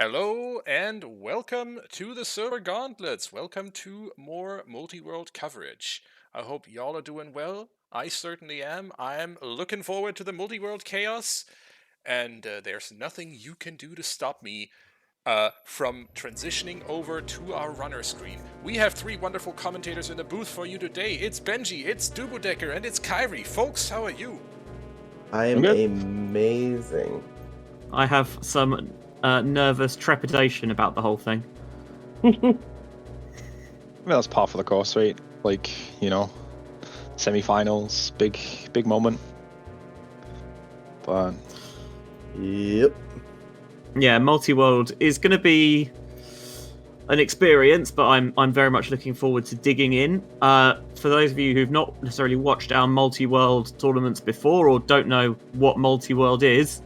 Hello and welcome to the Server Gauntlets. Welcome to more Multiworld coverage. I hope y'all are doing well. I certainly am. I'm looking forward to the Multiworld chaos, and there's nothing you can do to stop me from transitioning over to our runner screen. We have three wonderful commentators in the booth for you today. It's Benjy, it's DubuDeccer, and it's Kyrie. Folks, how are you? I'm amazing. I have some nervous trepidation about the whole thing. I mean, that's par for the course, right? Like, semifinals, big moment. But Yep. Yeah, Multiworld is going to be an experience, but I'm very much looking forward to digging in. For those of you who've not necessarily watched our Multiworld tournaments before or don't know what Multiworld is,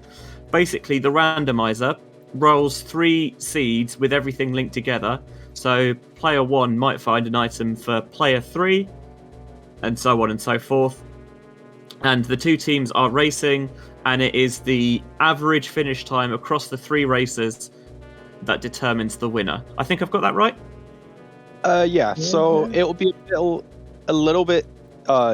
basically the randomizer rolls 3 seeds with everything linked together. So player 1 might find an item for player 3, and so on and so forth. And the 2 teams are racing, and it is the average finish time across the 3 races that determines the winner. I think I've got that right? yeah, so it'll be a little bit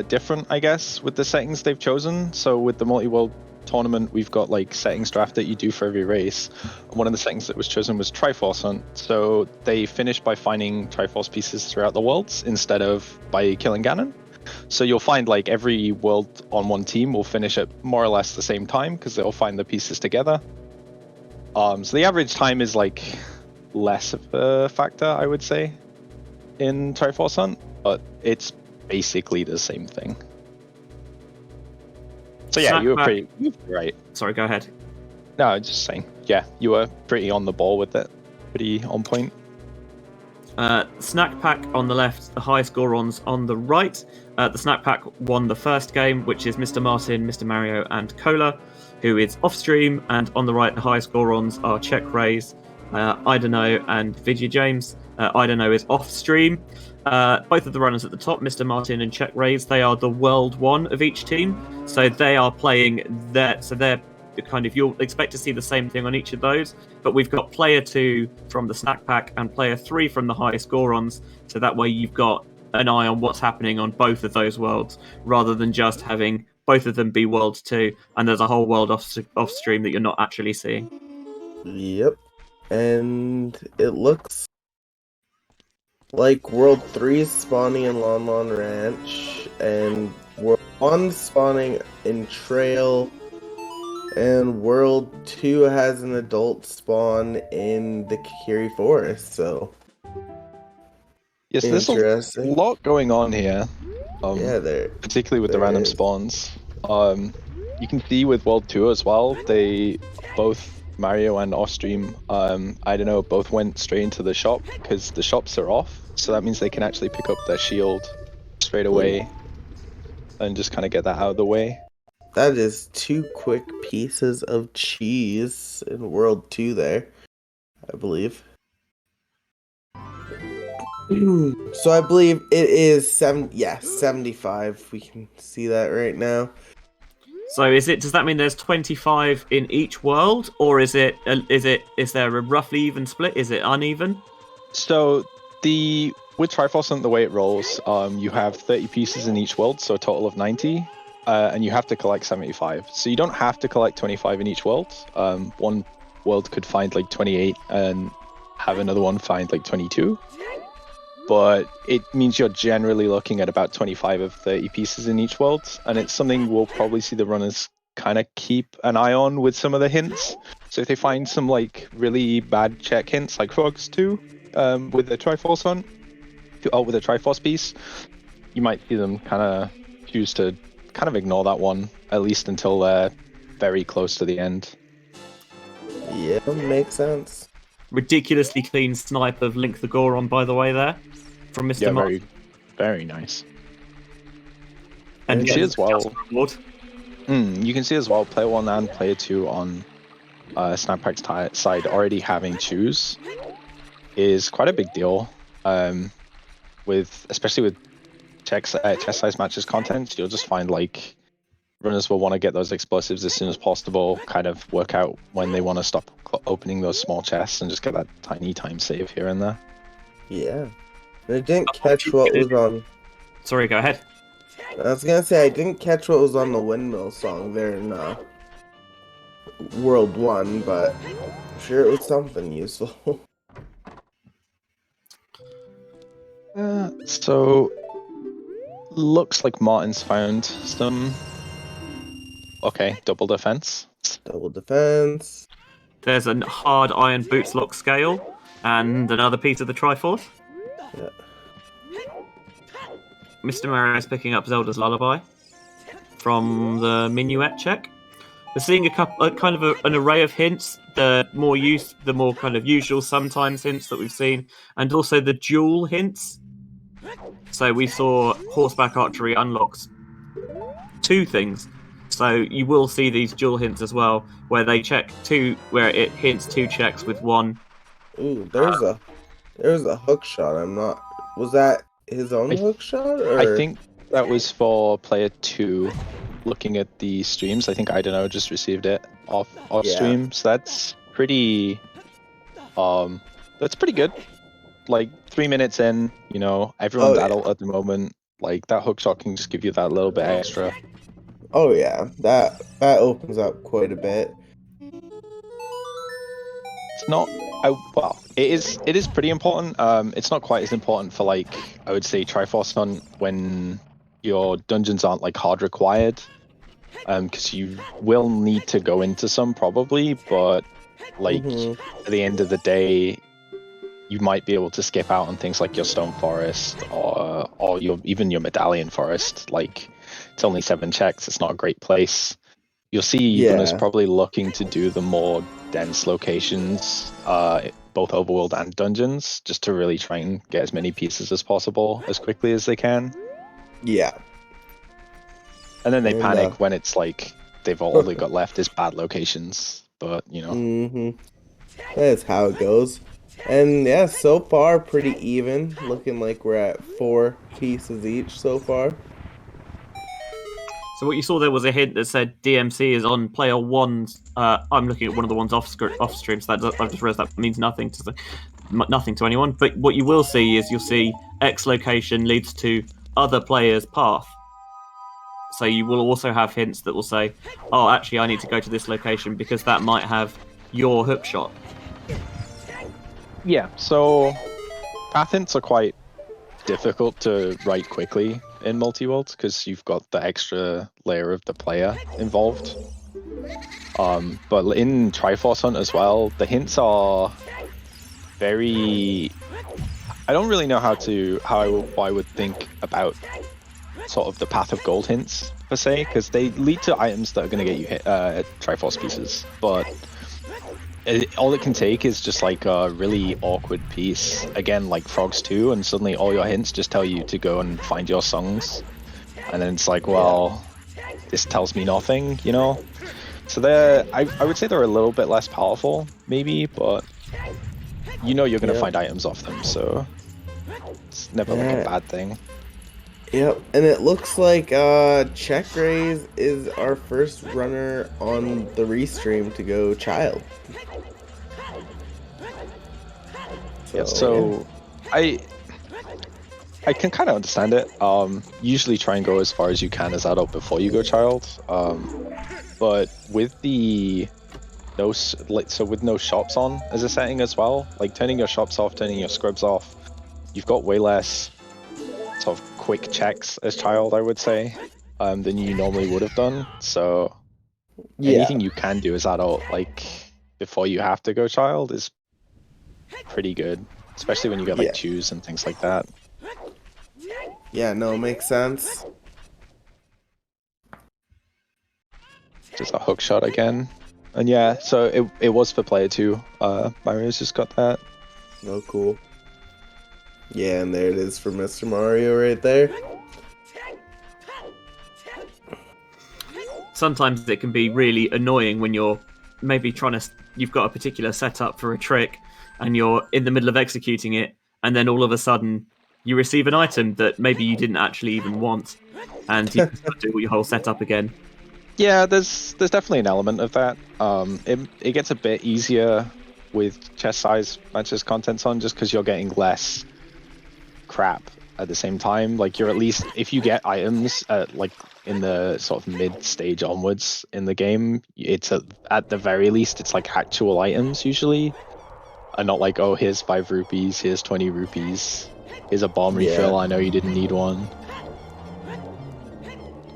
different, I guess, with the settings they've chosen. So with the Multiworld tournament, we've got like settings draft that you do for every race. And one of the settings that was chosen was Triforce Hunt. So they finished by finding Triforce pieces throughout the worlds instead of by killing Ganon. So you'll find like every world on one team will finish at more or less the same time because they'll find the pieces together. So the average time is like less of a factor, I would say, in Triforce Hunt, but it's basically the same thing. So yeah, you were pretty right. Sorry, go ahead. No, I'm just saying. Yeah, you were pretty on the ball with it. Pretty on point. SnackPack on the left, the highest Gorons on the right. The SnackPack won the first game, which is Mr. Martin, Mr. Mario, and Cola, who is off stream. And on the right, the highest Gorons are CheckRaise, idunno, and Benjy James. idunno is off stream. Both of the runners at the top, Mr. Martin and CheckRaise, they are the world one of each team. So they are playing that. So they're kind of, you'll expect to see the same thing on each of those, but we've got player 2 from the SnackPack and player 3 from the highest Gorons, so that way you've got an eye on what's happening on both of those worlds, rather than just having both of them be world 2 and there's a whole world off stream that you're not actually seeing. Yep. And it looks like World 3 is spawning in Lon Lon Ranch, and World 1 spawning in Trail, and World 2 has an adult spawn in the Kakiri Forest, so... Yes, there's a lot going on here. Particularly with the random spawns. You can see with World 2 as well, they both, Mario and off-stream, I don't know, both went straight into the shop, because the shops are off, so that means they can actually pick up their shield straight away, and just kind of get that out of the way. That is 2 quick pieces of cheese in World 2 there, I believe. So I believe it is 75. We can see that right now. So is that mean there's 25 in each world, or is there a roughly even split? Is it uneven? So with Triforce Hunt, the way it rolls, you have 30 pieces in each world, so a total of 90. And you have to collect 75. So you don't have to collect 25 in each world. One world could find like 28 and have another one find like 22. But it means you're generally looking at about 25 of 30 pieces in each world. And it's something we'll probably see the runners kind of keep an eye on with some of the hints. So if they find some like really bad check hints, like Frogs 2, with the Triforce Hunt, with a Triforce piece, you might see them kind of choose to kind of ignore that one, at least until they're very close to the end. Yeah, makes sense. Ridiculously clean snipe of Link the Goron, by the way, there from Mr. Martin. Very, very nice. And you see as well. You can see as well, player 1 and player 2 on SnackPack's side already having choose is quite a big deal. Especially with chess size matches content, you'll just find like runners will want to get those explosives as soon as possible, kind of work out when they want to stop opening those small chests and just get that tiny time save here and there. Yeah. And I didn't catch what was on... Sorry, go ahead. I was gonna say, I didn't catch what was on the windmill song there in World 1, but I'm sure it was something useful. So, looks like Martin's found some... Okay, double defense. Double defense. There's a hard iron boots lock scale and another piece of the Triforce. Yeah. Mr. Mario's picking up Zelda's Lullaby from the Minuet check. We're seeing an array of hints. The more kind of usual sometimes hints that we've seen, and also the dual hints. So we saw horseback archery unlocks 2 things. So you will see these dual hints as well, where they check 2, where it hints 2 checks with 1. Ooh, there's a hook shot. Was that his own hook shot? Or? I think that was for player 2. Looking at the streams, I think idunno just received it off stream, so that's pretty good. Like 3 minutes in, everyone's adult at the moment. Like that hook shot can just give you that little bit extra. Oh yeah, that opens up quite a bit. It's not well, it is pretty important. It's not quite as important for, like, I would say Triforce Hunt when your dungeons aren't like hard required, because you will need to go into some probably, but like at the end of the day, you might be able to skip out on things like your Stone Forest or even your Medallion Forest. Like, it's only 7 checks. It's not a great place. You'll see Idunno's probably looking to do the more dense locations, both overworld and dungeons, just to really try and get as many pieces as possible as quickly as they can. Yeah. And then they panic when it's like they've all they got left is bad locations. But, That's how it goes. And yeah, so far pretty even. Looking like we're at 4 pieces each so far. So what you saw there was a hint that said DMC is on player 1's. I'm looking at one of the ones off stream, so I've just realised that means nothing to anyone. But what you will see is you'll see X location leads to other players' path. So you will also have hints that will say, oh, actually, I need to go to this location because that might have your hook shot. Yeah, so path hints are quite difficult to write quickly in Multiworld because you've got the extra layer of the player involved. But in Triforce Hunt as well, the hints are very... I don't really know how I would think about sort of the Path of Gold hints per se, because they lead to items that are going to get you Triforce pieces, but all it can take is just like a really awkward piece, again like Frogs 2, and suddenly all your hints just tell you to go and find your songs, and then it's like, well, this tells me nothing, So I would say they're a little bit less powerful, maybe, but you're going to find items off them, so it's never like a bad thing. Yep, and it looks like CheckRaise is our first runner on the restream to go child. So I can kind of understand it. Usually try and go as far as you can as adult before you go child. But with with no shops on as a setting as well, like turning your shops off, turning your scrubs off, you've got way less sort of quick checks as child, I would say, than you normally would have done. So anything you can do as adult, like before you have to go child, is pretty good, especially when you get like choose and things like that. Yeah, no, makes sense. Just a hook shot again, and yeah, so it was for player 2. Mario's just got that. Oh, cool. Yeah, and there it is for Mr. Mario right there. Sometimes it can be really annoying when you're maybe you've got a particular setup for a trick and you're in the middle of executing it, and then all of a sudden you receive an item that maybe you didn't actually even want, and you have to do your whole setup again. Yeah, there's definitely an element of that. It gets a bit easier with chest size matches contents on, just because you're getting less crap at the same time. Like you're at least, if you get items like in the sort of mid stage onwards in the game, it's at the very least it's like actual items usually, and not like, oh, here's 5 rupees, here's 20 rupees, here's a bomb refill, I know you didn't need one.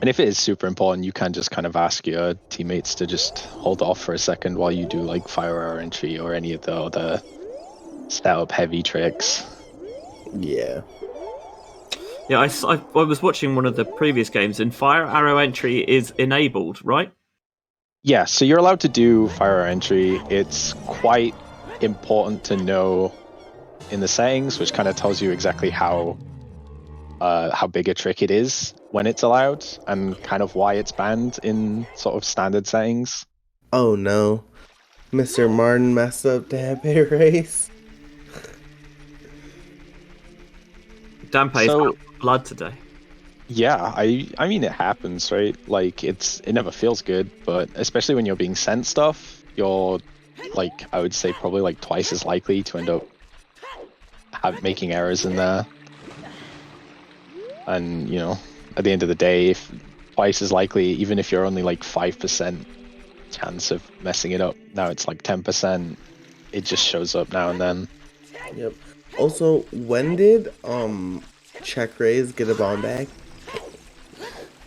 And if it is super important, you can just kind of ask your teammates to just hold off for a second while you do like fire arrow entry or any of the other setup heavy tricks. Yeah. Yeah, I was watching one of the previous games, and fire arrow entry is enabled, right? Yeah, so you're allowed to do fire arrow entry. It's quite important to know in the settings, which kind of tells you exactly how big a trick it is when it's allowed, and kind of why it's banned in sort of standard settings. Oh no. Mr. Martin messed up Dampe race. Dampe's So blood today. yeah, I mean it happens, right? Like it never feels good, but especially when you're being sent stuff, you're like, I would say probably like twice as likely to end up making errors in there. And you know, at the end of the day, if twice as likely, even if you're only like 5% chance of messing it up, now it's like 10%. It just shows up now and then. Yep. Also, when did CheckRaise get a bomb bag?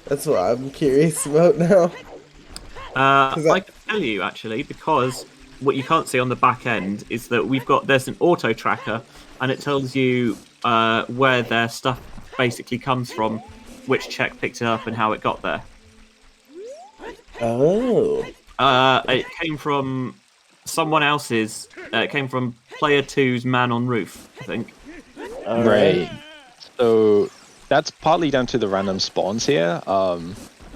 That's what I'm curious about now. I can tell you actually, because what you can't see on the back end is that there's an auto tracker, and it tells you where their stuff basically comes from, which check picked it up, and how it got there. Oh. It came from someone else's. It came from player 2's man on roof, I think. All Right. So that's partly down to the random spawns here.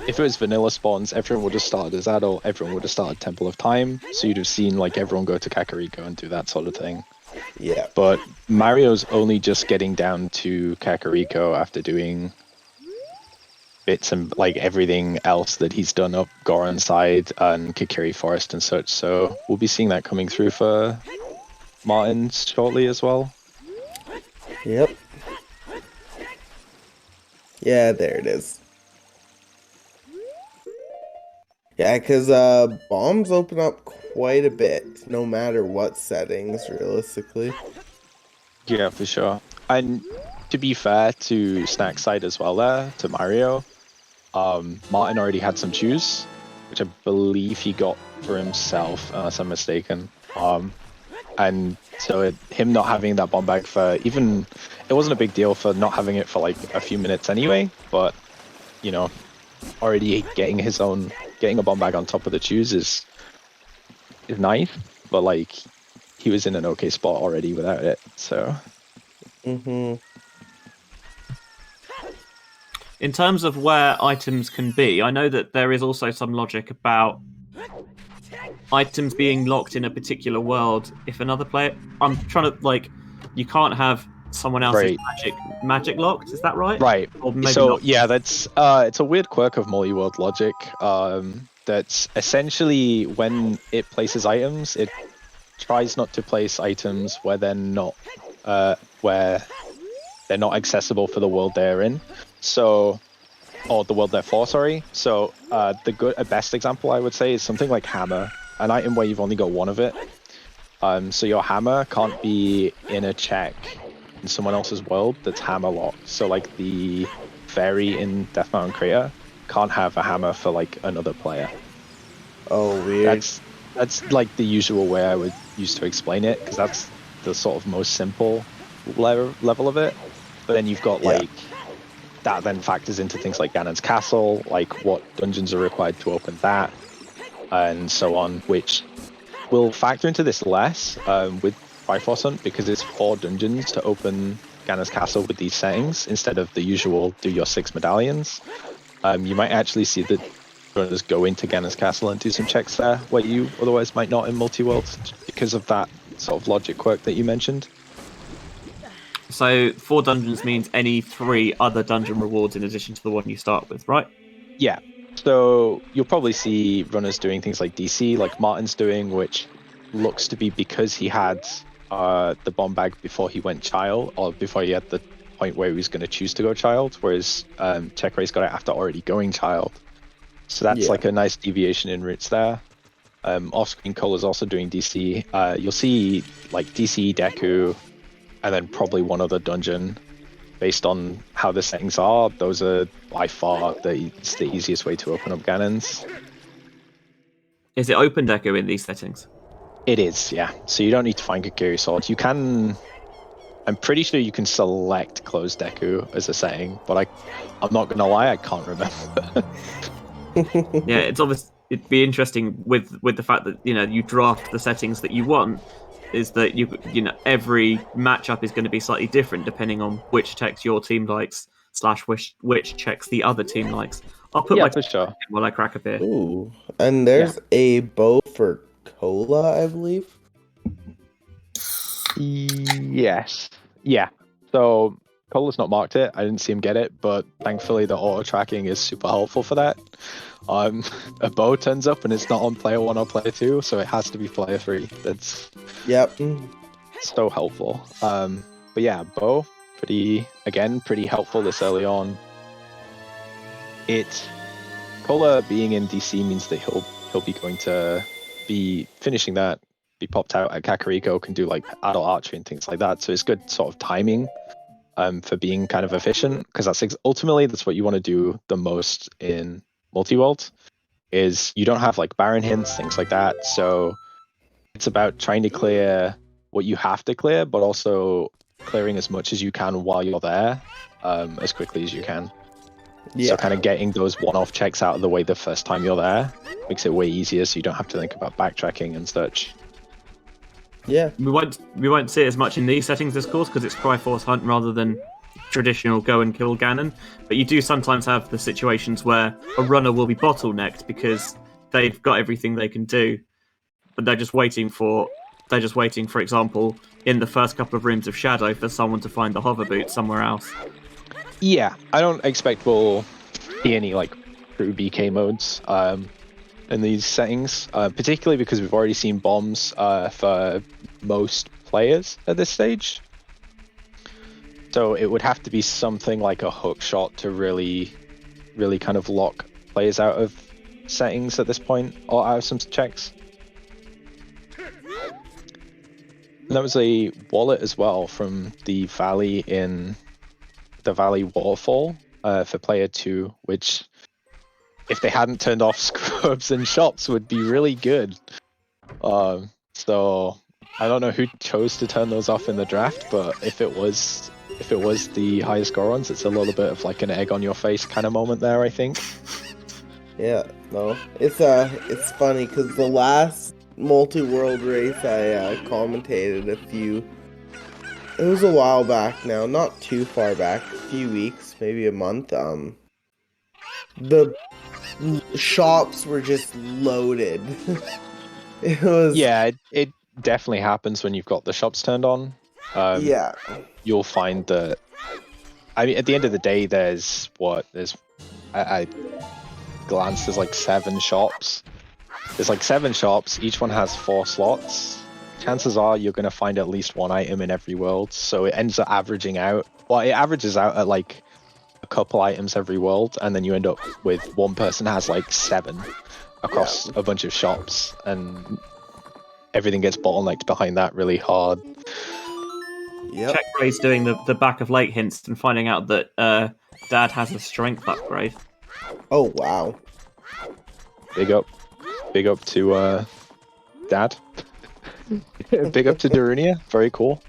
If it was vanilla spawns, everyone would have started as adult, everyone would have started Temple of Time, so you'd have seen like everyone go to Kakariko and do that sort of thing. Yeah. But Mario's only just getting down to Kakariko after doing bits and like everything else that he's done up Goron side and Kikiri Forest and such, so we'll be seeing that coming through for Martin shortly as well. Yep. Yeah, there it is. Yeah, because bombs open up quite a bit, no matter what settings, realistically. Yeah, for sure. And to be fair to Snack's side as well there, to Mario, Martin already had some choose, which I believe he got for himself, unless I'm mistaken. And so him not having that bomb bag for even, it wasn't a big deal for not having it for like a few minutes anyway, but you know, already getting a bomb bag on top of the choose is nice, but like he was in an okay spot already without it, so. Mm-hmm. In terms of where items can be, I know that there is also some logic about items being locked in a particular world. If another player, I'm trying to like, you can't have someone else's magic locked. Is that right? Right. Or maybe So not. yeah, that's it's a weird quirk of Multiworld logic. That's essentially when it places items, it tries not to place items where they're not accessible for the world they're in. So, or the world they're for, sorry. So a best example I would say is something like hammer, an item where you've only got one of it. So your hammer can't be in a check in someone else's world that's hammer locked. So like the fairy in Death Mountain Crater can't have a hammer for like another player. Oh, weird. That's like the usual way I would use to explain it, because that's the sort of most simple level of it. But then you've got like that then factors into things like Ganon's Castle, like what dungeons are required to open that, and so on, which will factor into this less with Triforce Hunt, because it's 4 dungeons to open Ganon's Castle with these settings instead of the usual do your 6 medallions. You might actually see that runners go into Ganon's Castle and do some checks there where you otherwise might not in Multiworld, because of that sort of logic quirk that you mentioned. So 4 dungeons means any 3 other dungeon rewards in addition to the one you start with, right? Yeah. So you'll probably see runners doing things like DC, like Martin's doing, which looks to be because he had the bomb bag before he went child, or before he had the point where he was going to choose to go child, whereas CheckRaise got it after already going child. So that's Yeah. like a nice deviation in routes there. Off-screen Cola's also doing DC. You'll see like DC, Deku, and then probably one other dungeon. Based on how the settings are, those are by far the easiest way to open up Ganons. Is it open deco in these settings? It is, yeah. So you don't need to find Kakiri Sword. You can... I'm pretty sure you can select closed Deku as a setting, but I'm not gonna lie, I can't remember. Yeah, it's obvious. It'd be interesting with the fact that you draft the settings that you want. Is that you know every matchup is going to be slightly different depending on which text your team likes / which checks the other team likes. I'll put Yeah, my for sure. while I crack a beer. Ooh, and there's a bow for Cola, I believe. Yes. Yeah. So Cola's not marked it. I didn't see him get it, but thankfully the auto tracking is super helpful for that. A bow turns up and it's not on player 1 or player 2, so it has to be player 3. That's Yep. so helpful. But yeah, bow pretty helpful this early on. Cola being in DC means that he'll be going to be finishing that, be popped out at Kakariko, can do like adult archery and things like that. So it's good sort of timing for being kind of efficient, because ultimately that's what you want to do the most in Multiworld. Is you don't have like Baron hints, things like that. So it's about trying to clear what you have to clear, but also clearing as much as you can while you're there, as quickly as you can. Yeah. So kind of getting those one-off checks out of the way the first time you're there makes it way easier, so you don't have to think about backtracking and such. Yeah. We won't see it as much in these settings, of course, because it's Triforce Hunt rather than traditional go and kill Ganon. But you do sometimes have the situations where a runner will be bottlenecked because they've got everything they can do, but they're just waiting, for example, in the first couple of rooms of Shadow for someone to find the hover boot somewhere else. Yeah, I don't expect we'll see any like true BK modes in these settings, particularly because we've already seen bombs for most players at this stage. So it would have to be something like a hook shot to really, really kind of lock players out of settings at this point, or out of some checks. And that was a wallet as well from the Valley Waterfall for player 2, which, if they hadn't turned off scrubs and shops, would be really good. So I don't know who chose to turn those off in the draft, but if it was the highest Gorons, it's a little bit of like an egg on your face kind of moment there, I think. Yeah. No, it's funny because the last multi-world race I commentated it was a while back now, not too far back, a few weeks, maybe a month. The shops were just loaded. It was... Yeah, it definitely happens when you've got the shops turned on. Yeah. You'll find that, I mean, at the end of the day, I glanced, there's like 7 shops. There's like 7 shops, each one has 4 slots. Chances are you're going to find at least 1 item in every world, so it ends up averaging out. Well, it averages out at like a couple items every world, and then you end up with one person has like 7 across a bunch of shops, and everything gets bottlenecked behind that really hard. Yep. CheckRaise doing the back of late hints and finding out that Dad has a strength upgrade. Oh wow. Big up to Dad. Big up to Darunia. Very cool.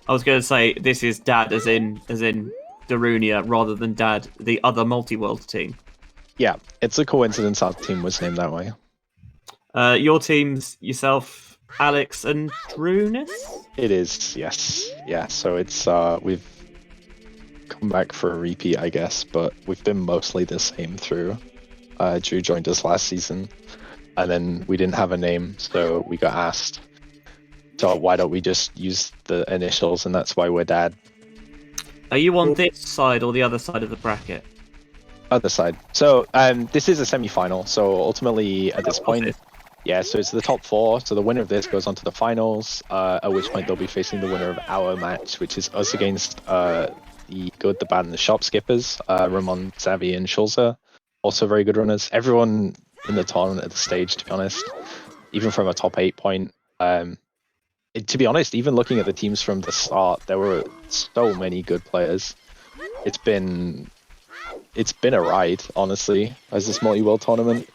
I was going to say this is Dad as in Darunia rather than Dad, the other multi-world team. Yeah, it's a coincidence our team was named that way. Your team's yourself, Alex, and Drunis? It is, yes. Yeah, so it's we've come back for a repeat, I guess, but we've been mostly the same through. Drew joined us last season, and then we didn't have a name, so we got asked, so why don't we just use the initials, and that's why we're Dad. Are you on this side or the other side of the bracket? Other side. So this is a semi-final. So ultimately, at this point, yeah. So it's the top 4. So the winner of this goes on to the finals. At which point they'll be facing the winner of our match, which is us against the good, the bad, and the sharp skippers. Ramon, Xavi, and Schulze. Also very good runners. Everyone in the tournament at the stage, to be honest, even from a top 8 point. To be honest, even looking at the teams from the start, there were so many good players. It's been a ride, honestly, as this multi-world tournament.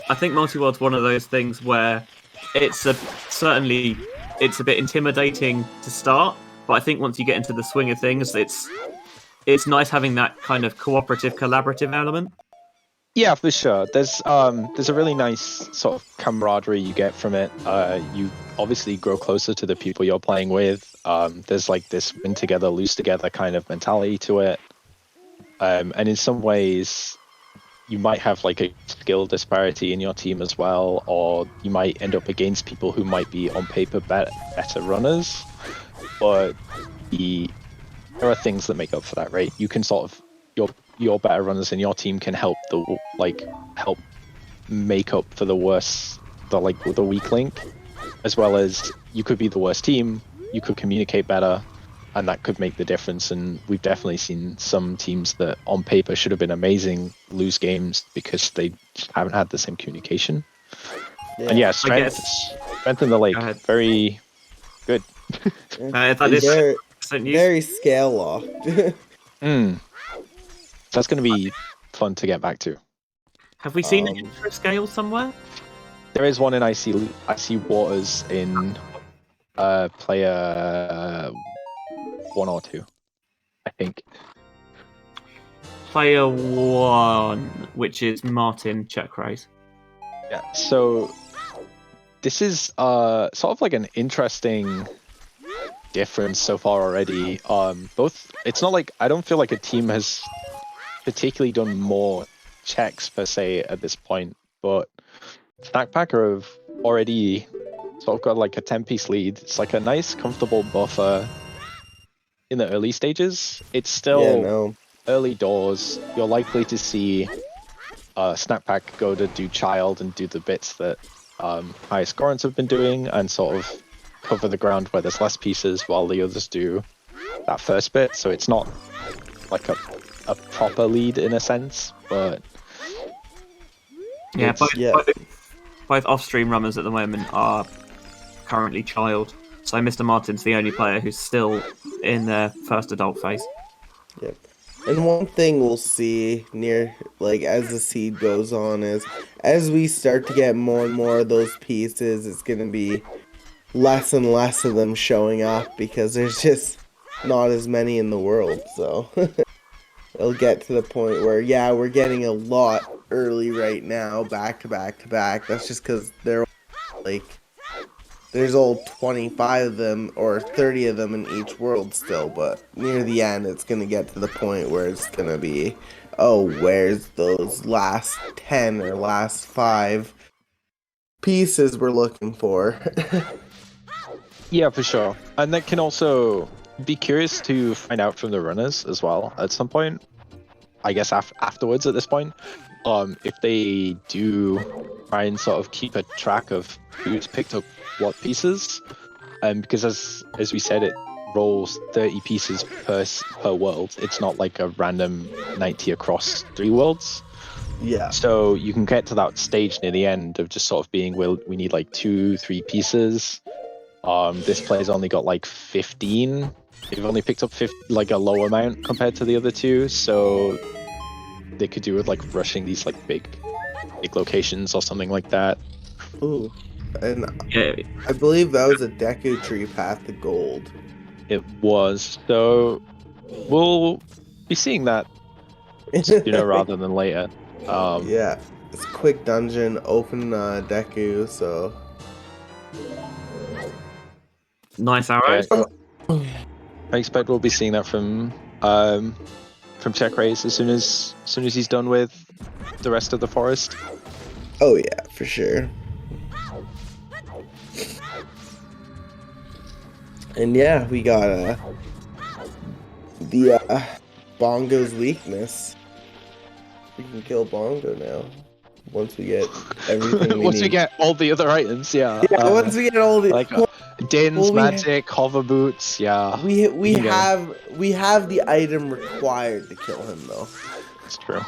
I think multi-world's one of those things where it's certainly a bit intimidating to start, but I think once you get into the swing of things, it's nice having that kind of cooperative, collaborative element. Yeah, for sure. There's a really nice sort of camaraderie you get from it. You obviously grow closer to the people you're playing with. There's like this win together, lose together kind of mentality to it. And in some ways, you might have like a skill disparity in your team as well, or you might end up against people who might be on paper better runners. But there are things that make up for that, right? You can sort of your better runners in your team can help help make up for the weak link, as well as you could be the worst team, you could communicate better, and that could make the difference. And we've definitely seen some teams that on paper should have been amazing lose games because they just haven't had the same communication. Yeah. And yeah, strength in the lake, very good. That is very scale locked. So that's going to be fun to get back to. Have we seen an intro scale somewhere? There is one in Icy Waters in player 1 or 2, I think. Player 1, which is Martin CheckRaise. Yeah, so this is sort of like an interesting difference so far already. It's not like I don't feel like a team has particularly done more checks per se at this point, but SnackPack have already sort of got like a 10-piece lead. It's like a nice, comfortable buffer in the early stages. It's still early doors. You're likely to see SnackPack go to do child and do the bits that highest Gorons have been doing and sort of cover the ground where there's less pieces while the others do that first bit. So it's not like a proper lead in a sense, but both off-stream runners at the moment are currently child. So Mr. Martin's the only player who's still in their first adult phase. Yep. And one thing we'll see as the seed goes on is as we start to get more and more of those pieces, it's going to be less and less of them showing up because there's just not as many in the world. So it'll get to the point where, we're getting a lot early right now, back to back to back. That's just because there's all 25 of them or 30 of them in each world still, but near the end it's going to get to the point where it's going to be, where's those last 10 or last 5 pieces we're looking for? Yeah, for sure. And that can also be curious to find out from the runners as well at some point, I guess afterwards at this point, if they do try and sort of keep a track of who's picked up what pieces, because as we said, it rolls 30 pieces per world. It's not like a random 90 across 3 worlds. Yeah. So you can get to that stage near the end of just sort of being, we need like 2-3 pieces. This player's only got like 15. They've only picked up like a low amount compared to the other 2, so they could do with like rushing these like big locations or something like that. Ooh, and I believe that was a Deku Tree path to gold. It was, so we'll be seeing that sooner rather than later. Yeah, it's a quick dungeon, open Deku, so nice arrows. I expect we'll be seeing that from CheckRaise as soon as he's done with the rest of the forest. Oh yeah, for sure. And yeah, we got the Bongo's weakness. We can kill Bongo now. Once we get everything we Once need. we get all the other items, yeah. Once we get all the Like Din's, well, Magic, Hover Boots, yeah. we can get have the item required to kill him though. It's true.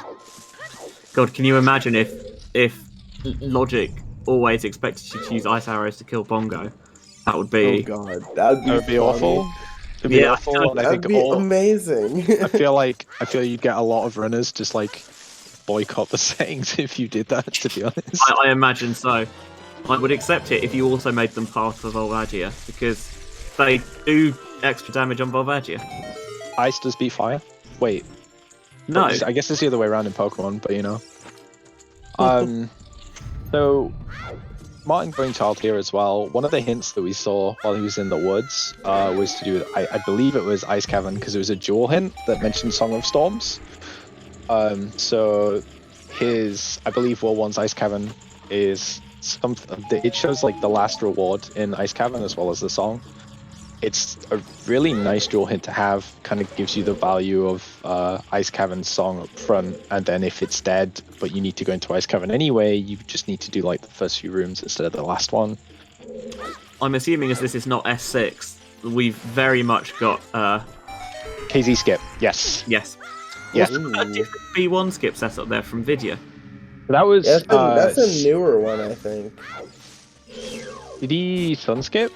God, can you imagine if Logic always expected you to use ice arrows to kill Bongo? That would be. Oh god, that would That would be funny. awful. It'd be Yeah, awful, and I That'd think be amazing. I feel you'd get a lot of runners just like boycott the settings if you did that. To be honest, I imagine so. I would accept it if you also made them part of Volvagia, because they do extra damage on Volvagia. ice does beat fire. Wait, No, I guess it's the other way around in Pokemon, but you know. So Martin Brainchild here as well. One of the hints that we saw while he was in the woods was to do with, I believe it was Ice Cavern, because it was a dual hint that mentioned Song of Storms. So his, I believe, World 1's Ice Cavern is it shows like the last reward in Ice Cavern as well as the song. It's a really nice dual hint to have, kind of gives you the value of Ice Cavern song up front, and then if it's dead, but you need to go into Ice Cavern anyway, you just need to do like the first few rooms instead of the last one. I'm assuming as this is not S6, we've very much got KZ skip, yes. yes. Yes. Also, a different B1 skip set up there from Vidya. That was that's a newer one, I think. Did he sun skip?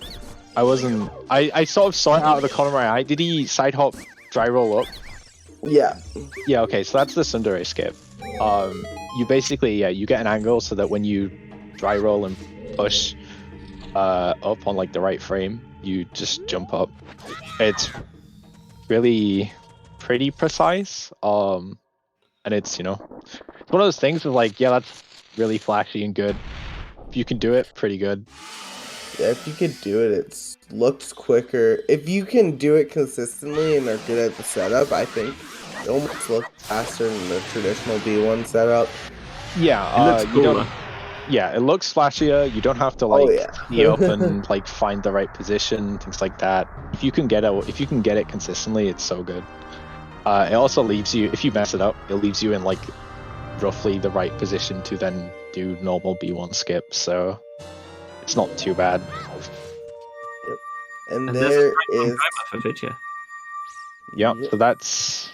I sort of saw it out of the corner of my eye. Did he side hop dry roll up? Yeah. Yeah, okay, so that's the Sundere skip. You basically, you get an angle so that when you dry roll and push up on like the right frame, you just jump up. It's really pretty precise. And it's, you know, it's one of those things of like, yeah, that's really flashy and good. If you can do it, pretty good. Yeah, if you could do it, it looks quicker. If you can do it consistently and are good at the setup, I think it almost looks faster than the traditional B1 setup. Yeah, It looks cooler. Yeah, it looks flashier. You don't have to like yeah. knee up and like find the right position, things like that. If you can get it consistently, it's so good. It also leaves you, if you mess it up, it leaves you in like roughly the right position to then do normal B1 skip. So it's not too bad. Yep. And And there's a there great is. promo for Vidya. Yeah, Yep. so that's.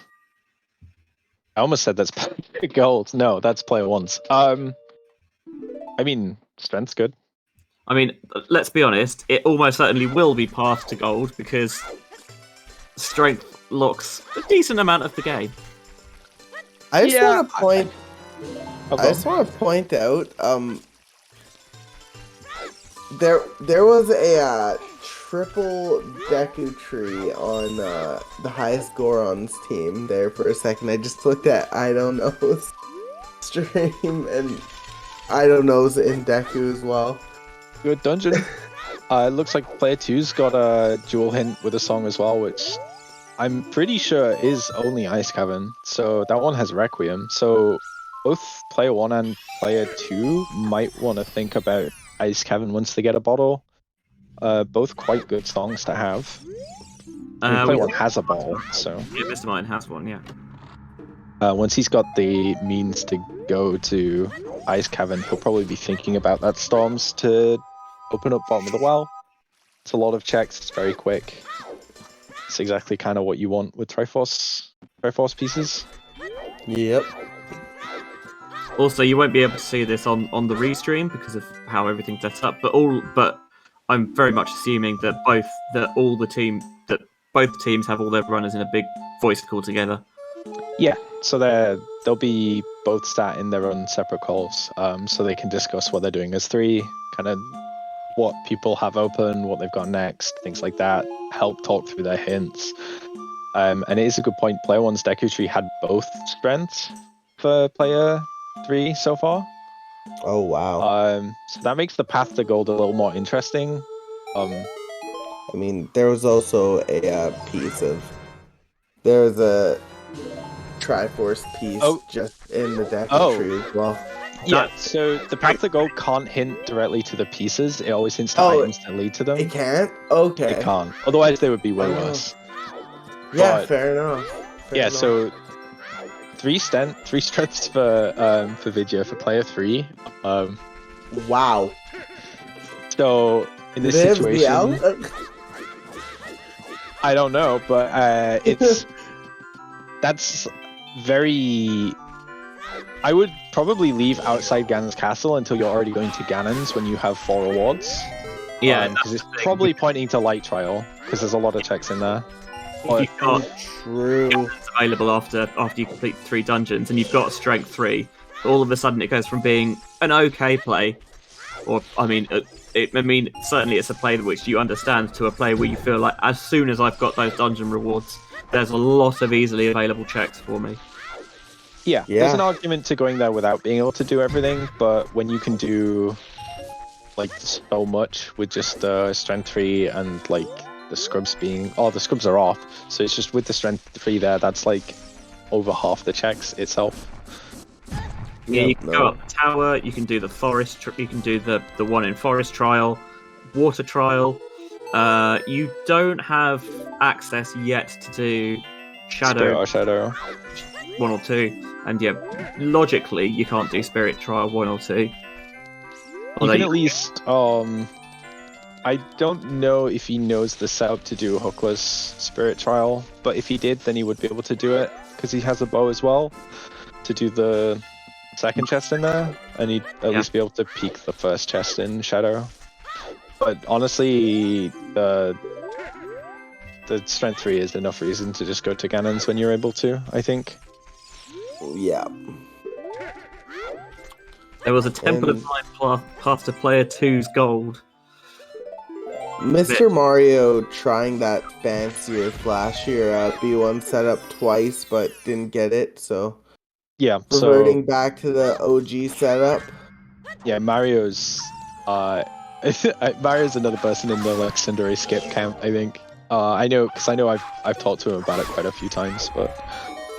I almost said that's gold. No, that's player ones. I mean, strength's good. I mean, let's be honest, it almost certainly will be path to gold because strength locks a decent amount of the game. I just Yeah, want to point. Oh, I just want to point out. There was a triple Deku tree on the highest Gorons team there for a second. I just looked at idunno's stream and idunno's in Deku as well. Good dungeon. It looks like player 2's got a dual hint with a song as well, which I'm pretty sure is only Ice Cavern. So that one has Requiem. So both player 1 and player 2 might want to think about Ice Cavern once they get a bottle. Both quite good songs to have. I mean, player 1 has a bottle, so Yeah, Mr. Mine has one, yeah. once he's got the means to go to Ice Cavern, he'll probably be thinking about that Storms to open up bottom of the well. It's a lot of checks, it's very quick. It's exactly kind of what you want with Triforce pieces. Yep. Also, you won't be able to see this on the restream because of how everything's set up, but I'm very much assuming that both teams have all their runners in a big voice call together. Yeah, so they'll be both sat in their own separate calls, so they can discuss what they're doing as three, kind of what people have open, what they've got next, things like that. Help talk through their hints. And it is a good point. Player 1's Deku Tree had both strengths for player 3 so far. Oh wow. So that makes the path to gold a little more interesting. I mean, there was also a piece of. There was a Triforce piece just in the Deku tree as well. Yeah, so the path to gold can't hint directly to the pieces. It always hints to items that lead to them. It can't? Okay. It can't. Otherwise, they would be way worse. Yeah, But- fair enough. Fair enough. So 3 strengths for Vidya for player 3. Wow. So in this Live the situation, out. I don't know, but that's very. I would probably leave outside Ganon's castle until you're already going to Ganon's when you have 4 rewards. Yeah, because it's probably pointing to Light Trial because there's a lot of checks in there. if you've got True. it's available after you complete 3 dungeons, and you've got strength 3, all of a sudden it goes from being an okay play, or certainly it's a play which you understand, to a play where you feel like as soon as I've got those dungeon rewards, there's a lot of easily available checks for me. Yeah, there's an argument to going there without being able to do everything, but when you can do like so much with just strength 3 and like the scrubs the scrubs are off, so it's just with the strength 3 there, that's like over half the checks itself. Yeah, you can go up the tower, you can do the forest, you can do the one in forest trial, water trial. You don't have access yet to do shadow Shadow 1 or 2, and yeah, logically you can't do spirit trial 1 or 2. You can at least I don't know if he knows the setup to do hookless spirit trial, but if he did, then he would be able to do it because he has a bow as well to do the second chest in there, and he'd at least be able to peek the first chest in Shadow. But honestly, the strength 3 is enough reason to just go to Ganon's when you're able to, I think. Yeah. There was a Temple of Time path to player 2's gold. Mr. Mario trying that fancier, flashier B1 setup twice, but didn't get it, so yeah. Reverting back to the OG setup. Yeah, Mario's Mario's another person in the like Cinderace skip camp, I think. I know I've talked to him about it quite a few times, but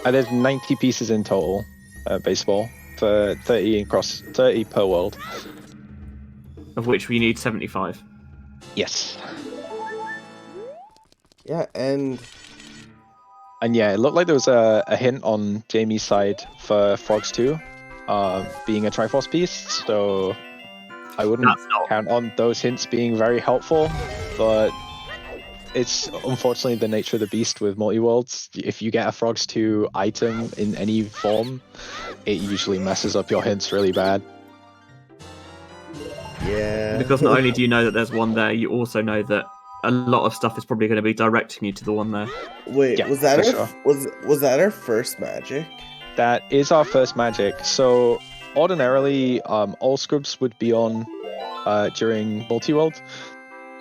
there's 90 pieces in total baseball for 30 per world, of which we need 75. Yes. Yeah, and yeah, it looked like there was a hint on Jamie's side for Frogs 2 being a Triforce piece, so I wouldn't count on those hints being very helpful, but it's unfortunately the nature of the beast with Multiworlds. If you get a Frogs 2 item in any form, it usually messes up your hints really bad. yeah. Because not only do you know that there's one there, you also know that a lot of stuff is probably going to be directing you to the one there. Wait, Yeah, was that for was that our first magic? That is our first magic. So ordinarily, all scrubs would be on during Multiworld.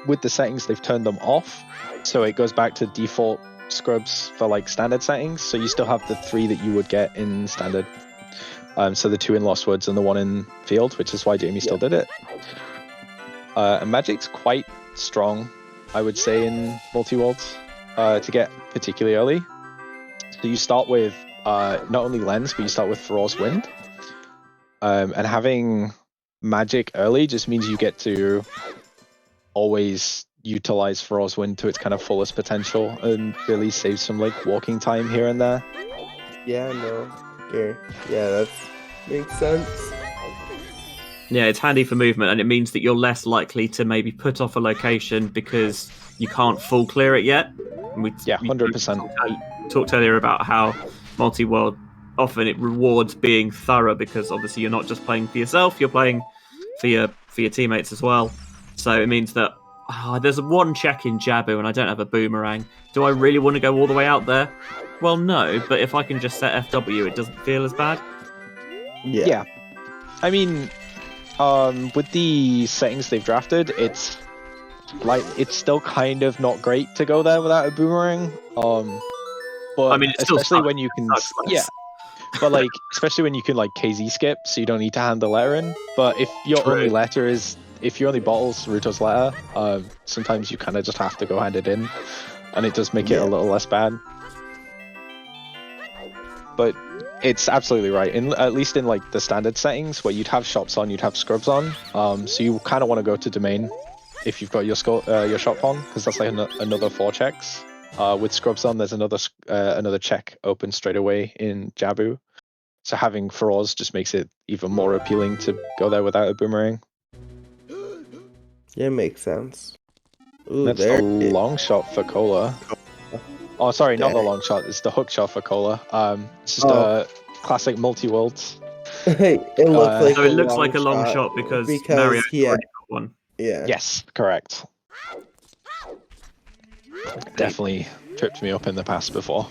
With the settings, they've turned them off, so it goes back to default scrubs for like standard settings. So you still have the 3 that you would get in standard. So the 2 in Lost Woods and the 1 in Field, which is why Jamie still did it. And magic's quite strong, I would say, in Multiworlds to get particularly early. So you start with not only Lens, but you start with Feroz Wind. And having magic early just means you get to always utilize Feroz Wind to its kind of fullest potential and really save some like walking time here and there. Yeah, no. Okay. Yeah, that makes sense. Yeah, it's handy for movement, and it means that you're less likely to maybe put off a location because you can't full clear it yet. And 100%. We talked earlier about how Multiworld often it rewards being thorough because obviously you're not just playing for yourself, you're playing for your teammates as well. So it means that there's one check in Jabu and I don't have a boomerang. Do I really want to go all the way out there? Well, no, but if I can just set FW, it doesn't feel as bad. Yeah. I mean, with the settings they've drafted, it's still kind of not great to go there without a boomerang. But I mean, it's especially when you can, but like especially when you can like KZ skip, so you don't need to hand the letter in. But if your only letter is if your only bottle's Ruto's letter, sometimes you kind of just have to go hand it in, and it does make it a little less bad. But it's absolutely right. At least in like the standard settings where you'd have shops on, you'd have scrubs on. So you kind of want to go to domain if you've got your shop on, because that's like another 4 checks. With scrubs on, there's another check open straight away in Jabu. So having froze just makes it even more appealing to go there without a boomerang. Yeah, makes sense. Ooh, That's there the long shot for Cola. Oh, sorry, not the Dang. long shot. It's the hook shot for Cola. It's just Oh. a classic multi-world. It looks like So it looks like a long shot because Mario's he already got one. yeah. Yes, correct. Definitely tripped me up in the past before.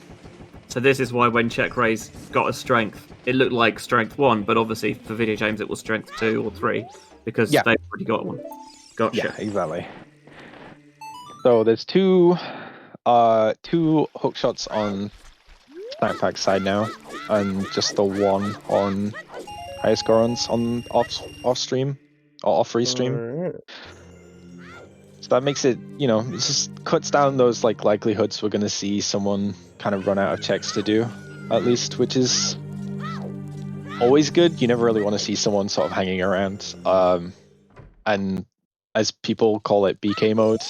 So this is why when CheckRaise got a strength, it looked like strength 1, but obviously for video games it was strength 2 or 3 because Yeah. they've already got one. Gotcha. Yeah, exactly. So there's two hook shots on SnackPack's side now, and just the one on highest Gorons on off stream or off free stream. Alright. So that makes it, it just cuts down those like likelihoods we're gonna see someone kind of run out of checks to do, at least, which is always good. You never really want to see someone sort of hanging around. And as people call it, BK mode,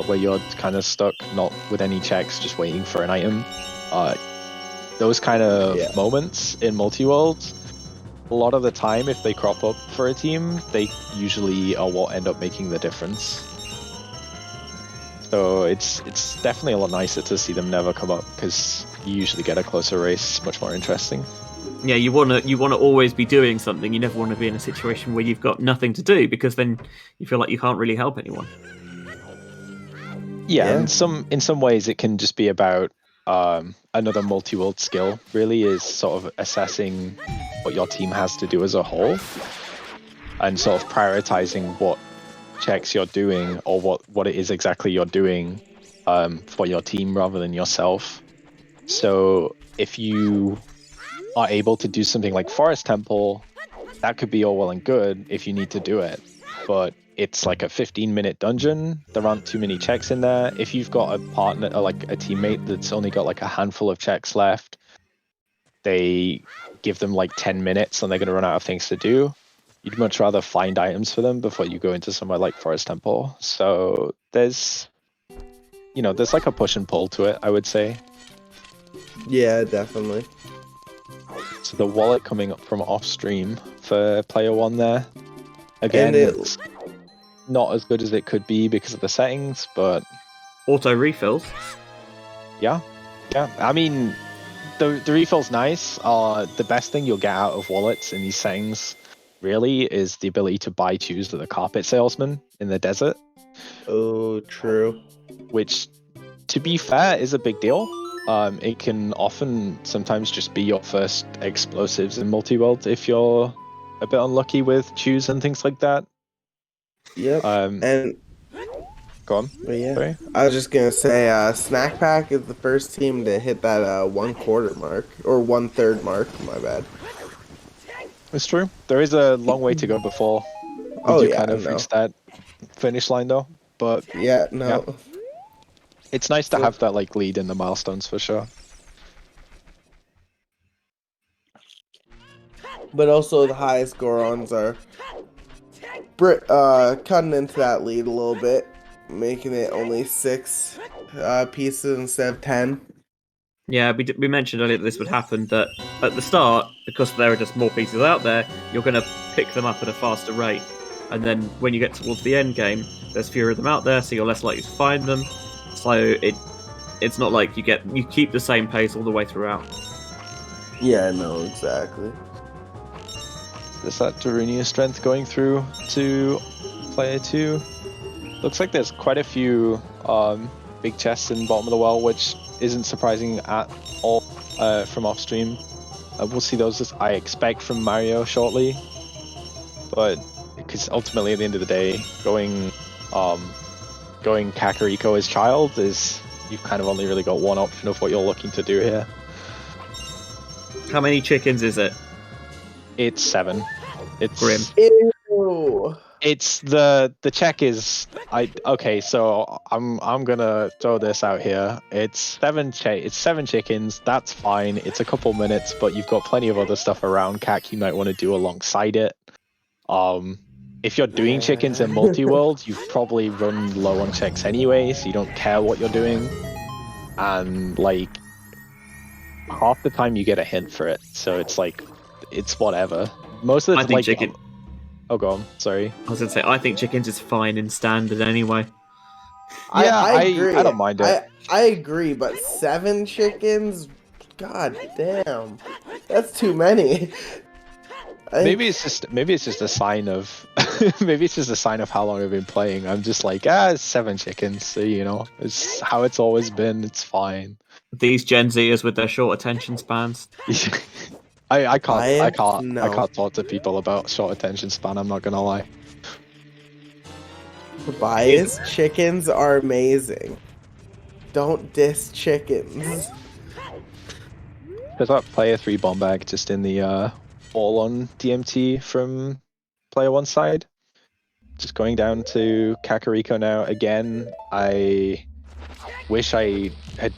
where you're kind of stuck, not with any checks, just waiting for an item. Those kind of moments in Multiworld, a lot of the time, if they crop up for a team, they usually are what end up making the difference. So it's definitely a lot nicer to see them never come up, because you usually get a closer race, much more interesting. Yeah, you wanna always be doing something. You never want to be in a situation where you've got nothing to do, because then you feel like you can't really help anyone. Yeah. In some ways it can just be about another multi-world skill, really, is sort of assessing what your team has to do as a whole and sort of prioritizing what checks you're doing, or what it is exactly you're doing for your team rather than yourself. So if you are able to do something like Forest Temple, that could be all well and good if you need to do it, but it's like a 15-minute dungeon. There aren't too many checks in there. If you've got a partner or like a teammate that's only got like a handful of checks left, they give them like 10 minutes and they're going to run out of things to do. You'd much rather find items for them before you go into somewhere like Forest Temple. So there's like a push and pull to it, I would say. Yeah, definitely. So the wallet coming up from off stream for player 1 there. Again, it's not as good as it could be because of the settings, but auto refills. Yeah. I mean, the refill's nice. The best thing you'll get out of wallets in these settings really is the ability to buy shoes with a carpet salesman in the desert. Oh, true. Which, to be fair, is a big deal. It can sometimes just be your first explosives in Multiworld if you're a bit unlucky with shoes and things like that. Yep. And go on. But yeah, sorry. I was just gonna say, SnackPack is the first team to hit that 1/4 mark, or 1/3 mark. My bad. It's true. There is a long way to go before we kind of reach that finish line, though. But yeah, no. Yeah. It's nice to have that like lead in the milestones for sure. But also the highest Gorons are cutting into that lead a little bit, making it only 6 pieces instead of 10. Yeah, we mentioned earlier that this would happen, that at the start, because there are just more pieces out there, you're going to pick them up at a faster rate. And then when you get towards the end game, there's fewer of them out there, so you're less likely to find them. So it's not like you keep the same pace all the way throughout. Yeah, no, exactly. Is that Darunia strength going through to player 2? Looks like there's quite a few big chests in the bottom of the well, which isn't surprising at all from off stream. We'll see those, I expect, from Mario shortly. But because ultimately, at the end of the day, going Kakariko as child is, you've kind of only really got one option of what you're looking to do here. How many chickens is it? It's 7. It's grim. Ew. It's the check is okay. So I'm gonna throw this out here. It's 7 chickens. That's fine. It's a couple minutes, but you've got plenty of other stuff around, CAC, you might want to do alongside it. If you're doing chickens in Multiworld, you've probably run low on checks anyway, so you don't care what you're doing. And like half the time you get a hint for it, so it's like it's whatever. Most of the I think chicken. Oh, go on. Sorry. I was gonna say I think chickens is fine in standard anyway. Yeah, I agree. I don't mind it. I agree, but 7 chickens? God damn. That's too many. Maybe it's just a sign of maybe it's just a sign of how long I've been playing. I'm just like, it's 7 chickens, so you know, it's how it's always been. It's fine. These Gen Zers with their short attention spans. I can't talk to people about short attention span. I'm not gonna lie. Bias chickens are amazing. Don't diss chickens. There's that player 3 bomb bag just in the all on DMT from player 1 side. Just going down to Kakariko now again. I wish I had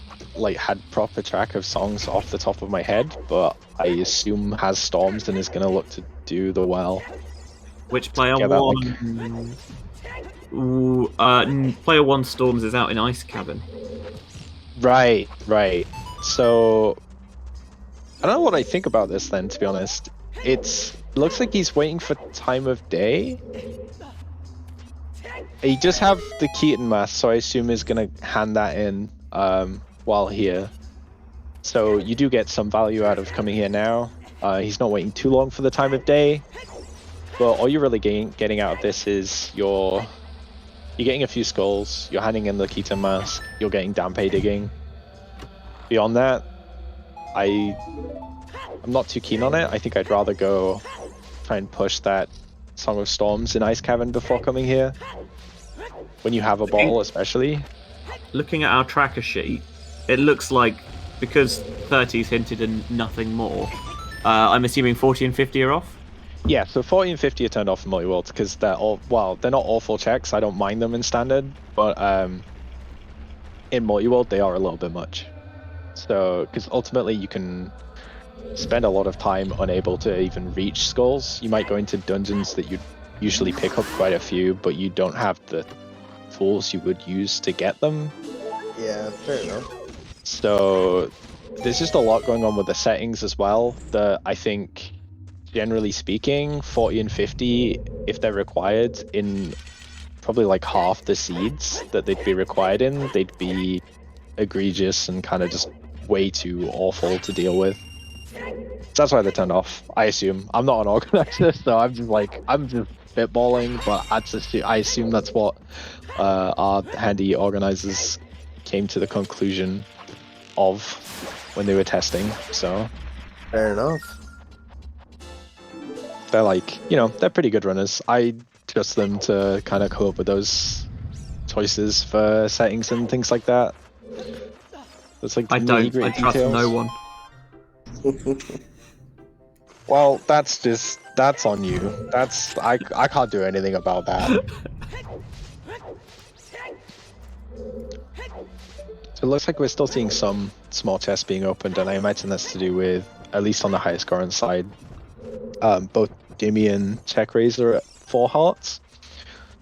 proper track of songs off the top of my head, but I assume has storms and is gonna look to do the well. Which player Yeah, that, one? Player 1 Storms is out in Ice Cabin. Right. So I don't know what I think about this then, to be honest. It looks like he's waiting for time of day. He just have the Keaton mask, so I assume he's gonna hand that in while here. So you do get some value out of coming here now. He's not waiting too long for the time of day. But all you're really getting out of this is you're getting a few skulls, you're handing in the Keaton mask, you're getting Dampe digging. Beyond that, I'm not too keen on it. I think I'd rather go try and push that Song of Storms in Ice Cavern before coming here. When you have a bottle, especially. Looking at our tracker sheet, it looks like, because 30's hinted and nothing more, I'm assuming 40 and 50 are off? Yeah, so 40 and 50 are turned off in Multiworld because they're they're not awful checks. I don't mind them in Standard, but in Multiworld they are a little bit much. So, because ultimately you can spend a lot of time unable to even reach skulls. You might go into dungeons that you'd usually pick up quite a few, but you don't have the tools you would use to get them. Yeah, fair enough. So there's just a lot going on with the settings as well that I think, generally speaking, 40 and 50, if they're required in probably like half the seeds that they'd be required in, they'd be egregious and kind of just way too awful to deal with. So that's why they're turned off, I assume. I'm not an organizer, so I'm just spitballing, but I assume that's what our handy organizers came to the conclusion of when they were testing, so. Fair enough. They're they're pretty good runners. I trust them to kind of come up with those choices for settings and things like that. It's like I don't. I trust no one. Well, that's on you. I can't do anything about that. So it looks like we're still seeing some small chests being opened, and I imagine that's to do with, at least on the highest Goron side, both Jimmy and CheckRaise are at 4 hearts.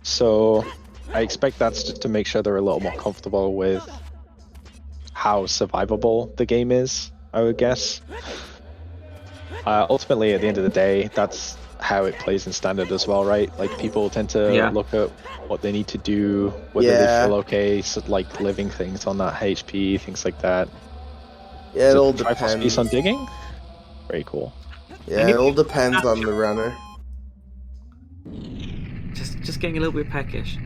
So I expect that's just to make sure they're a little more comfortable with how survivable the game is, I would guess. Ultimately, at the end of the day, that's how it plays in Standard as well, right? Like, people tend to look at what they need to do, whether they feel okay, so, like living things on that HP, things like that. Yeah, it all depends. Piece on digging? Very cool. Yeah, it all depends on the runner. Just getting a little bit peckish.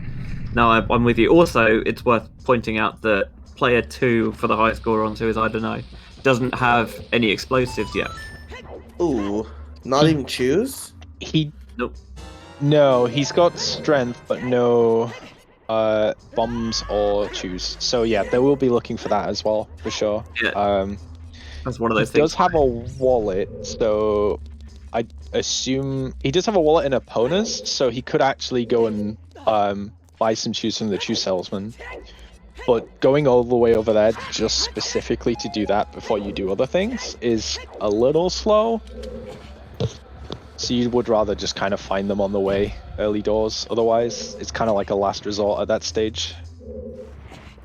No, I'm with you. Also, it's worth pointing out that player 2 for the highest Gorons, who is idunno, doesn't have any explosives yet. Ooh, not even choose? Nope. No, he's got strength, but no bombs or choose. So yeah, they will be looking for that as well, for sure. Yeah. That's one of those he things. does have a wallet, so I assume he does have a wallet in Epona's, so he could actually go and buy some choose from the choose salesman. But going all the way over there just specifically to do that before you do other things is a little slow. So you would rather just kind of find them on the way, early doors. Otherwise, it's kind of like a last resort at that stage.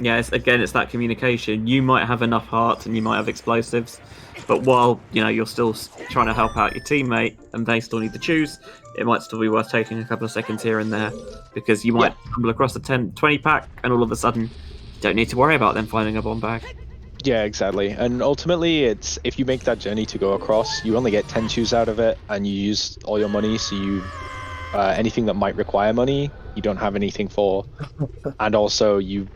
Yeah, it's that communication. You might have enough hearts and you might have explosives, but while you're still trying to help out your teammate and they still need to choose, it might still be worth taking a couple of seconds here and there, because you might stumble across a 10-20 pack and all of a sudden you don't need to worry about them finding a bomb bag. Yeah, exactly. And ultimately, it's if you make that journey to go across, you only get 10 chews out of it, and you use all your money, so you anything that might require money, you don't have anything for, and also you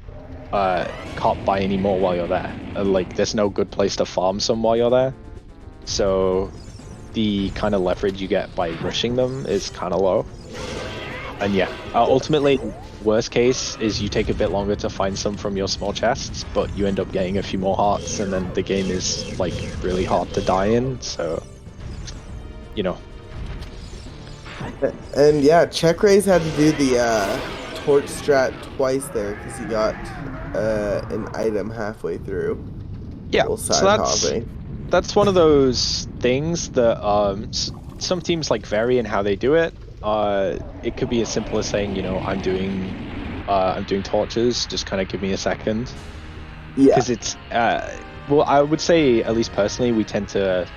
can't buy any more while you're there. Like, there's no good place to farm some while you're there, so the kind of leverage you get by rushing them is kind of low. And yeah, ultimately, worst case is you take a bit longer to find some from your small chests, but you end up getting a few more hearts, and then the game is like really hard to die in. So, And yeah, CheckRaise had to do the torch strat twice there because he got an item halfway through. Yeah, Little so side hobby. that's one of those things that some teams like vary in how they do it. It could be as simple as saying, I'm doing torches, just kind of give me a second. Yeah. Because it's well, I would say, at least personally, we tend to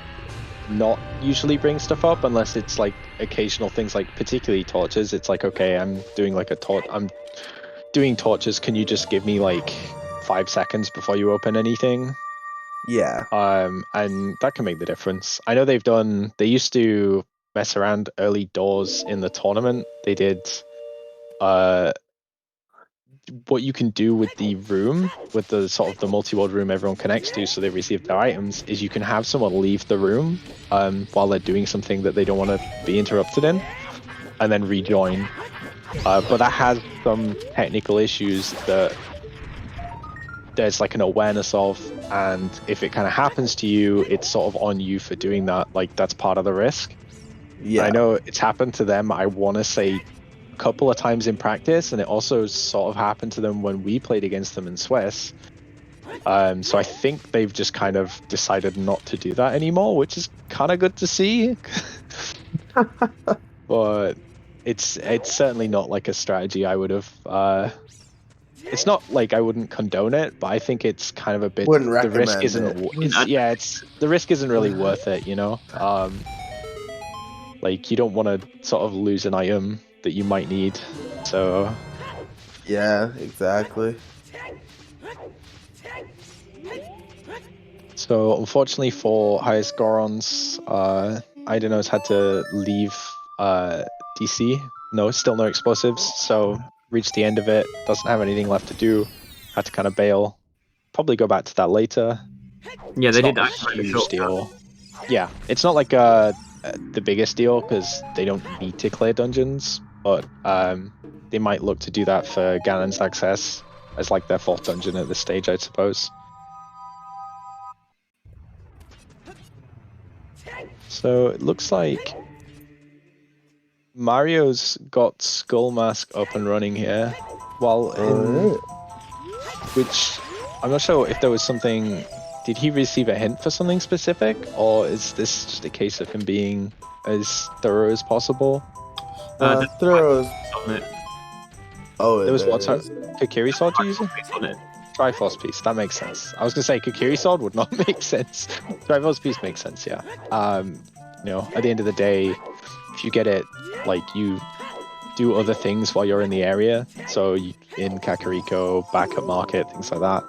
not usually bring stuff up unless it's like occasional things, like particularly torches. It's like, okay, I'm doing like I'm doing torches, can you just give me like 5 seconds before you open anything? Yeah. And that can make the difference. I know they used to mess around early doors in the tournament. They did what you can do with the room, with the sort of the multi-world room everyone connects to, so they receive their items, is you can have someone leave the room while they're doing something that they don't want to be interrupted in, and then rejoin. But that has some technical issues that there's like an awareness of, and if it kind of happens to you, it's sort of on you for doing that. Like, that's part of the risk. Yeah. I know it's happened to them, I want to say, a couple of times in practice, and it also sort of happened to them when we played against them in Swiss. So I think they've just kind of decided not to do that anymore, which is kind of good to see. But it's certainly not like a strategy I would have. It's not like I wouldn't condone it, but I think it's kind of a bit. Wouldn't The risk recommend isn't. it. The risk isn't really worth it, Like, you don't want to sort of lose an item that you might need. So Yeah, exactly. So unfortunately for highest Gorons, idunno's had to leave DC. No, still no explosives. So reached the end of it. Doesn't have anything left to do. Had to kind of bail. Probably go back to that later. Yeah, they It's did not a activate the huge shortcut. deal. Yeah, it's not like the biggest deal because they don't need to clear dungeons, but they might look to do that for Ganon's access as like their 4th dungeon at this stage, I suppose. So it looks like Mario's got Skull Mask up and running here, which I'm not sure if there was something. Did he receive a hint for something specific, or is this just a case of him being as thorough as possible? Throws. On it. Oh, There was there what? it is. Kakiri sword to use? On it. Triforce piece. That makes sense. I was gonna say Kakiri sword would not make sense. Triforce piece makes sense. Yeah. At the end of the day, if you get it, like, you do other things while you're in the area. So in Kakariko, back at market, things like that.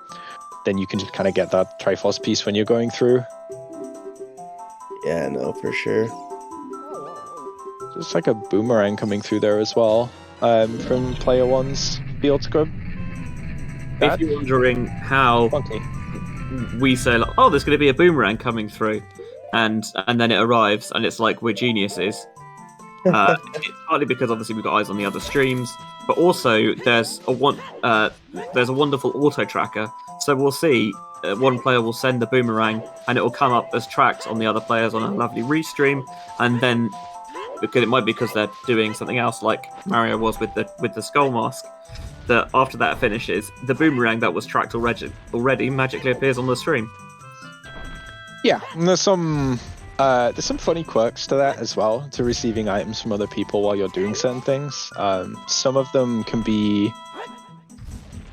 Then you can just kind of get that Triforce piece when you're going through. Yeah, no, for sure. Just like a boomerang coming through there as well, from player one's field scrub. If you're wondering how Funky. we say, like, oh, there's going to be a boomerang coming through, and then it arrives, and it's like, we're geniuses. It's partly because obviously we've got eyes on the other streams, but also there's a wonderful auto tracker. So we'll see one player will send the boomerang, and it will come up as tracked on the other players on a lovely restream, and then because it might be because they're doing something else, like Mario was with the skull mask, that after that finishes, the boomerang that was tracked already magically appears on the stream. Yeah, and there's some funny quirks to that as well, to receiving items from other people while you're doing certain things. Some of them can be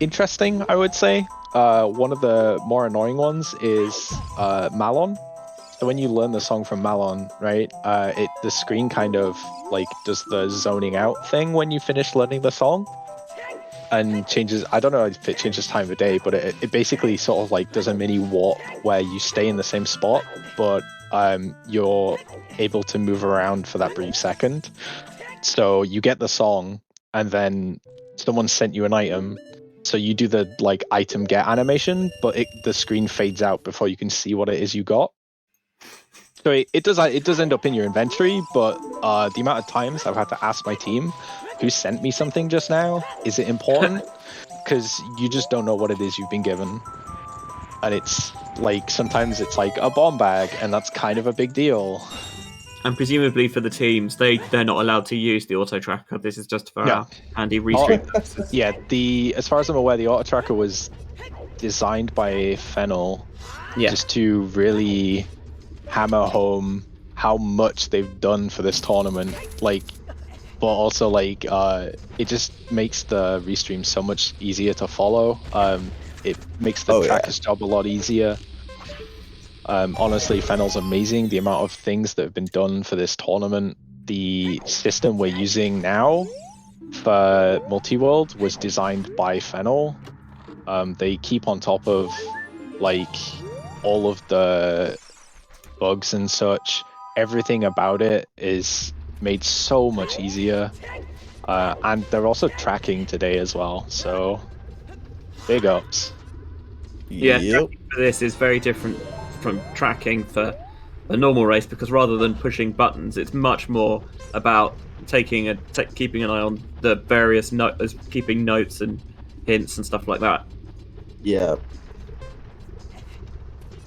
interesting, I would say. One of the more annoying ones is Malon. So when you learn the song from Malon, right, the screen kind of like does the zoning out thing when you finish learning the song, and changes. I don't know if it changes time of day, but it basically sort of like does a mini warp where you stay in the same spot, but you're able to move around for that brief second. So you get the song, and then someone sent you an item. So you do the like item get animation, but the screen fades out before you can see what it is you got. So it does end up in your inventory, but the amount of times I've had to ask my team who sent me something just now, is it important? Because you just don't know what it is you've been given. And it's like, sometimes it's like a bomb bag, and that's kind of a big deal. And presumably for the teams, they're not allowed to use the auto tracker. This is just for our handy restream purposes. Yeah, as far as I'm aware, the auto tracker was designed by Fennel just to really hammer home how much they've done for this tournament. Like, but also like it just makes the restream so much easier to follow. It makes the tracker's job a lot easier. Honestly, Fennel's amazing. The amount of things that have been done for this tournament. The system we're using now for Multiworld was designed by Fennel. They keep on top of like all of the bugs and such. Everything about it is made so much easier. And they're also tracking today as well, so big ups. Yeah, tracking for this is very different from tracking for a normal race, because rather than pushing buttons, it's much more about keeping an eye on the various notes, keeping notes and hints and stuff like that. Yeah.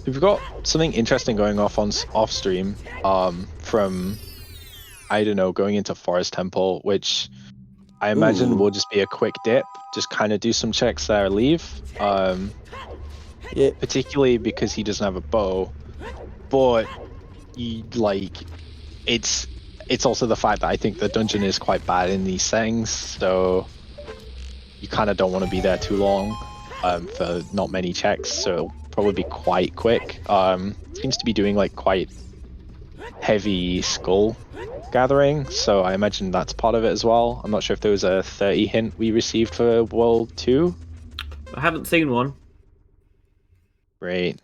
We've got something interesting going off stream from idunno going into Forest Temple, which I imagine will just be a quick dip, just kind of do some checks there, leave. Particularly because he doesn't have a bow, but it's also the fact that I think the dungeon is quite bad in these settings, so you kind of don't want to be there too long for not many checks, so it'll probably be quite quick. Seems to be doing like quite heavy skull gathering, so I imagine that's part of it as well. I'm not sure if there was a 30 hint we received for World 2. I haven't seen one. Great.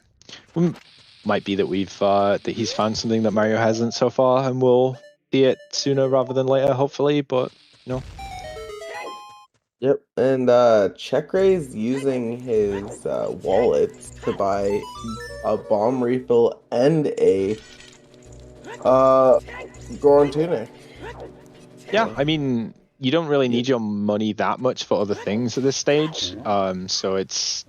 Might be that that he's found something that Mario hasn't so far, and we'll see it sooner rather than later, hopefully, but no. Yep, and CheckRaise using his wallet to buy a bomb refill and a Goron tunic. Yeah, I mean, you don't really need your money that much for other things at this stage, so it's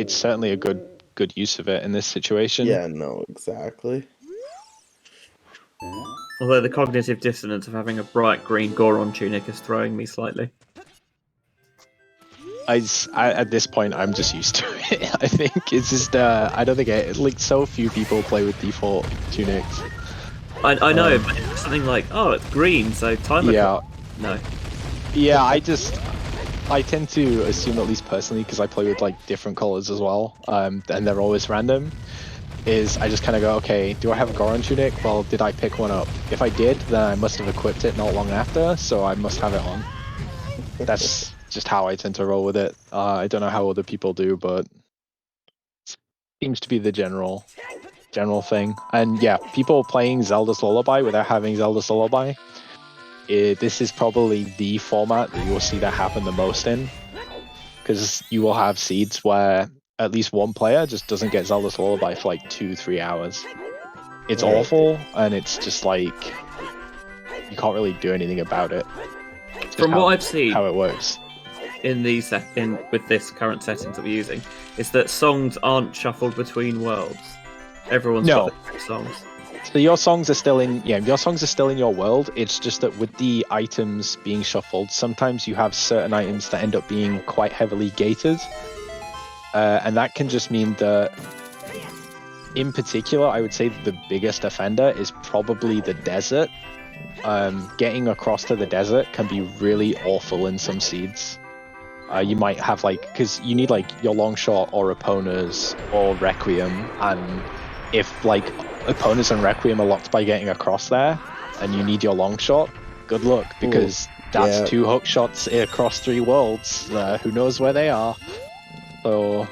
certainly a good use of it in this situation. Yeah, no, exactly. Although the cognitive dissonance of having a bright green Goron tunic is throwing me slightly. At this point, I'm just used to it. I think it's just I don't think like so few people play with default tunics. I know, but it's something like, oh, it's green, so timer. Yeah. No. Yeah, I tend to assume, at least personally, because I play with like different colors as well, and they're always random. I just kind of go, okay, do I have a Goron tunic? Well, did I pick one up? If I did, then I must have equipped it not long after, so I must have it on. That's just how I tend to roll with it. I don't know how other people do, but it seems to be the general thing. And yeah, people playing Zelda's Lullaby without having Zelda's Lullaby, this is probably the format that you will see that happen the most in, because you will have seeds where at least one player just doesn't get Zelda's Lullaby for like 2-3 hours. It's awful, and it's just like you can't really do anything about it. From what I've seen, how it works in with this current settings that we're using, is that songs aren't shuffled between worlds. Everyone's got their songs. So your songs are still in your world. It's just that with the items being shuffled, sometimes you have certain items that end up being quite heavily gated. And that can just mean that, in particular, I would say that the biggest offender is probably the desert. Getting across to the desert can be really awful in some seeds. You might have like, because you need like your long shot or opponents or Requiem, and if like opponents and Requiem are locked by getting across there, and you need your long shot, good luck, because that's yeah. 2 hook shots across 3 worlds. Who knows where they are? So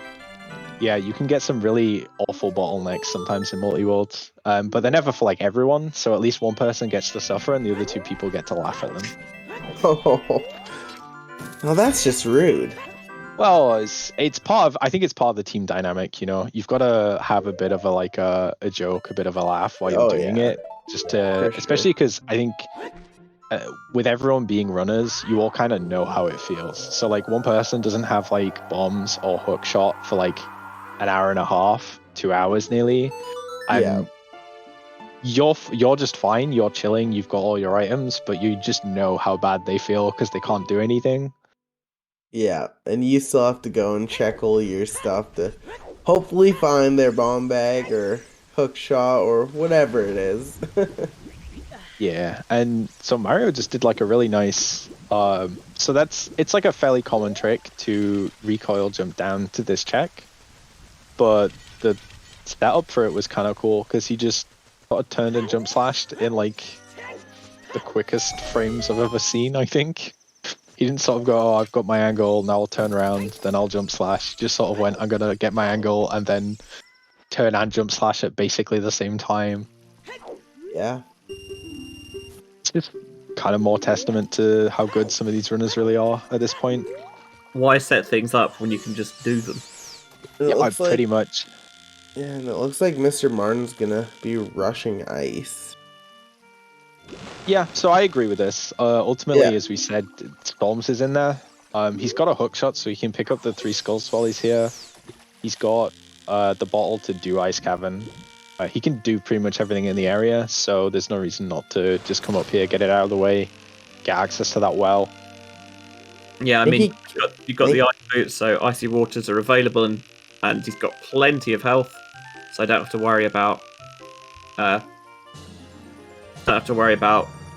yeah, you can get some really awful bottlenecks sometimes in multi-worlds, but they're never for like everyone. So at least one person gets to suffer, and the other 2 people get to laugh at them. Oh, well, that's just rude. Well, it's part of, I think it's part of the team dynamic, you know. You've got to have a bit of a like a joke, a bit of a laugh while you're doing yeah. it, just to, For sure. especially because I think with everyone being runners, you all kind of know how it feels. So like one person doesn't have like bombs or hook shot for like an hour and a half, 2 hours nearly, and you're just fine. You're chilling. You've got all your items, but you just know how bad they feel because they can't do anything. Yeah, and you still have to go and check all your stuff to hopefully find their bomb bag or hook shot or whatever it is. Yeah, and so Mario just did like a really nice. So it's like a fairly common trick to recoil jump down to this check, but the setup for it was kind of cool because he just sort of turned and jump slashed in like the quickest frames I've ever seen. I think he didn't sort of go, "Oh, I've got my angle, now I'll turn around, then I'll jump slash." He just sort of went, "I'm gonna get my angle and then turn and jump slash at basically the same time." Yeah. It's just kind of more testament to how good some of these runners really are at this point. Why set things up when you can just do them? And it Yeah, looks like, pretty much. yeah, and it looks like Mr. Martin's gonna be rushing ice. Yeah, so I agree with this. Ultimately, Yeah. as we said, Storms is in there. He's got a hook shot, so he can pick up the 3 skulls while he's here. He's got the bottle to do Ice Cavern. He can do pretty much everything in the area, so there's no reason not to just come up here, get it out of the way, get access to that well. Yeah, I think mean, he- you've got the ice boots, so icy waters are available, and he's got plenty of health, so I don't have to worry about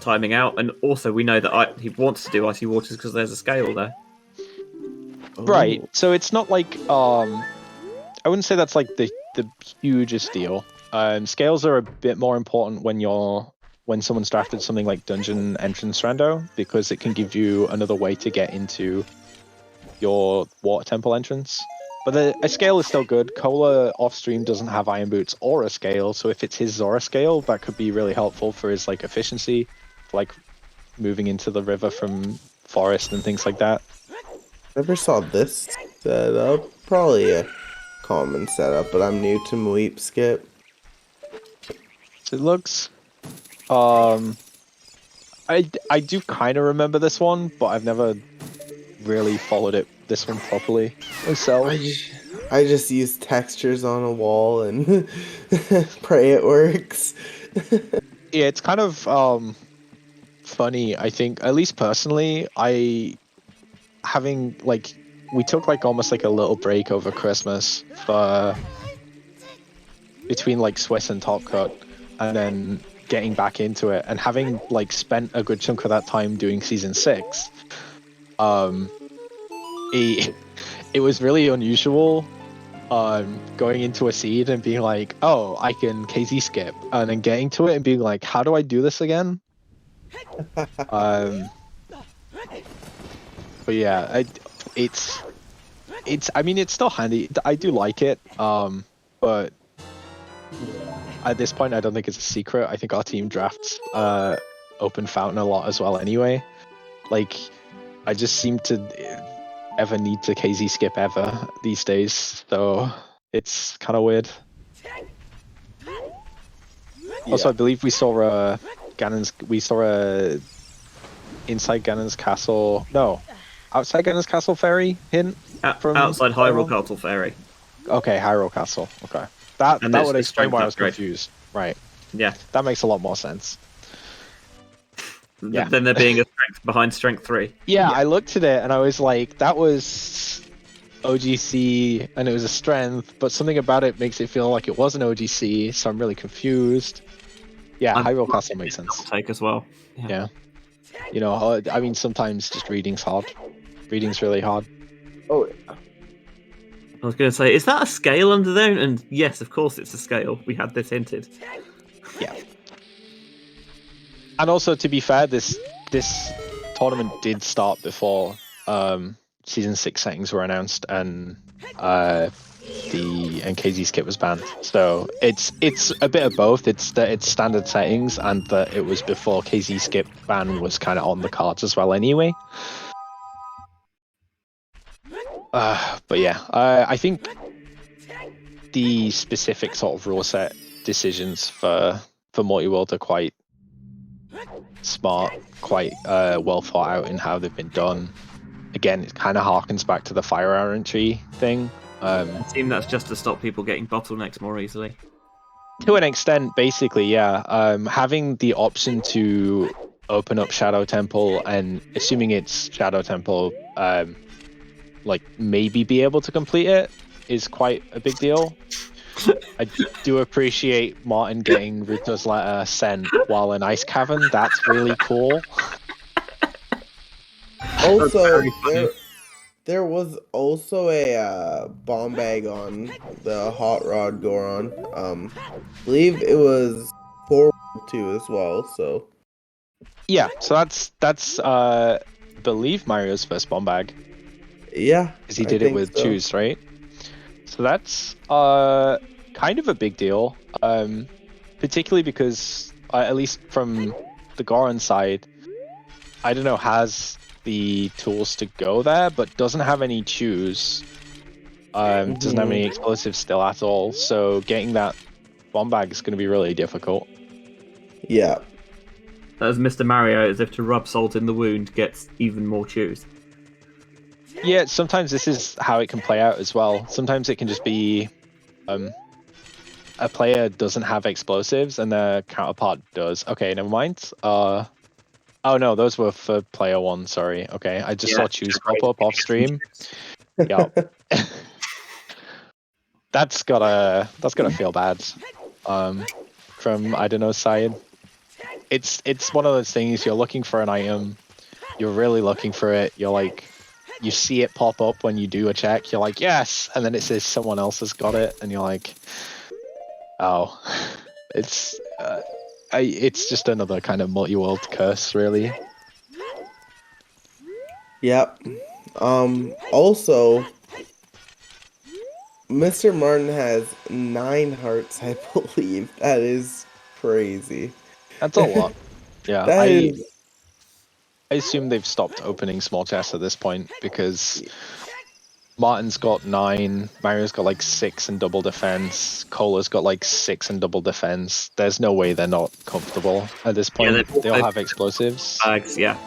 timing out. And also, we know that he wants to do icy waters because there's a scale there. Right, Oh. so it's not like I wouldn't say that's like the hugest deal. Scales are a bit more important when someone's drafted something like Dungeon Entrance Rando, because it can give you another way to get into your Water Temple entrance. But a scale is still good. Cola off stream doesn't have iron boots or a scale, so if it's his Zora scale, that could be really helpful for his like efficiency, like moving into the river from forest and things like that. Never saw this setup. Probably a common setup, but I'm new to Mweep Skip. So it looks I do kind of remember this one, but I've never really followed this one properly myself. I just use textures on a wall and pray it works. Yeah, it's kind of funny. I think, at least personally, we took like almost like a little break over Christmas for between like Swiss and Top Cut, and then getting back into it, and having like spent a good chunk of that time doing season 6. It was really unusual going into a seed and being like, oh, I can KZ skip, and then getting to it and being like, how do I do this again? But yeah, it's I mean, it's still handy. I do like it, but at this point I don't think it's a secret. I think our team drafts open fountain a lot as well anyway. Like, I just seem to ever need to KZ skip ever these days, so it's kind of weird. Also, I believe we saw inside Ganon's castle. No, outside Ganon's castle fairy hint from Outside Hyrule Castle Fairy. Okay, Hyrule Castle. Okay, that And would the explain why I was strength upgrade. confused. Right, Yeah. that makes a lot more sense. Yeah. Then there being a strength behind strength 3. Yeah, I looked at it and I was like, that was OGC and it was a strength, but something about it makes it feel like it was an OGC, so I'm really confused. Yeah, Hyrule Castle makes sense. Take as well. Yeah. You know, I mean, sometimes just reading's hard. Reading's really hard. Oh, I was going to say, is that a scale under there? And yes, of course it's a scale. We had this hinted. Yeah. And also, to be fair, this tournament did start before season 6 settings were announced and the KZ skip was banned. So it's a bit of both. It's that it's standard settings and that it was before KZ skip ban was kind of on the cards as well anyway. But yeah, I think the specific sort of rule set decisions for Multiworld are quite smart, quite well thought out in how they've been done. Again, it kind of harkens back to the fire entry thing. I assume that's just to stop people getting bottlenecks more easily. To an extent, basically, yeah. Having the option to open up Shadow Temple and assuming it's Shadow Temple, like maybe be able to complete it is quite a big deal. I do appreciate Martin getting Ruto's letter sent while in Ice Cavern. That's really cool. also there was also a bomb bag on the Hot Rod Goron. Believe it was 4-2 as well. So Yeah, so that's believe Mario's first bomb bag. yeah, Because he did it with Choose, right? So that's kind of a big deal, particularly because at least from the Goron side, idunno has the tools to go there, but doesn't have any Choose. Doesn't have any explosives still at all. So getting that bomb bag is going to be really difficult. Yeah. As Mr. Mario, as if to rub salt in the wound, gets even more Choose. Yeah, sometimes this is how it can play out as well. Sometimes it can just be a player doesn't have explosives and their counterpart does. Okay, never mind. Oh no, those were for player 1, sorry. Okay, I just saw Choose pop up off stream. Yeah. That's gotta feel bad. From idunno's side. It's one of those things, you're looking for an item, you're really looking for it, you're like, you see it pop up when you do a check, you're like, yes, and then it says someone else has got it, and you're like, oh, it's just another kind of multi-world curse, really. Yep. Also, Mr. Martin has 9 hearts, I believe. That is crazy. That's a lot. Yeah, That is... I assume they've stopped opening small chests at this point because Martin's got 9, Mario's got like 6 in double defense, Cola's got like 6 in double defense. There's no way they're not comfortable at this point. Yeah, they all have explosives. Bags, yeah.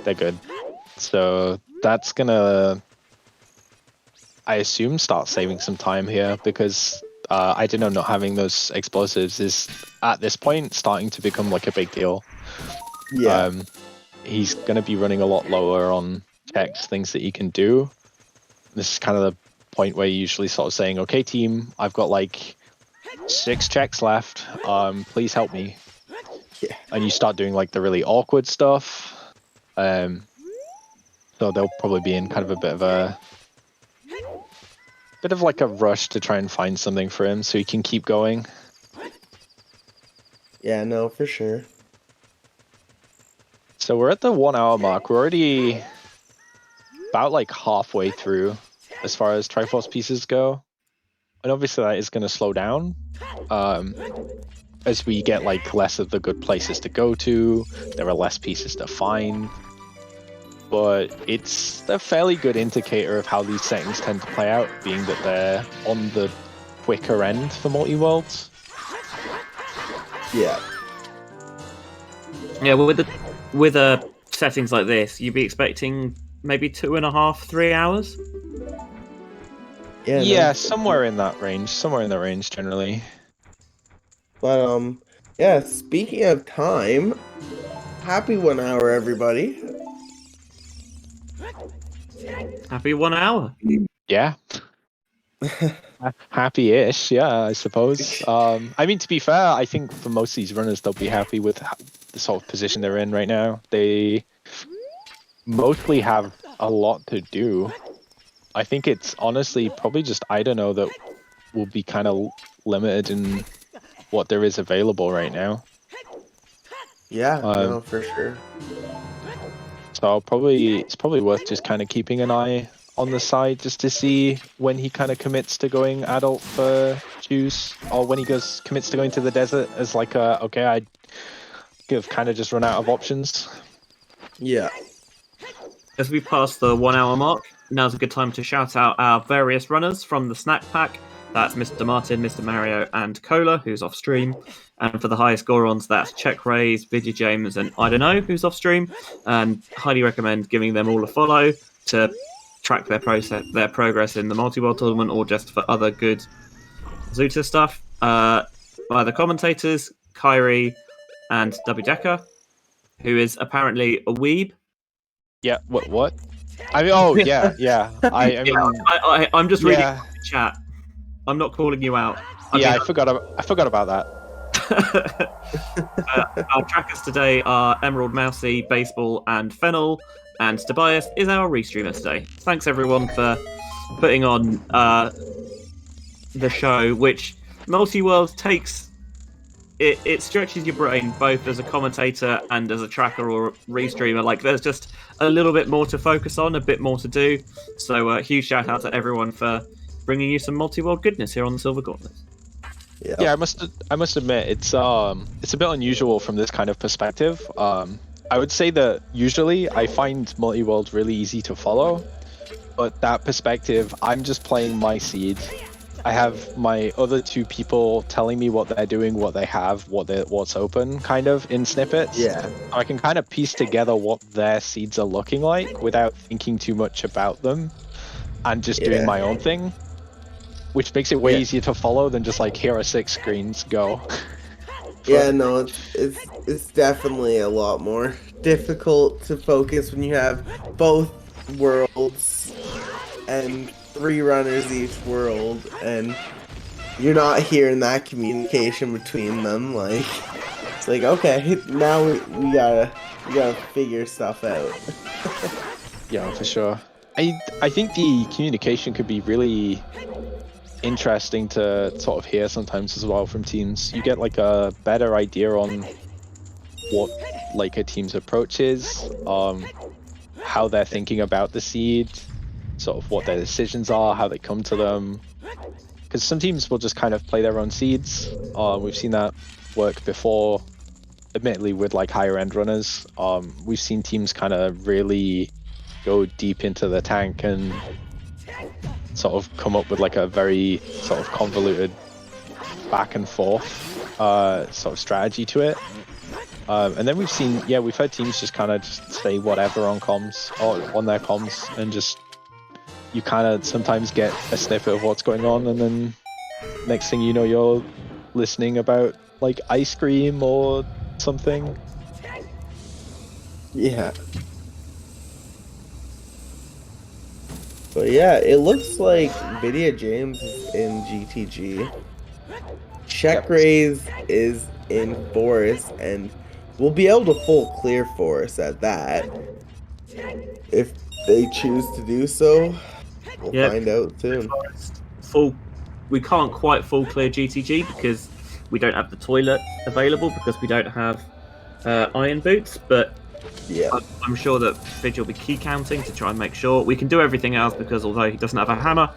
They're good. So that's gonna, I assume, start saving some time here because idunno not having those explosives is at this point starting to become like a big deal. Yeah. He's going to be running a lot lower on checks, things that he can do. This is kind of the point where you're usually sort of saying, okay, team, I've got like 6 checks left. Please help me. Yeah. And you start doing like the really awkward stuff. So they'll probably be in kind of a bit of like a rush to try and find something for him so he can keep going. Yeah, no, for sure. So we're at the 1 hour mark. We're already about like halfway through as far as Triforce pieces go. And obviously that is going to slow down as we get like less of the good places to go to. There are less pieces to find. But it's a fairly good indicator of how these settings tend to play out, being that they're on the quicker end for multi-worlds. Yeah. Yeah, well, with settings like this, you'd be expecting maybe 2.5, 3 hours. Yeah, no. Somewhere in that range. Somewhere in that range, generally. But yeah. Speaking of time, happy 1 hour, everybody. Happy 1 hour. Yeah. Happy-ish, yeah, I suppose. I mean, to be fair, I think for most of these runners, they'll be happy with the sort of position they're in right now. They mostly have a lot to do. I think it's honestly probably just idunno that will be kind of limited in what there is available right now. Yeah, no, for sure. So it's probably worth just kind of keeping an eye on the side just to see when he kind of commits to going adult for choose, or when he commits to going to the desert as like okay, I've kind of just run out of options. Yeah. As we pass the 1 hour mark, now's a good time to shout out our various runners from the snack pack. That's Mr. Martin, Mr. Mario, and Cola, who's off stream. And for the highest Gorons, that's CheckRaise, Benjy James, and idunno, who's off stream. And highly recommend giving them all a follow to track their progress in the multi-world tournament, or just for other good Zoota stuff. By the commentators, Kyrie and DubuDeccer, who is apparently a weeb. Yeah. What? I mean, oh yeah. I mean, I'm just reading the chat. I'm not calling you out. I forgot about that. Our trackers today are Emerald Mousy, Baseball, and Fennel, and Tobias is our restreamer today. Thanks everyone for putting on the show, which Multiworld takes. It stretches your brain both as a commentator and as a tracker or restreamer. Like, there's just a little bit more to focus on, a bit more to do. So huge shout out to everyone for bringing you some multi-world goodness here on the Silver Gauntlet. Yeah, I must admit it's a bit unusual from this kind of perspective. I would say that usually I find multi-world really easy to follow, but that perspective, I'm just playing my seed. I have my other two people telling me what they're doing, what they have, what's open, kind of in snippets. Yeah. I can kind of piece together what their seeds are looking like without thinking too much about them, and just doing my own thing, which makes it way easier to follow than just like, here are 6 screens, go. Yeah, no, it's definitely a lot more difficult to focus when you have both worlds and 3 runners each world, and you're not hearing that communication between them. Like, it's like, okay, now we gotta figure stuff out. Yeah, for sure. I think the communication could be really interesting to sort of hear sometimes as well from teams. You get like a better idea on what like a team's approach is, how they're thinking about the seed, sort of what their decisions are, how they come to them. Because some teams will just kind of play their own seeds. We've seen that work before, admittedly with like higher end runners. We've seen teams kind of really go deep into the tank and sort of come up with like a very sort of convoluted back and forth sort of strategy to it. And then we've heard teams just kind of just say whatever on comms or on their comms, and just you kind of sometimes get a snippet of what's going on, and then next thing you know, you're listening about like ice cream or something. Yeah. But yeah, it looks like Video James is in GTG. CheckRaise is in Forest, and we'll be able to full clear Forest at that. If they choose to do so, we'll find out soon. We can't quite full clear GTG because we don't have the toilet available, because we don't have iron boots, but yeah, I'm sure that Fidge will be key counting to try and make sure. We can do everything else, because although he doesn't have a hammer,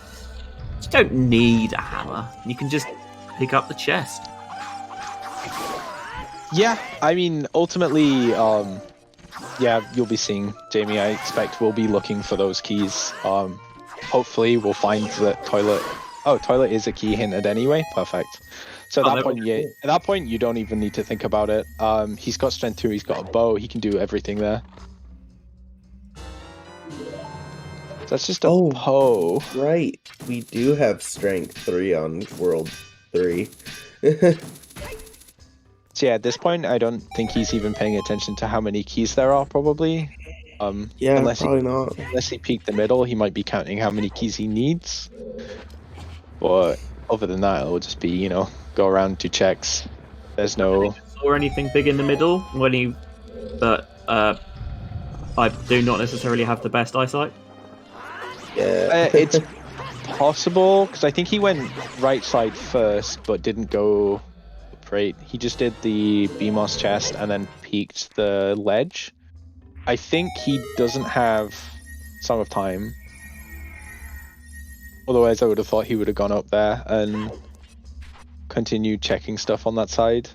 you don't need a hammer. You can just pick up the chest. Yeah, I mean, ultimately, you'll be seeing Jamie. I expect we'll be looking for those keys. Hopefully, we'll find that toilet. Oh, toilet is a key hinted anyway. Perfect. So at that point, you don't even need to think about it. He's got strength 2. He's got a bow. He can do everything there. That's just a Poe. Right. We do have strength 3 on World 3. So yeah, at this point, I don't think he's even paying attention to how many keys there are, probably. Yeah, probably not. Unless he peeked the middle, he might be counting how many keys he needs. But other than that, it'll just be, go around 2 checks. There's no... Or anything big in the middle when he... But I do not necessarily have the best eyesight. Yeah. It's possible, because I think he went right side first, but didn't go right. He just did the BMOS chest and then peeked the ledge. I think he doesn't have Song of Time. Otherwise, I would have thought he would have gone up there and continued checking stuff on that side.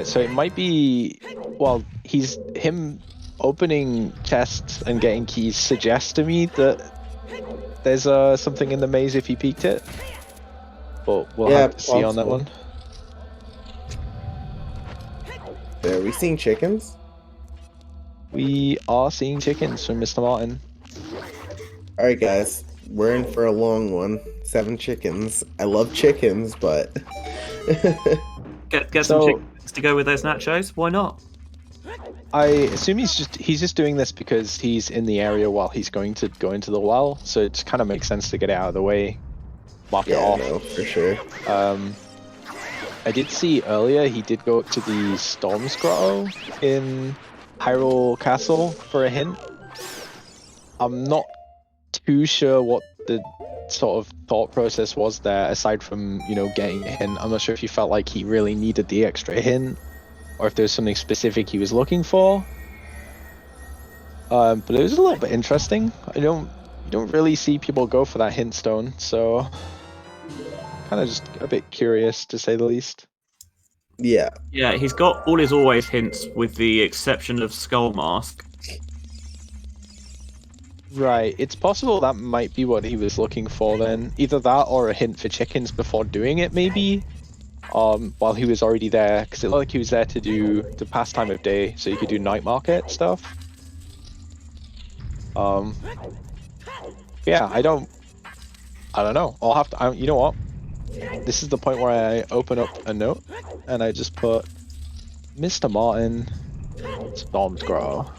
So it might be, well, him opening chests and getting keys suggests to me that there's something in the maze if he peeked it. But we'll have to see on that one. Are we seeing chickens? We are seeing chickens from Mr. Martin. Alright guys, we're in for a long one. 7 chickens. I love chickens, but... Get some chickens to go with those nachos. Why not? I assume he's just doing this because he's in the area while he's going to go into the well, so it just kind of makes sense to get it out of the way, mark it off. No, for sure. I did see earlier he did go up to the Storm's Grotto in Hyrule Castle for a hint. I'm not too sure what the sort of thought process was there, aside from, you know, getting a hint. I'm not sure if he felt like he really needed the extra hint, or if there's something specific he was looking for. But it was a little bit interesting. You don't really see people go for that hint stone, so kind of just a bit curious to say the least. Yeah. Yeah, he's got all his always hints with the exception of Skull Mask. Right, it's possible that might be what he was looking for then. Either that or a hint for chickens before doing it, maybe? While he was already there, because it looked like he was there to do the pastime of day, so you could do night market stuff. Yeah, I don't know. I'll have to, you know what? This is the point where I open up a note, and I just put, Mr. Martin, Storm's Grotto.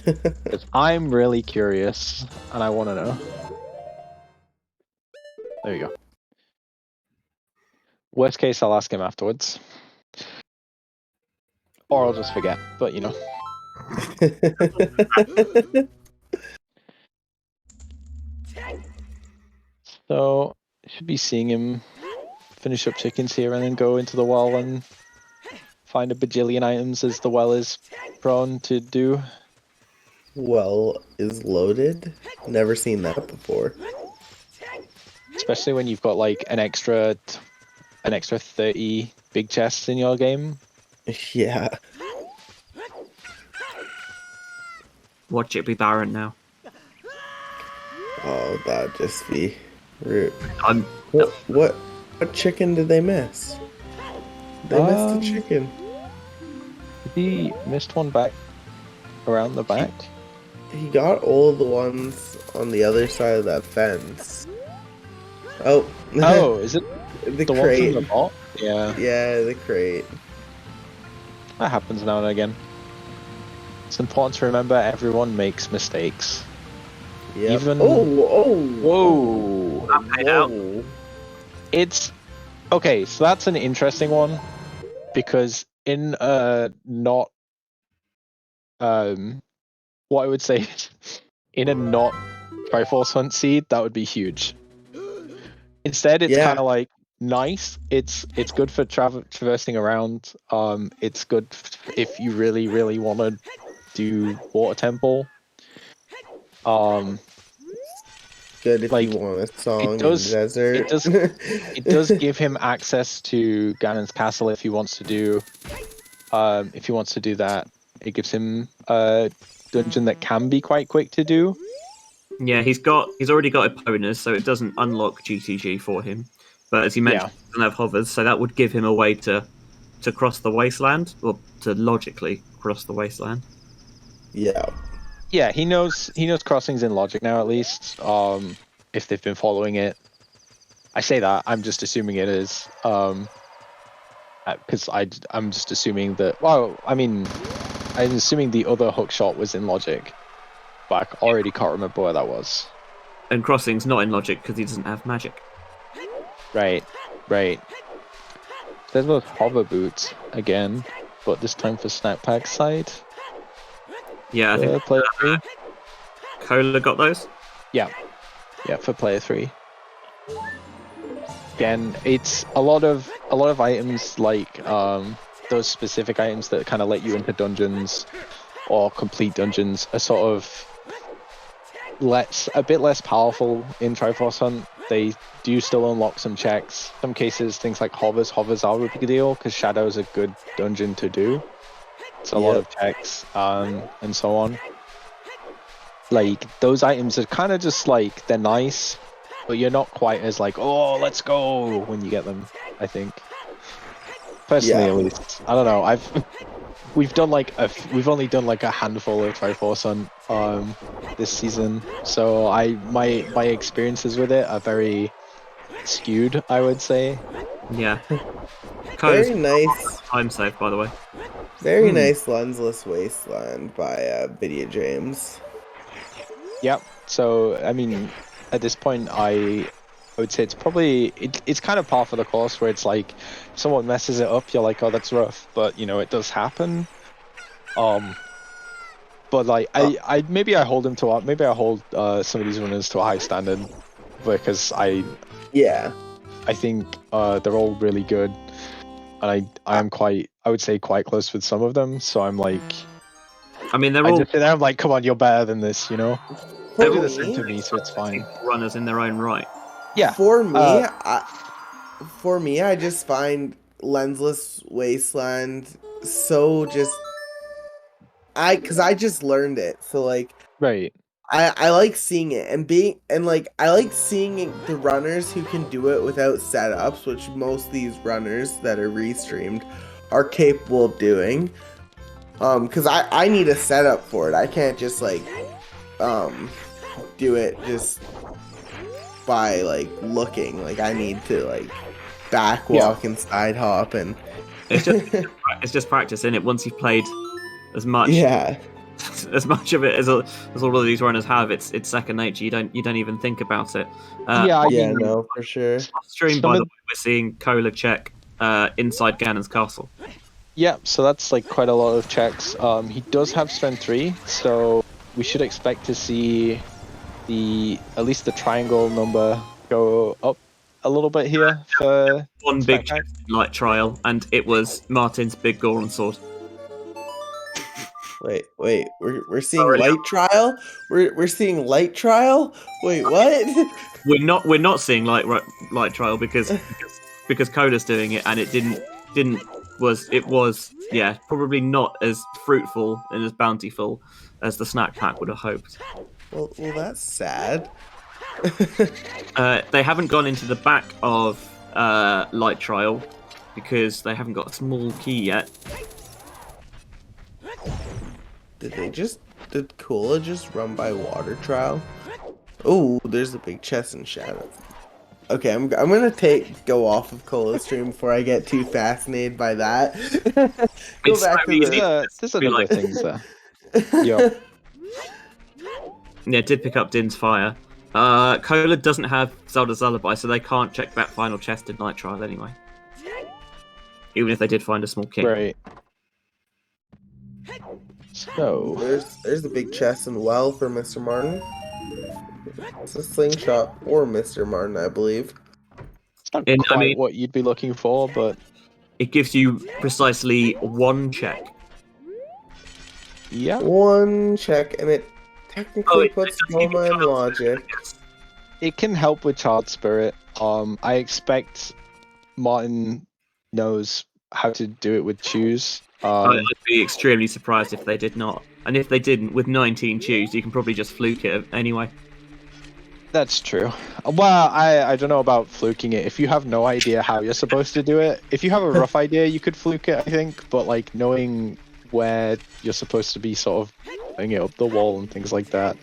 Because I'm really curious, and I want to know. There you go. Worst case, I'll ask him afterwards. Or I'll just forget, but you know. So, should be seeing him finish up chickens here and then go into the well and find a bajillion items as the well is prone to do. Well is loaded. Never seen that before. Especially when you've got like an extra 30 big chests in your game. Yeah. Watch it be barren now. Oh, that'd just be rude. I'm. What chicken did they miss? They missed a chicken. He missed one back around the back. He got all the ones on the other side of that fence. Oh. Oh, is it the the crate? one from the bot? Yeah. Yeah, the crate. That happens now and again. It's important to remember everyone makes mistakes. Yeah. Even... Whoa. That paid out. It's okay, so that's an interesting one because in not what I would say is, in a not Triforce Hunt seed, that would be huge. Instead, it's kind of like nice. It's good for traversing around. It's good if you really, really want to do Water Temple. Good if like, you want a song it does, in the desert. It does give him access to Ganon's castle if he wants to do. If he wants to do that, it gives him a dungeon that can be quite quick to do. Yeah, he's already got opponents, so it doesn't unlock GTG for him. But as you mentioned, he doesn't have hovers, so that would give him a way to cross the wasteland, or to logically cross the wasteland. Yeah. Yeah, he knows crossings in logic now at least. If they've been following it. I say that, I'm just assuming it is. Because I'm just assuming that, well, I mean, I'm assuming the other hook shot was in logic. But I already can't remember where that was. And crossing's not in logic because he doesn't have magic. Right. There's those hover boots again, but this time for SnackPack's side. Yeah, I think Cola got those. Yeah, for player 3. Again, it's a lot of items like those specific items that kind of let you into dungeons or complete dungeons are sort of a bit less powerful in Triforce Hunt. They do still unlock some checks. Some cases, things like hovers are a big deal because Shadow's a good dungeon to do. It's a lot of checks and so on. Like those items are kind of just like they're nice, but you're not quite as like, oh, let's go when you get them. I think personally, at least, I don't know. We've only done like a handful of Triforce Hunt this season, so my experiences with it are very skewed, I would say. Yeah. Very nice. Time save, by the way. Very nice lensless wasteland by Video James. Yep. So I mean, at this point, I would say it's probably it's kind of par for the course where it's like if someone messes it up, you're like, oh, that's rough, but you know it does happen. But like I maybe I hold him to maybe I hold some of these runners to a high standard because I think they're all really good, and I would say quite close with some of them. So I'm like, I mean, they're all. Just sit there, I'm like, come on, you're better than this, you know. They do the same to me, so it's fine. Runners in their own right. Yeah. For me, I just find lensless wasteland so just because I just learned it, so like right. I like seeing it and I like seeing the runners who can do it without setups, which most of these runners that are restreamed are capable of doing. Because I need a setup for it. I can't just like do it just by like looking. Like I need to like backwalk and side hop and it's just practice, isn't it? Once you've played as much as much of it as all of these runners have, it's second nature. You don't even think about it. No, for sure. Stream, by the way, we're seeing Cola check inside Ganon's castle. Yeah, so that's like quite a lot of checks. He does have strength 3, so we should expect to see at least the triangle number go up a little bit here for one big light trial, and it was Martin's big Goron sword. Wait, we're seeing light trial? We're seeing light trial? Wait, what? We're not seeing light trial because Cola's doing it, and it was probably not as fruitful and as bountiful as the SnackPack would have hoped. Well, that's sad. They haven't gone into the back of light trial because they haven't got a small key yet. Did Cola just run by water trial? Oh, there's a big chest in shadow. Okay, I'm gonna go off of Cola's stream before I get too fascinated by that. Go back to there's other things there. Yep. Yeah, did pick up Din's fire. Cola doesn't have Zelda's Lullaby, so they can't check that final chest in Night Trial anyway. Even if they did find a small key. Right. So there's the big chest and well for Mr. Martin. It's a slingshot or Mr. Martin, I believe. It's not quite what you'd be looking for, but it gives you precisely one check. Yeah. One check, and it technically puts Coma in logic. It can help with Child Spirit. I expect Martin knows how to do it with Choose. I'd be extremely surprised if they did not. And if they didn't, with 19 Choose, you can probably just fluke it anyway. That's true. Well, I don't know about fluking it. If you have no idea how you're supposed to do it, if you have a rough idea, you could fluke it, I think. But like knowing where you're supposed to be sort of putting it up the wall and things like that.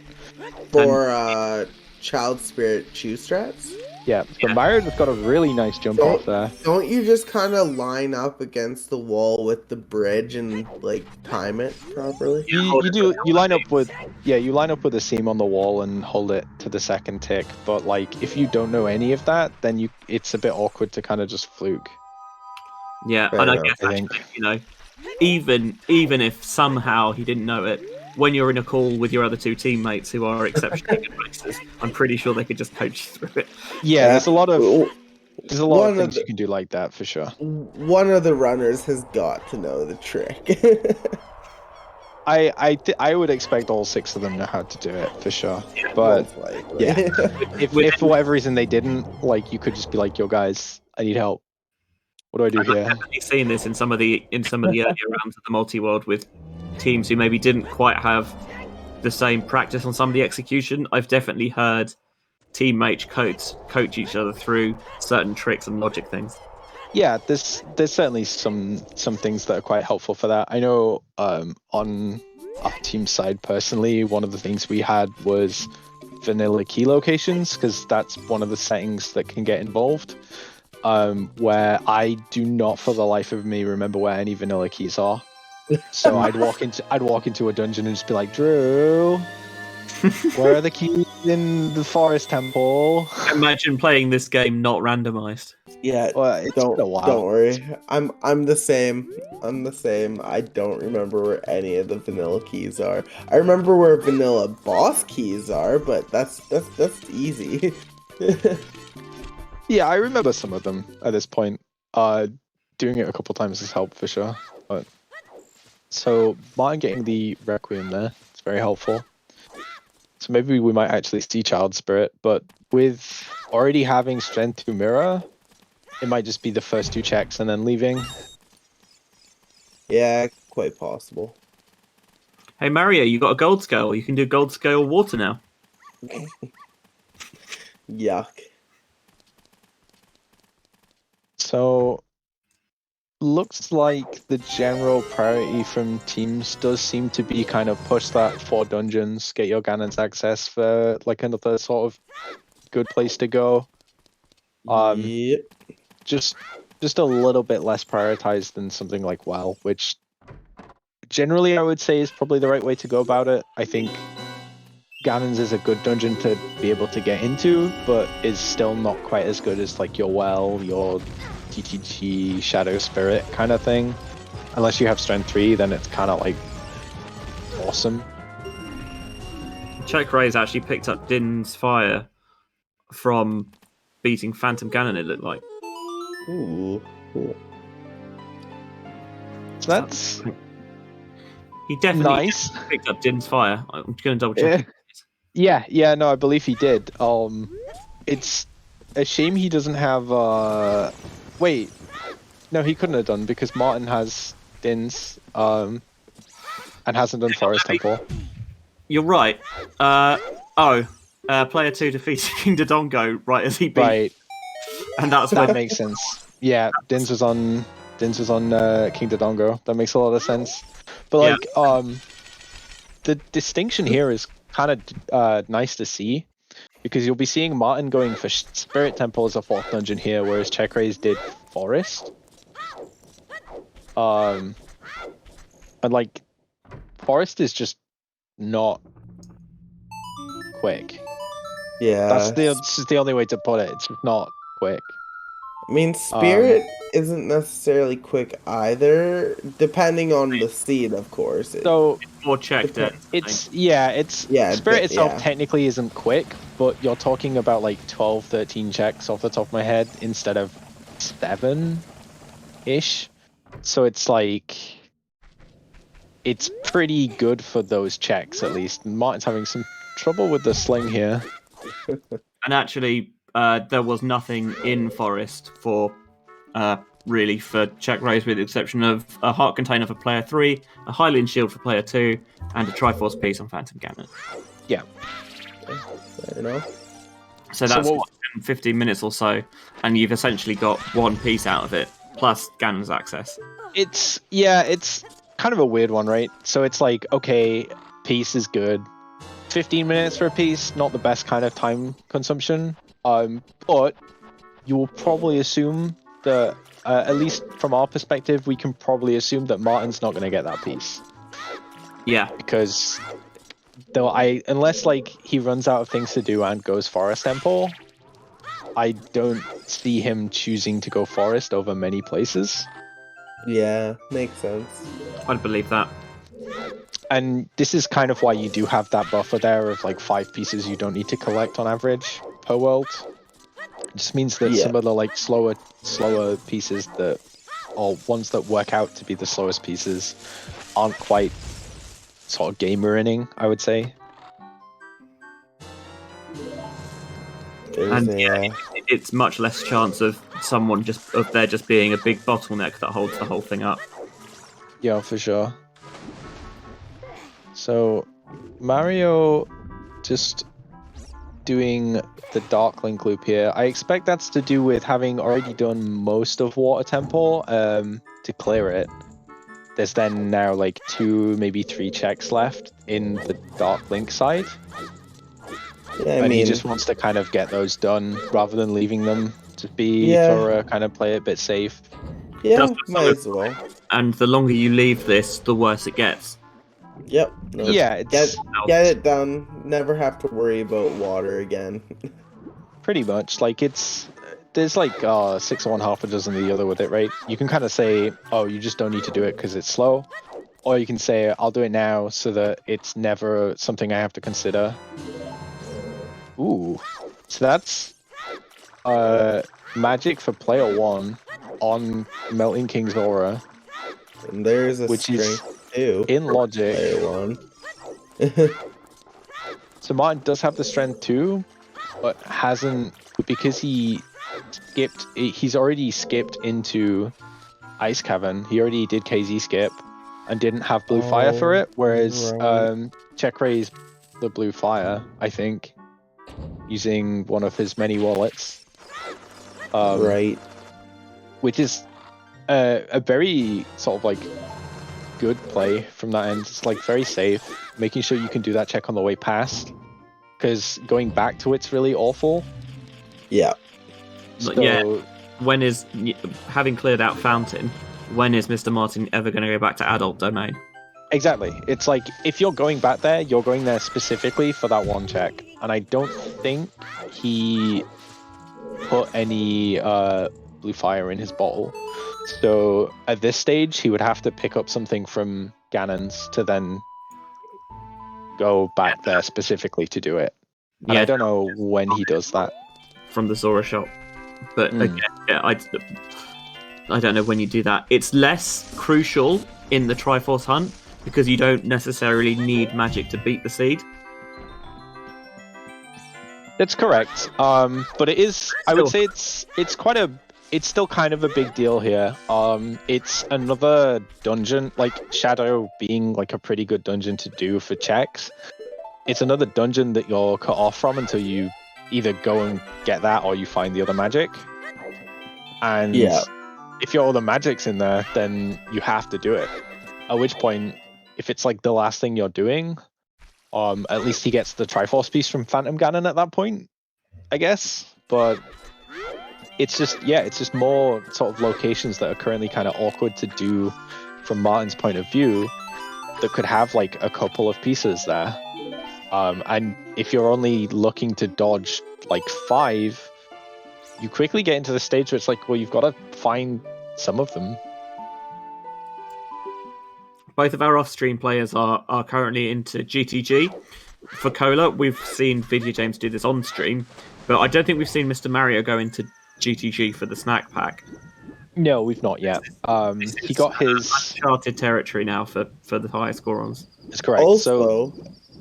For Child Spirit Choose strats? Yeah, but Mario's got a really nice jump off there. Don't you just kind of line up against the wall with the bridge and like time it properly? You line up with a seam on the wall and hold it to the second tick. But like if you don't know any of that, then it's a bit awkward to kind of just fluke. Yeah, and I guess actually, even if somehow he didn't know it, when you're in a call with your other two teammates who are exceptionally good racers, I'm pretty sure they could just coach you through it. Yeah, there's a lot of One of things the- you can do like that for sure. One of the runners has got to know the trick. I would expect all 6 of them know how to do it for sure. But Most likely. yeah. if for whatever reason they didn't, like, you could just be like, yo guys, I need help. What do I do I've here? definitely seen this in some of the earlier rounds of the multi-world with teams who maybe didn't quite have the same practice on some of the execution. I've definitely heard teammates coach each other through certain tricks and logic things. Yeah, there's certainly some things that are quite helpful for that. I know on our team side personally, one of the things we had was vanilla key locations, because that's one of the settings that can get involved. Where I do not for the life of me remember where any vanilla keys are. So I'd walk into a dungeon and just be like, Drew, where are the keys in the forest temple? Imagine playing this game not randomized. Yeah, Well, it's been a while. don't worry. I'm the same. I'm the same. I don't remember where any of the vanilla keys are. I remember where vanilla boss keys are, but that's easy. Yeah, I remember some of them at this point. Doing it a couple times has helped for sure. But so Martin getting the Requiem there, it's very helpful. So maybe we might actually see Child Spirit, but with already having Strength to Mirror, it might just be the first 2 checks and then leaving. Yeah, quite possible. Hey Mario, you got a gold scale. You can do gold scale water now. Yuck. So looks like the general priority from teams does seem to be kind of push that 4 dungeons, get your Ganon's access for like another sort of good place to go. Yep. Just a little bit less prioritized than something like WoW, which generally I would say is probably the right way to go about it. I think Ganon's is a good dungeon to be able to get into, but is still not quite as good as like your Well, your TTG, Shadow Spirit kind of thing. Unless you have Strength 3, then it's kind of like awesome. CheckRaise actually picked up Din's Fire from beating Phantom Ganon, it looked like. Ooh, cool. That's He definitely nice. picked up Din's Fire. I'm going to double check. Yeah, no, I believe he did. It's a shame he doesn't have wait. No, he couldn't have done because Martin has Din's and hasn't done Forest Temple. You're right. Player 2 defeated King Dodongo right as he beat. Right. And that's That when makes sense. Yeah, Din's was on King Dodongo. That makes a lot of sense. But like the distinction here is kind of nice to see, because you'll be seeing Martin going for Spirit Temple as a 4th dungeon here, whereas CheckRaise did Forest. And like Forest is just not quick. Yeah. That's the only way to put it. It's just not quick. I mean, Spirit isn't necessarily quick either, depending on the seed, of course. So more checked it. Spirit itself technically isn't quick, but you're talking about like 12, 13 checks off the top of my head instead of 7-ish. So it's like it's pretty good for those checks at least. Martin's having some trouble with the sling here. And actually, there was nothing in Forest for really for CheckRaise, with the exception of a Heart Container for player 3, a Hylian Shield for player 2, and a Triforce piece on Phantom Ganon. Yeah. Fair enough. So that's 15 minutes or so, and you've essentially got one piece out of it, plus Ganon's access. It's kind of a weird one, right? So it's like, okay, piece is good. 15 minutes for a piece, not the best kind of time consumption. But you will probably assume that, at least from our perspective, we can probably assume that Martin's not going to get that piece. Yeah. Because unless like he runs out of things to do and goes Forest Temple, I don't see him choosing to go Forest over many places. Yeah, makes sense. I'd believe that. And this is kind of why you do have that buffer there of like 5 pieces you don't need to collect on average per world. It just means that some of the like slower pieces that, or ones that work out to be the slowest pieces, aren't quite sort of gamer-inning, I would say. And it's much less chance of someone there just being a big bottleneck that holds the whole thing up. Yeah, for sure. So Mario just doing the Dark Link loop here. I expect that's to do with having already done most of Water Temple to clear it. There's then now like 2, maybe 3 checks left in the Dark Link side. Yeah, and he just wants to kind of get those done rather than leaving them to be for kind of play it a bit safe. Yeah, might as well. And the longer you leave this, the worse it gets. Yep. No, yeah, get it done. Never have to worry about water again. Pretty much. Like there's like 6 of one, half a dozen of the other with it, right? You can kind of say, oh, you just don't need to do it because it's slow. Or you can say, I'll do it now so that it's never something I have to consider. Ooh. So that's magic for player 1 on Melting King's Aura. And there's a which is too, in logic. Player 1. So Martin does have the strength too, but hasn't, because he's already skipped into Ice Cavern. He already did KZ skip and didn't have blue fire for it, whereas CheckRaise the blue fire, I think, using one of his many wallets. Right. Which is a very sort of like good play from that end. It's like very safe, making sure you can do that check on the way past, because going back to it's really awful. Yeah. So, yeah. When is, having cleared out Fountain, when is Mr. Martin ever going to go back to Adult Domain? Exactly. It's like, if you're going back there, you're going there specifically for that one check. And I don't think he put any blue fire in his bottle. So at this stage, he would have to pick up something from Ganon's to then go back there specifically to do it. And I don't know when he does that. From the Zora shop. But again, I don't know when you do that. It's less crucial in the Triforce hunt because you don't necessarily need magic to beat the seed. That's correct. But it is, I would say it's still kind of a big deal here. It's another dungeon, like Shadow being like a pretty good dungeon to do for checks. It's another dungeon that you're cut off from until you either go and get that or you find the other magic. And if your other magic's in there, then you have to do it. At which point, if it's like the last thing you're doing, at least he gets the Triforce piece from Phantom Ganon at that point, I guess. But it's just more sort of locations that are currently kind of awkward to do from Martin's point of view that could have like a couple of pieces there. And if you're only looking to dodge like 5, you quickly get into the stage where it's like, well, you've got to find some of them. Both of our off-stream players are currently into GTG. For Cola, we've seen Video James do this on-stream, but I don't think we've seen Mr. Mario go into GTG for the SnackPack. No, we've not yet. He got his uncharted territory now for the highest Gorons. That's correct. Also,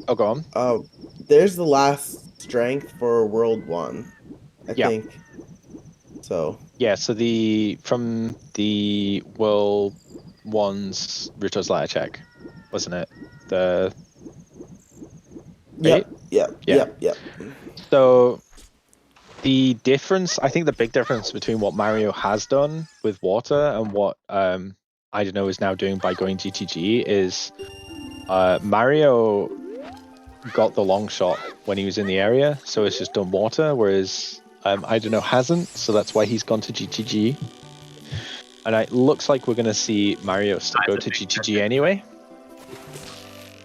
oh, go on. There's the last strength for World 1, I think. So yeah, so from the World 1's Ruto's ladder check, wasn't it? Yep. So the difference, I think the big difference between what Mario has done with water and what idunno is now doing by going GTG is Mario got the long shot when he was in the area, so it's just done water, whereas idunno hasn't, so that's why he's gone to GTG. And it looks like we're going to see Mario still go to GTG anyway.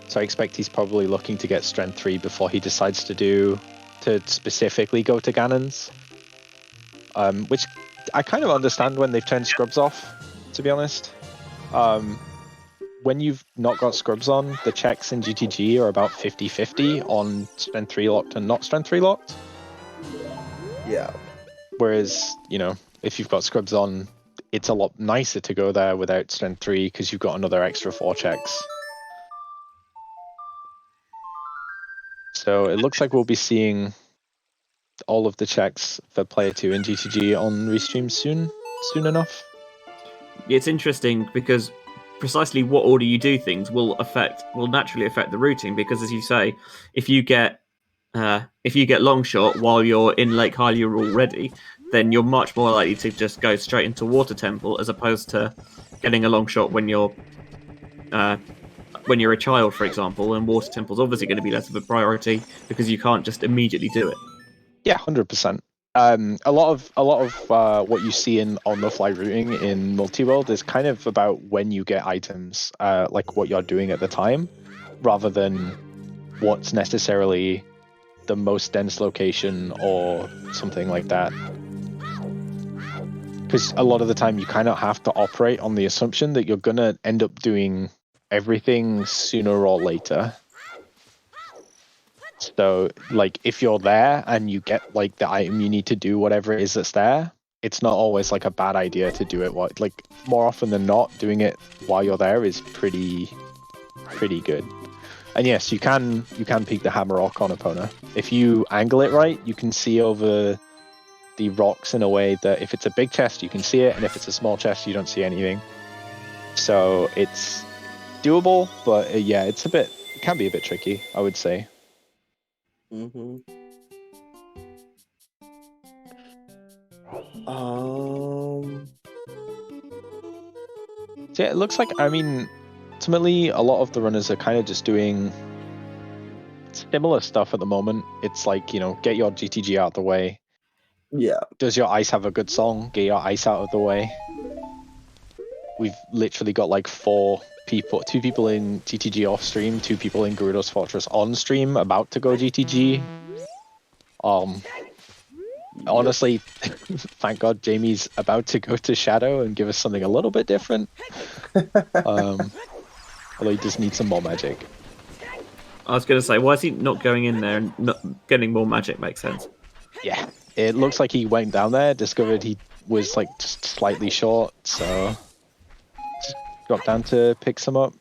So I expect he's probably looking to get Strength 3 before he decides to specifically go to Ganon's. Which I kind of understand when they've turned scrubs off, to be honest. when you've not got scrubs on, the checks in GTG are about 50-50 on strength 3 locked and not strength 3 locked. Yeah. Whereas, if you've got scrubs on, it's a lot nicer to go there without strength 3 because you've got another extra 4 checks. So it looks like we'll be seeing all of the checks for player 2 in GTG on restream soon enough. It's interesting because precisely what order you do things will naturally affect the routing, because as you say, if you get long shot while you're in Lake Hylia already, then you're much more likely to just go straight into Water Temple as opposed to getting a long shot when you're a child, for example, and Water Temple's obviously going to be less of a priority because you can't just immediately do it. Yeah, 100%. A lot of what you see in on-the-fly routing in Multiworld is kind of about when you get items, like what you're doing at the time, rather than what's necessarily the most dense location or something like that. Because a lot of the time you kind of have to operate on the assumption that you're going to end up doing everything sooner or later. So, like, if you're there and you get, like, the item you need to do whatever it is that's there, it's not always, like, a bad idea to do it. Like, more often than not, doing it while you're there is pretty good. And yes, you can peek the hammer rock on Epona. If you angle it right, you can see over the rocks in a way that if it's a big chest, you can see it, and if it's a small chest, you don't see anything. So it's doable, but yeah, it can be a bit tricky, I would say. Mm-hmm. So yeah, it looks like, ultimately a lot of the runners are kind of just doing similar stuff at the moment. It's like, get your GTG out of the way. Yeah. Does your ice have a good song? Get your ice out of the way. We've literally got like 2 people in GTG off stream, 2 people in Gerudo's Fortress on stream about to go GTG. Honestly, thank God Jamie's about to go to Shadow and give us something a little bit different. Although he just needs some more magic. I was going to say, why is he not going in there and not getting more magic? Makes sense. Yeah, it looks like he went down there, discovered he was like just slightly short, so just dropped down to pick some up.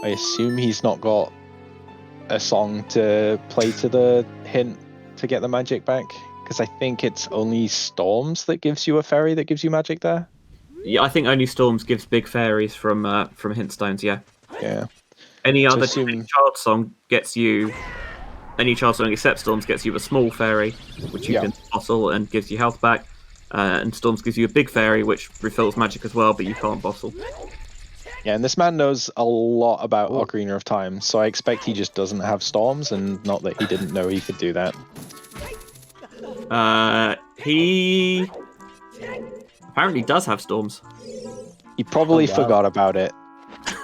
I assume he's not got a song to play to the hint to get the magic back, because I think it's only Storms that gives you a fairy that gives you magic there. Yeah, I think only Storms gives big fairies from hint stones. Yeah. Yeah. Any child song gets you. Any child song except Storms gets you a small fairy, which you can bottle and gives you health back. And Storms gives you a big fairy, which refills magic as well, but you can't bottle. Yeah, and this man knows a lot about Ocarina of Time, so I expect he just doesn't have Storms, and not that he didn't know he could do that. He apparently does have Storms. He probably forgot about it.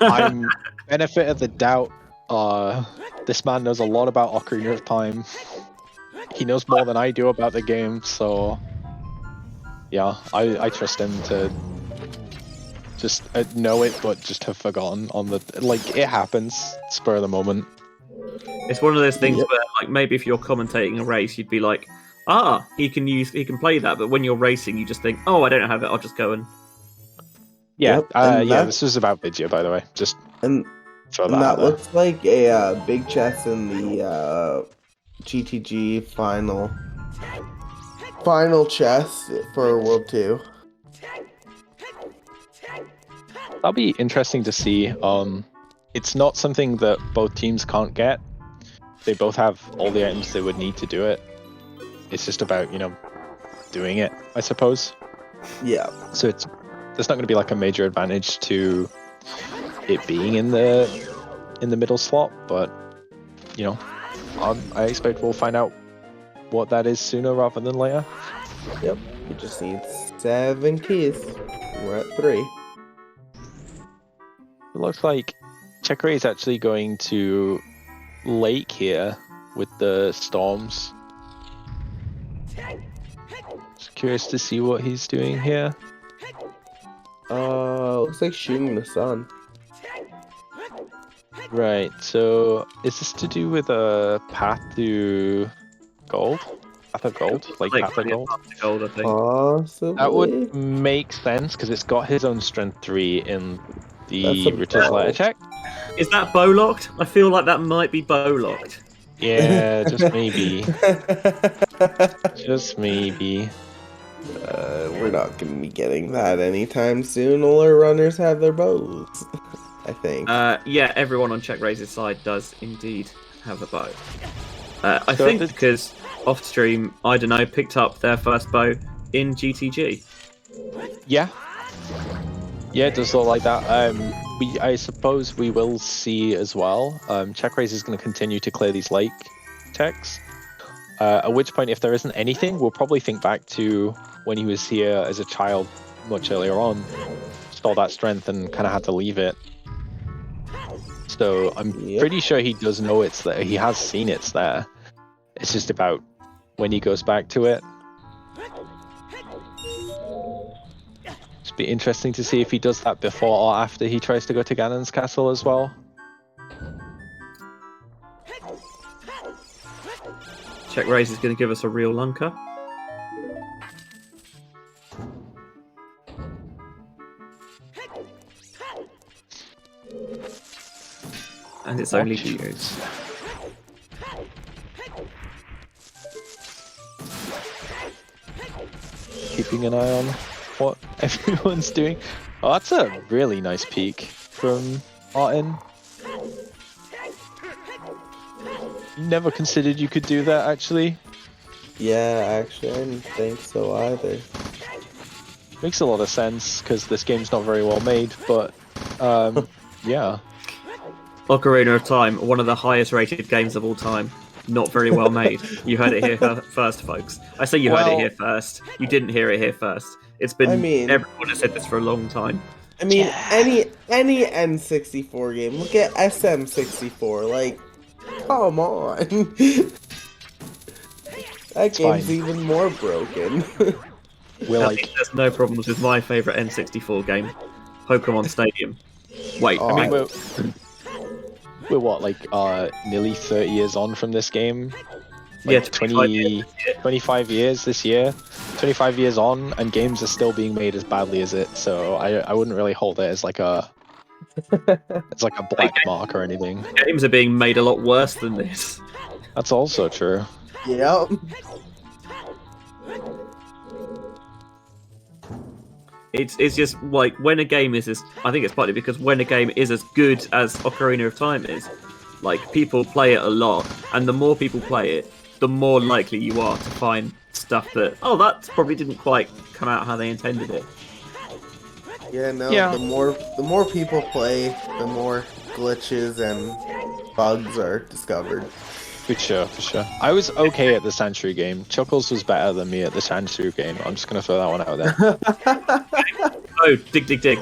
I'm benefit of the doubt. This man knows a lot about Ocarina of Time. He knows more than I do about the game, so yeah, I trust him to just know it, but just have forgotten on the it happens, spur of the moment. It's one of those things where, like, maybe if you're commentating a race, you'd be like, he can play that, but when you're racing, you just think, oh, I don't have it, I'll just go and. Yeah, this was about Benjy, by the way. Just and that looks like a big chest in the GTG final chest for World 2. That'll be interesting to see. It's not something that both teams can't get. They both have all the items they would need to do it. It's just about, doing it, I suppose. Yeah. So there's not going to be like a major advantage to it being in the middle slot, but I expect we'll find out what that is sooner rather than later. Yep. You just need 7 keys. We're at 3. It looks like CheckRaise is actually going to Lake here with the Storms. Just curious to see what he's doing here. Looks like shooting the sun. Right, so is this to do with a path to gold? Path of gold? Like path of gold? Gold, I think. Possibly. That would make sense because it's got his own strength 3 in That's the a Ritter's bow. Letter check. Is that bow locked? I feel like that might be bow locked. Yeah, just maybe. Just maybe. We're not going to be getting that anytime soon. All our runners have their bows, I think. Yeah, everyone on CheckRaise's side does indeed have a bow. I So think this- because off stream, idunno picked up their first bow in GTG. Yeah. Yeah, it does look like that. I suppose we will see as well. CheckRaise is going to continue to clear these lake checks. At which point, if there isn't anything, we'll probably think back to when he was here as a child much earlier on, stole that strength and kind of had to leave it. So I'm pretty sure he does know it's there. He has seen it's there. It's just about when he goes back to it. It's be interesting to see if he does that before or after he tries to go to Ganon's castle as well. CheckRaise is going to give us a real lunker. And it's only cheers. Keeping an eye on what everyone's doing. Oh, that's a really nice peek from Martin. You never considered you could do that, actually. Yeah, actually, I didn't think so either. Makes a lot of sense, because this game's not very well made, but, yeah. Ocarina of Time, one of the highest rated games of all time. Not very well made. You heard it here first, folks. I say you heard it here first. You didn't hear it here first. It's been everyone has said this for a long time. I mean, any N64 game. Look at SM64. Like, come on. That game's even more broken. I think there's no problems with my favourite N64 game, Pokemon Stadium. Wait, I mean, we're what, like, nearly 30 years on from this game? Like yeah, 25 years this year. 25 years on, and games are still being made as badly as it, so I wouldn't really hold it as like a black mark or anything. Games are being made a lot worse than this. That's also true. Yep. It's just like when a game is as I think it's partly because when a game is as good as Ocarina of Time is, like people play it a lot, and the more people play it, the more likely you are to find stuff that that probably didn't quite come out how they intended it. Yeah, no. Yeah. The more people play, the more glitches and bugs are discovered. For sure. I was okay at the Sanctuary game. Chuckles was better than me at the Sanctuary game. I'm just gonna throw that one out there. Oh, dig.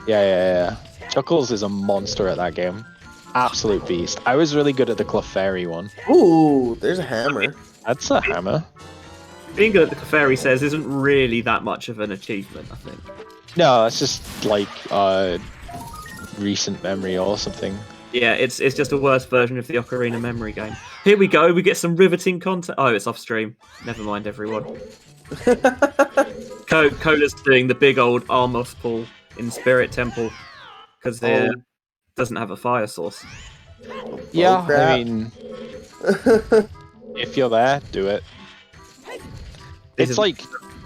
Yeah. Chuckles is a monster at that game. Absolute beast. I was really good at the Clefairy one. Ooh, there's a hammer. That's a hammer. Being good at the Clefairy says isn't really that much of an achievement, I think. No, it's just like recent memory or something. Yeah, it's just a worse version of the Ocarina memory game. Here we go, we get some riveting content. Oh, it's off stream. Never mind, everyone. Cola's doing the big old Armos pull in Spirit Temple because it doesn't have a fire source. Yeah, I mean, if you're there, do it. It's like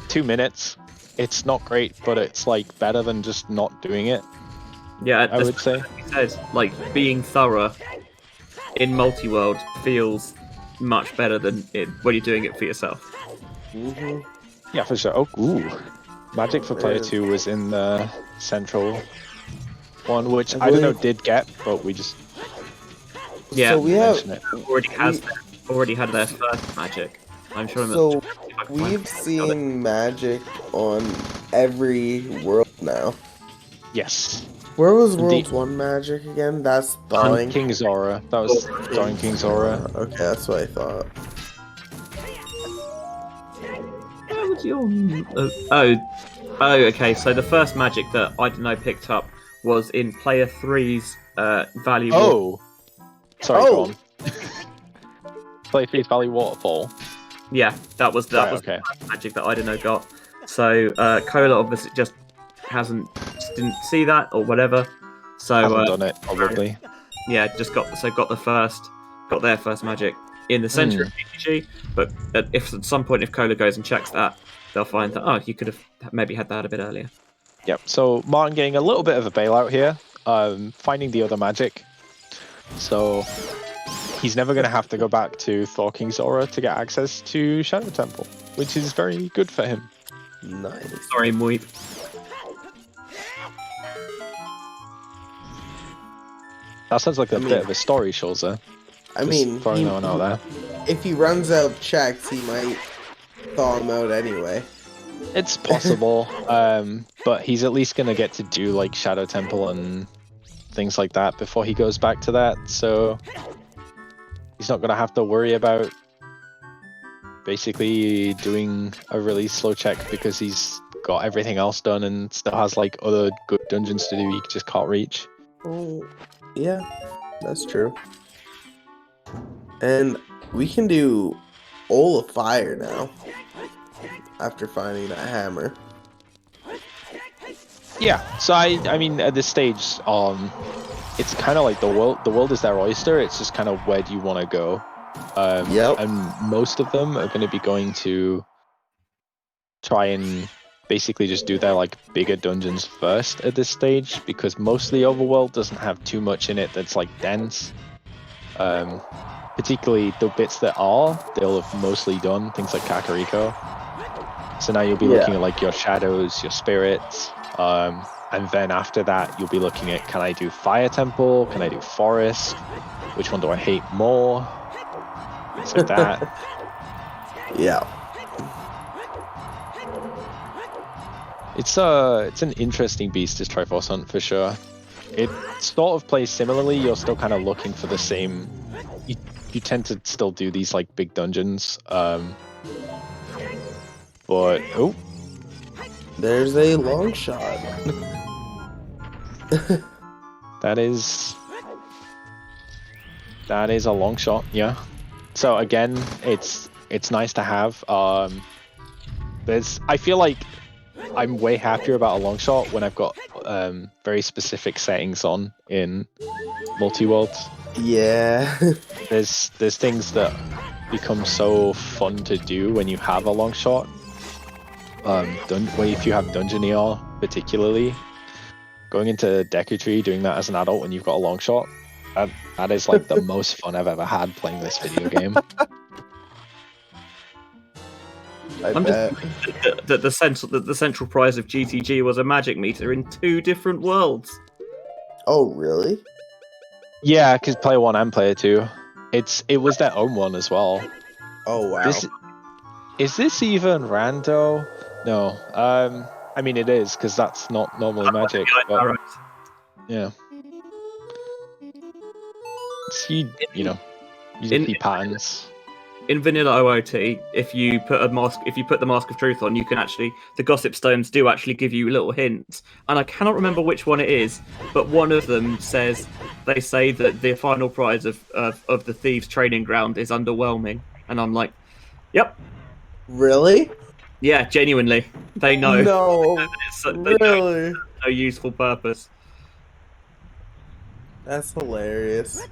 2 minutes. It's not great, but it's like better than just not doing it. Yeah, I would say. Said, like being thorough in Multiworld feels much better than when you're doing it for yourself. Mm-hmm. Yeah, for sure. Oh, ooh. Magic for Player 2 was in the central one, which I don't know did get, but we just so we have already had their first magic. I'm sure. So we've seen magic on every world now. Yes. Where was World 1 magic again? That's Thawing King's Aura. That was Thawing King's Aura. Okay, that's what I thought. Where was your... Oh, okay. So the first magic that idunno picked up was in Player 3's Valley. Oh, sorry, Oh. go on. Playface Valley Waterfall. Yeah, that was Right, the okay. magic that idunno got. So Cola obviously just didn't see that or whatever. So Hasn't done it, probably. yeah, just got their first magic in the center of GTG. But if at some point if Cola goes and checks that, they'll find that you could have maybe had that a bit earlier. Yep. So Martin getting a little bit of a bailout here, finding the other magic. So he's never going to have to go back to Thor King's Aura to get access to Shadow Temple, which is very good for him. Nice. Sorry, Muip. That sounds like a bit of a story, Shulza. I mean, throwing that one out there. If he runs out of checks, he might thaw him out anyway. It's possible, but he's at least going to get to do like Shadow Temple and things like that before he goes back to that, so he's not going to have to worry about basically doing a really slow check because he's got everything else done and still has like other good dungeons to do he just can't reach. Oh, yeah, that's true. And we can do Owl of Fire now after finding that hammer. Yeah, so I mean at this stage, it's kind of like the world is their oyster. It's just kind of where do you want to go. Yep. And most of them are going to be going to try and basically just do their like bigger dungeons first at this stage because most of the overworld doesn't have too much in it that's like dense. Particularly the bits that they'll have mostly done, things like Kakariko. So now you'll be looking at like your shadows, your spirits, and then after that you'll be looking at, can I do Fire Temple, can I do Forest, which one do I hate more, things like that. Yeah. It's an interesting beast, this Triforce Hunt for sure. It sort of plays similarly. You're still kind of looking for the same. You tend to still do these like big dungeons, but There's a long shot. that is a long shot. Yeah. So again, it's nice to have. I feel like I'm way happier about a long shot when I've got very specific settings on in Multiworld. Yeah. There's things that become so fun to do when you have a long shot. If you have Dungeoneer particularly, going into Decatry, doing that as an adult when you've got a long shot, that is like the most fun I've ever had playing this video game. I'm just that the central prize of GTG was a magic meter in 2 different worlds. Oh, really? Yeah, because player 1 and player 2. It was their own one as well. Oh, wow. Is this even rando? No. I mean it is because that's not normally magic. But, yeah. It's, you just see patterns. In vanilla OOT, if you put the Mask of Truth on, you can actually, the Gossip Stones do actually give you little hints, and I cannot remember which one it is, but one of them they say that the final prize of the Thieves' Training Ground is underwhelming, and I'm like, yep. Really? Yeah, genuinely, they know. No, they really? no useful purpose. That's hilarious.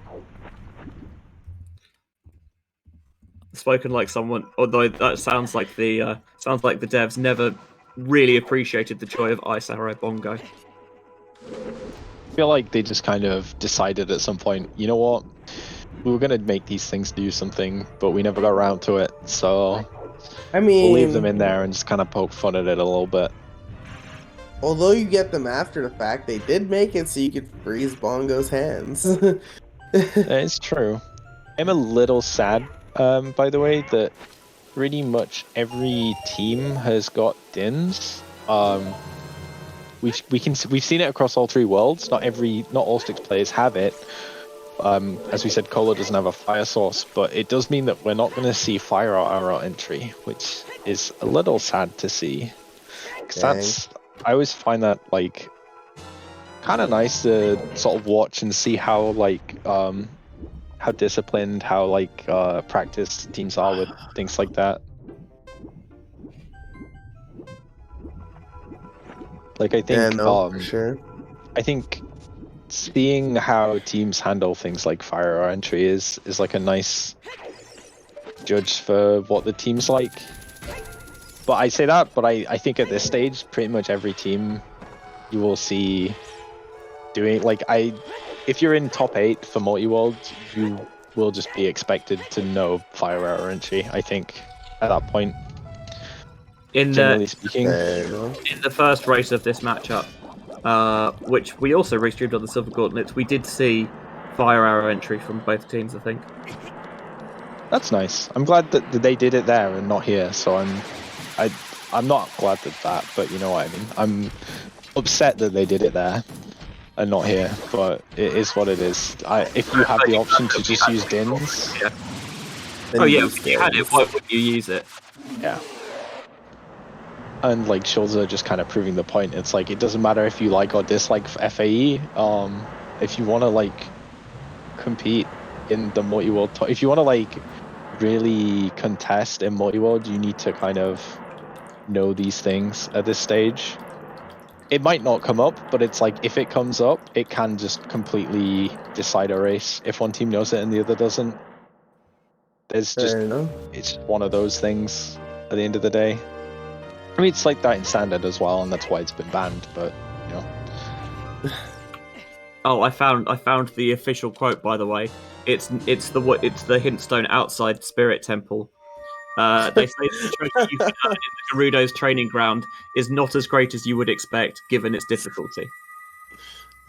Spoken like someone, although that sounds like the devs never really appreciated the joy of Ice Arrow Bongo. I feel like they just kind of decided at some point, you know what, we were gonna make these things do something, but we never got around to it, so I mean, we'll leave them in there and just kind of poke fun at it a little bit. Although you get them after the fact, they did make it so you could freeze Bongo's hands. It's true. I'm a little sad, by the way, that pretty much every team has got Dins. We've seen it across all 3 worlds. Not all 6 players have it. As we said, Cola doesn't have a fire source, but it does mean that we're not going to see fire arrow entry, which is a little sad to see. Because I always find that like kind of nice to sort of watch and see how how disciplined, how practiced teams are with things like that. Like I Yeah, think no, for sure. I think seeing how teams handle things like fire or entry is like a nice judge for what the team's like. But I say that, but I think at this stage, pretty much every team you will see doing if you're in top 8 for Multiworld, you will just be expected to know fire or entry, I think, at that point. Generally speaking. In the first race of this matchup, which we also restreamed on the Silver Gauntlets, we did see fire arrow entry from both teams, I think. That's nice. I'm glad that they did it there and not here, so I'm not glad that, but you know what I mean. I'm upset that they did it there and not here, but it is what it is. If you have the option to just use DINs... Yeah. Oh yeah, if you had it, why would you use it? Yeah. And Shields are just kind of proving the point. It's like, it doesn't matter if you like or dislike FAE. If you want to compete in the multi-world, if you want to really contest in multi-world, you need to kind of know these things at this stage. It might not come up, but it's if it comes up, it can just completely decide a race if one team knows it and the other doesn't. It's one of those things at the end of the day. I mean, it's like that in standard as well, and that's why it's been banned. But you know. Oh, I found the official quote, by the way. It's the Hintstone outside Spirit Temple. They say the trophy you can earn in the Gerudo's training ground is not as great as you would expect, given its difficulty.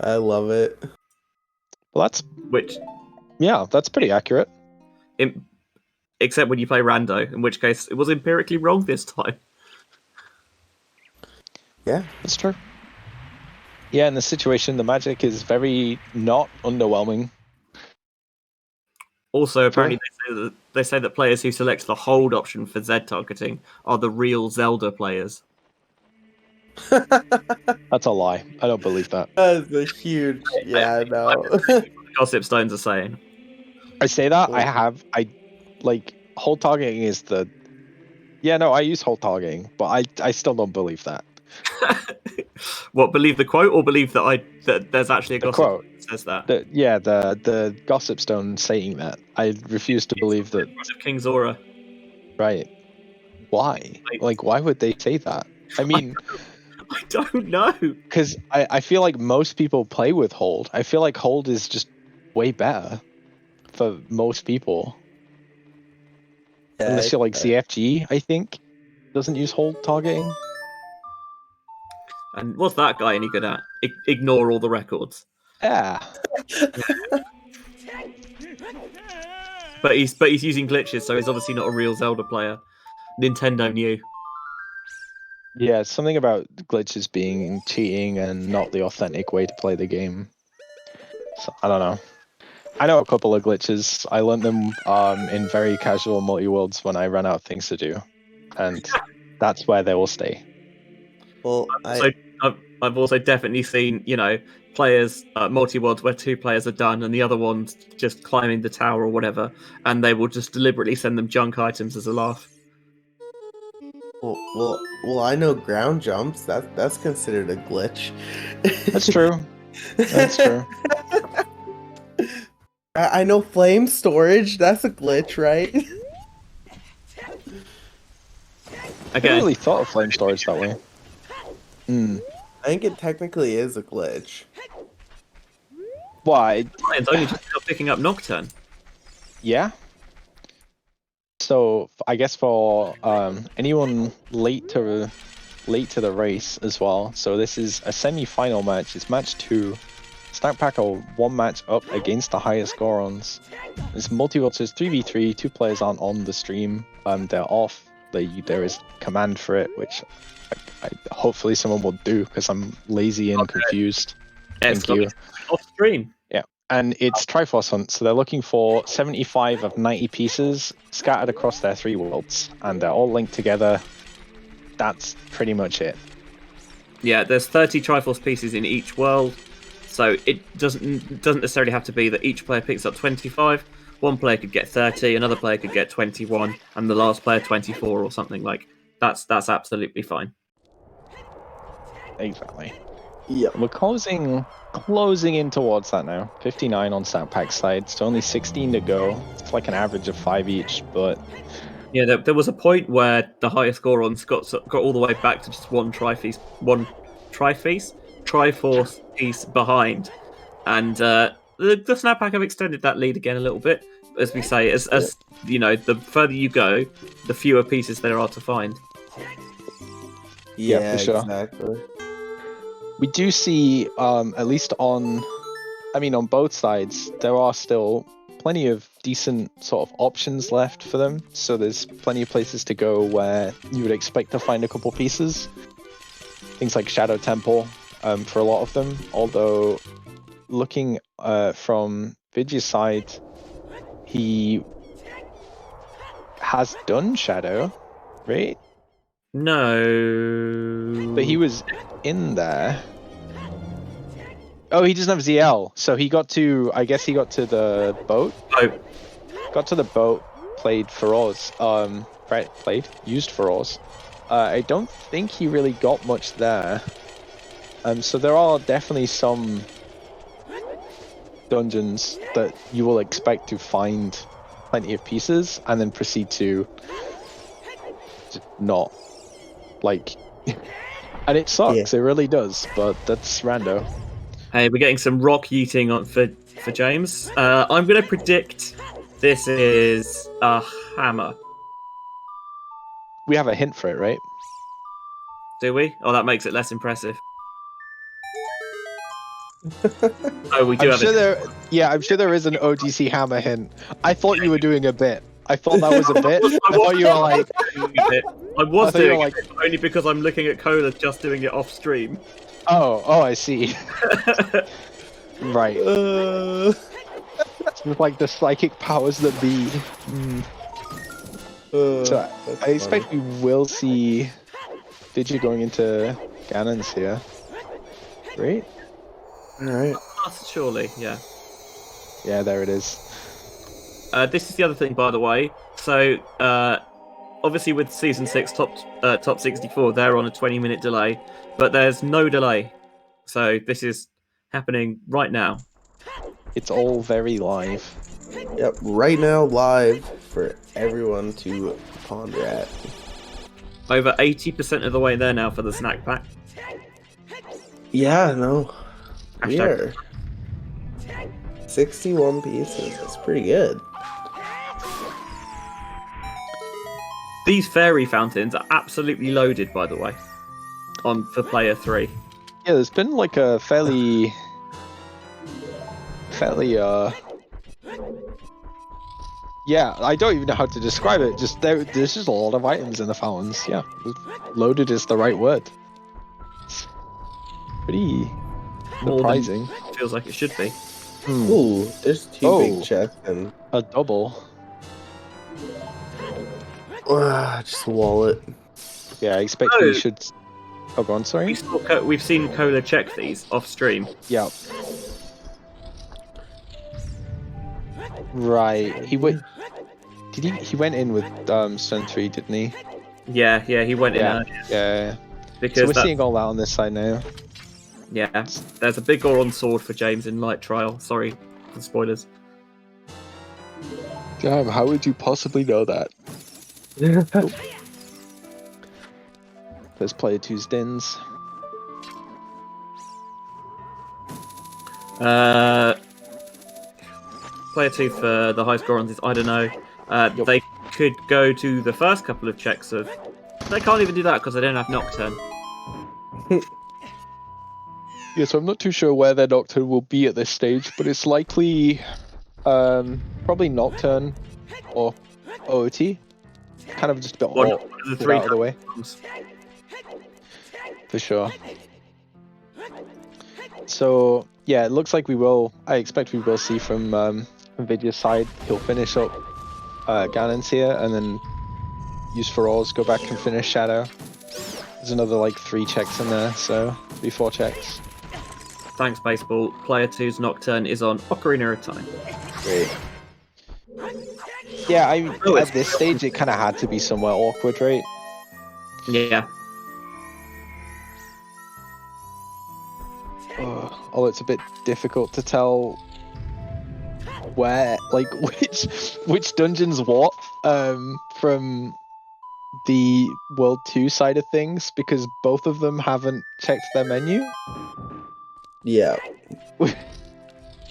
I love it. Well, that's pretty accurate. Except when you play rando, in which case it was empirically wrong this time. Yeah, that's true. Yeah, in this situation, the magic is very not underwhelming. Also, apparently, they say that players who select the hold option for Z targeting are the real Zelda players. That's a lie. I don't believe that. That's a huge... Yeah, no. Gossip Stones are saying. I say that. Hold targeting is the... Yeah, no, I use hold targeting, but I still don't believe that. What, believe the quote or believe that there's actually a gossip quote that says that? The gossip stone saying that. I refuse to believe that. King Zora. Right. Why? Why would they say that? I mean, I don't know. Because I feel like most people play with hold. I feel like hold is just way better for most people. Yeah, Unless you're CFG, I think, doesn't use hold targeting. And what's that guy any good at? Ignore all the records. Yeah. But he's using glitches, so he's obviously not a real Zelda player. Nintendo knew. Yeah, something about glitches being cheating and not the authentic way to play the game. So, I don't know. I know a couple of glitches. I learned them in very casual multi-worlds when I ran out of things to do. And that's where they will stay. Well, I've also definitely seen, players, multi-worlds where 2 players are done and the other one's just climbing the tower or whatever, and they will just deliberately send them junk items as a laugh. Well, I know ground jumps. That's considered a glitch. That's true. That's true. I know flame storage. That's a glitch, right? I never really thought of flame storage that way. I think it technically is a glitch. Why? It's only just picking up Nocturne. Yeah. So I guess for anyone late to the race as well. So this is a semi-final match. It's match 2. SnackPack are 1 match up against the highest Gorons. It's multi-world, so it's 3v3. 2 players aren't on the stream. They're off. There is command for it, which I hopefully someone will do because I'm lazy and confused. Thank you. Off stream. Yeah, and it's Triforce Hunt, so they're looking for 75 of 90 pieces scattered across their 3 worlds, and they're all linked together. That's pretty much it. Yeah, there's 30 Triforce pieces in each world. So it doesn't necessarily have to be that each player picks up 25. One player could get 30, another player could get 21, and the last player 24 or something like. That's absolutely fine. Exactly. Yeah. We're closing in towards that now. 59 on SnackPack's side. So only 16 to go. It's like an average of 5 each, but Yeah, there was a point where the highest Gorons got all the way back to just one Triforce piece behind, and the SnackPack have extended that lead again a little bit. As we say, as you know, the further you go, the fewer pieces there are to find. Yeah, for sure. Exactly. we do see, at least on both sides, there are still plenty of decent sort of options left for them. So there's plenty of places to go where you would expect to find a couple pieces. Things like Shadow Temple, for a lot of them. Although, looking from Benjy's side, he has done Shadow, right? No. But he was in there. Oh, he doesn't have ZL, so he got to, I guess he got to the boat. Oh. Got to the boat, played Feroz, used Feroz. I don't think he really got much there. So there are definitely some dungeons that you will expect to find plenty of pieces and then proceed to not, like, and it sucks, it really does, but that's rando. Hey, we're getting some rock yeeting on for James. I'm going to predict this is a hammer. We have a hint for it, right? Do we? Oh, that makes it less impressive. Oh, we do have it. I'm sure there is an OGC hammer hint. I thought you were doing a bit. I thought that was a bit. I thought you were like... I was doing it, only because I'm looking at Cola just doing it off stream. Oh, I see. Right. With like the psychic powers that be. So I expect we will see Digi going into Ganon's here. Right? Alright. Surely, yeah. Yeah, there it is. This is the other thing, by the way. So, obviously with Season 6 top 64, they're on a 20-minute delay, but there's no delay. So this is happening right now. It's all very live. Yep, right now live for everyone to ponder at. Over 80% of the way there now for the SnackPack. Yeah, no. We Hashtag. are 61 pieces. That's pretty good. These fairy fountains are absolutely loaded, by the way, for player 3. Yeah, there's been like a fairly yeah, I don't even know how to describe it. Just there's just a lot of items in the fountains. Yeah, loaded is the right word. It's pretty surprising. Feels like it should be. Ooh, there's two big chests and a double. just a wallet. Yeah, I expect we should. Oh, go on, sorry. We've seen Cola check these off stream. Yeah. Right. He went. Did he? He went in with Sentry, didn't he? Yeah, he went in. Yeah. Because so we're seeing all that on this side now. Yeah, there's a big Goron sword for James in Light Trial. Sorry for the spoilers. Damn, how would you possibly know that? There's player 2's Dins. Player 2 for the highest Gorons is idunno. Yep. They could go to the first couple of checks of... They can't even do that because they don't have Nocturne. Yeah, so I'm not too sure where their Nocturne will be at this stage, but it's likely probably Nocturne or OoT. Kind of just a bit One of the three out of the way. ones. For sure. So yeah, it looks like we will. I expect we will see from Nvidia's side. He'll finish up Ganon's here, and then use Feroz, go back and finish Shadow. There's another like 3 checks in there, so 3-4 checks. Thanks, Baseball. Player 2's Nocturne is on Ocarina of Time. Great. Yeah, Oh, at this stage, it kind of had to be somewhere awkward, right? Yeah. Although it's a bit difficult to tell where, like, which dungeon's what from the World 2 side of things, because both of them haven't checked their menu, Yeah. which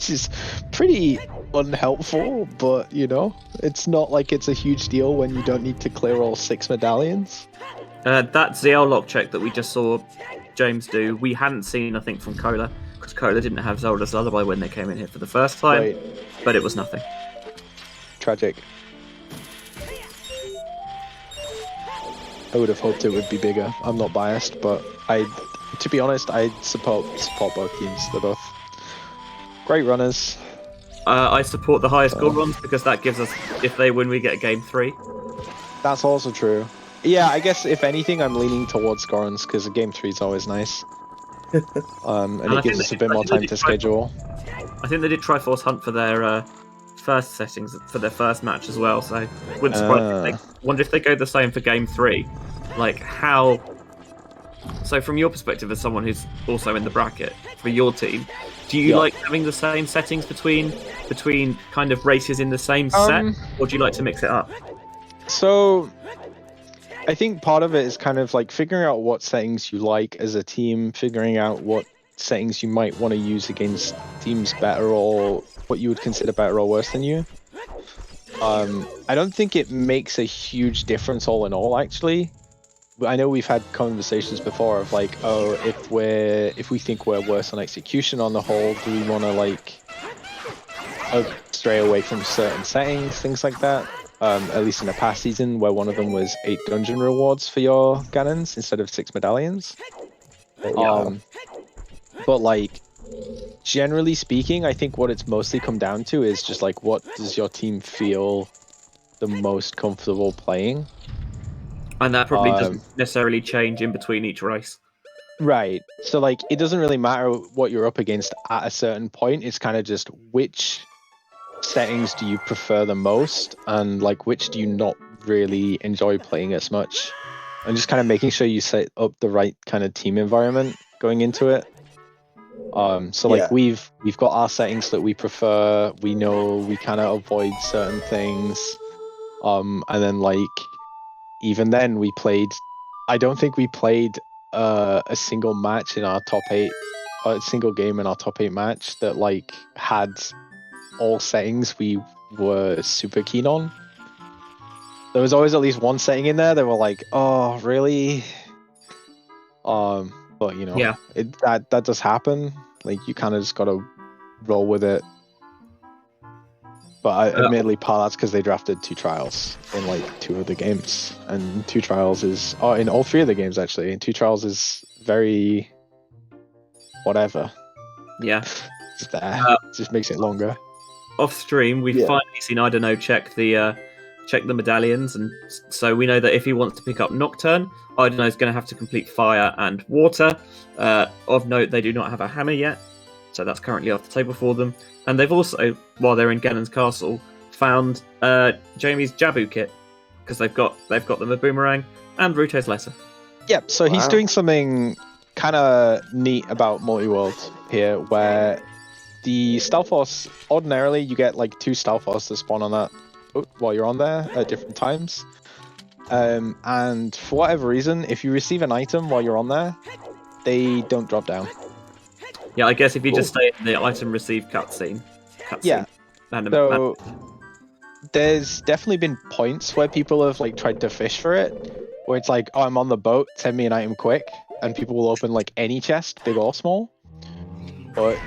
is pretty unhelpful, but, you know, it's not like it's a huge deal when you don't need to clear all 6 medallions. That ZL lock check that we just saw James do, we hadn't seen, I think, from Cola, because Cola didn't have Zelda's Lullaby when they came in here for the first time, Right. but it was nothing. Tragic. I would have hoped it would be bigger. I'm not biased, but to be honest, I support both teams. They're both great runners. I support the highest score runs because that gives us, if they win, we get a game 3. That's also true. Yeah, I guess if anything, I'm leaning towards Gorons because game 3 is always nice. And I it gives us a bit more time to schedule. I think they did Triforce Hunt for their first settings for their first match as well, so wouldn't surprise me. Wonder if they go the same for game 3. Like how? So from your perspective as someone who's also in the bracket for your team, do you like having the same settings between kind of races in the same set, or do you like to mix it up? So I think part of it is kind of like figuring out what settings you like as a team, figuring out what settings you might want to use against teams better or what you would consider better or worse than you. I don't think it makes a huge difference all in all, actually. I know we've had conversations before of like, oh, if we think we're worse on execution on the whole, do we want to like stray away from certain settings, things like that? At least in the past season, where one of them was 8 dungeon rewards for your Ganons instead of 6 medallions. But like, generally speaking, I think what it's mostly come down to is just like, what does your team feel the most comfortable playing? And that probably doesn't necessarily change in between each race. Right. So like, it doesn't really matter what you're up against at a certain point. It's kind of just which settings do you prefer the most, and like which do you not really enjoy playing as much, and just kind of making sure you set up the right kind of team environment going into it. So like we've got our settings that we prefer. We know we kind of avoid certain things. And then like even then I don't think we played a single match in our top 8, a single game in our top 8 match that like had all settings we were super keen on. There was always at least one setting in there that were like, oh really? But you know, that does happen. Like you kind of just gotta roll with it. But admittedly, part that's because they drafted 2 trials in like 2 of the games, and 2 trials is in all 3 of the games actually. And 2 trials is very whatever. Yeah, just there. Just makes it longer. Off stream, we've finally seen idunno check the medallions, and so we know that if he wants to pick up Nocturne, idunno is going to have to complete Fire and Water. Of note, they do not have a hammer yet, so that's currently off the table for them. And they've also, while they're in Ganon's castle, found Jamie's Jabu kit, because they've got them a boomerang and Ruto's lesser. Yep. So he's doing something kind of neat about Multiworld here, where the Stealth Force, ordinarily you get like 2 Stealth Force to spawn on that while you're on there at different times. And for whatever reason, if you receive an item while you're on there, they don't drop down. Yeah, I guess if you just stay in the item receive cutscene. Yeah. So there's definitely been points where people have like tried to fish for it, where it's like, oh, I'm on the boat, send me an item quick, and people will open like any chest, big or small. But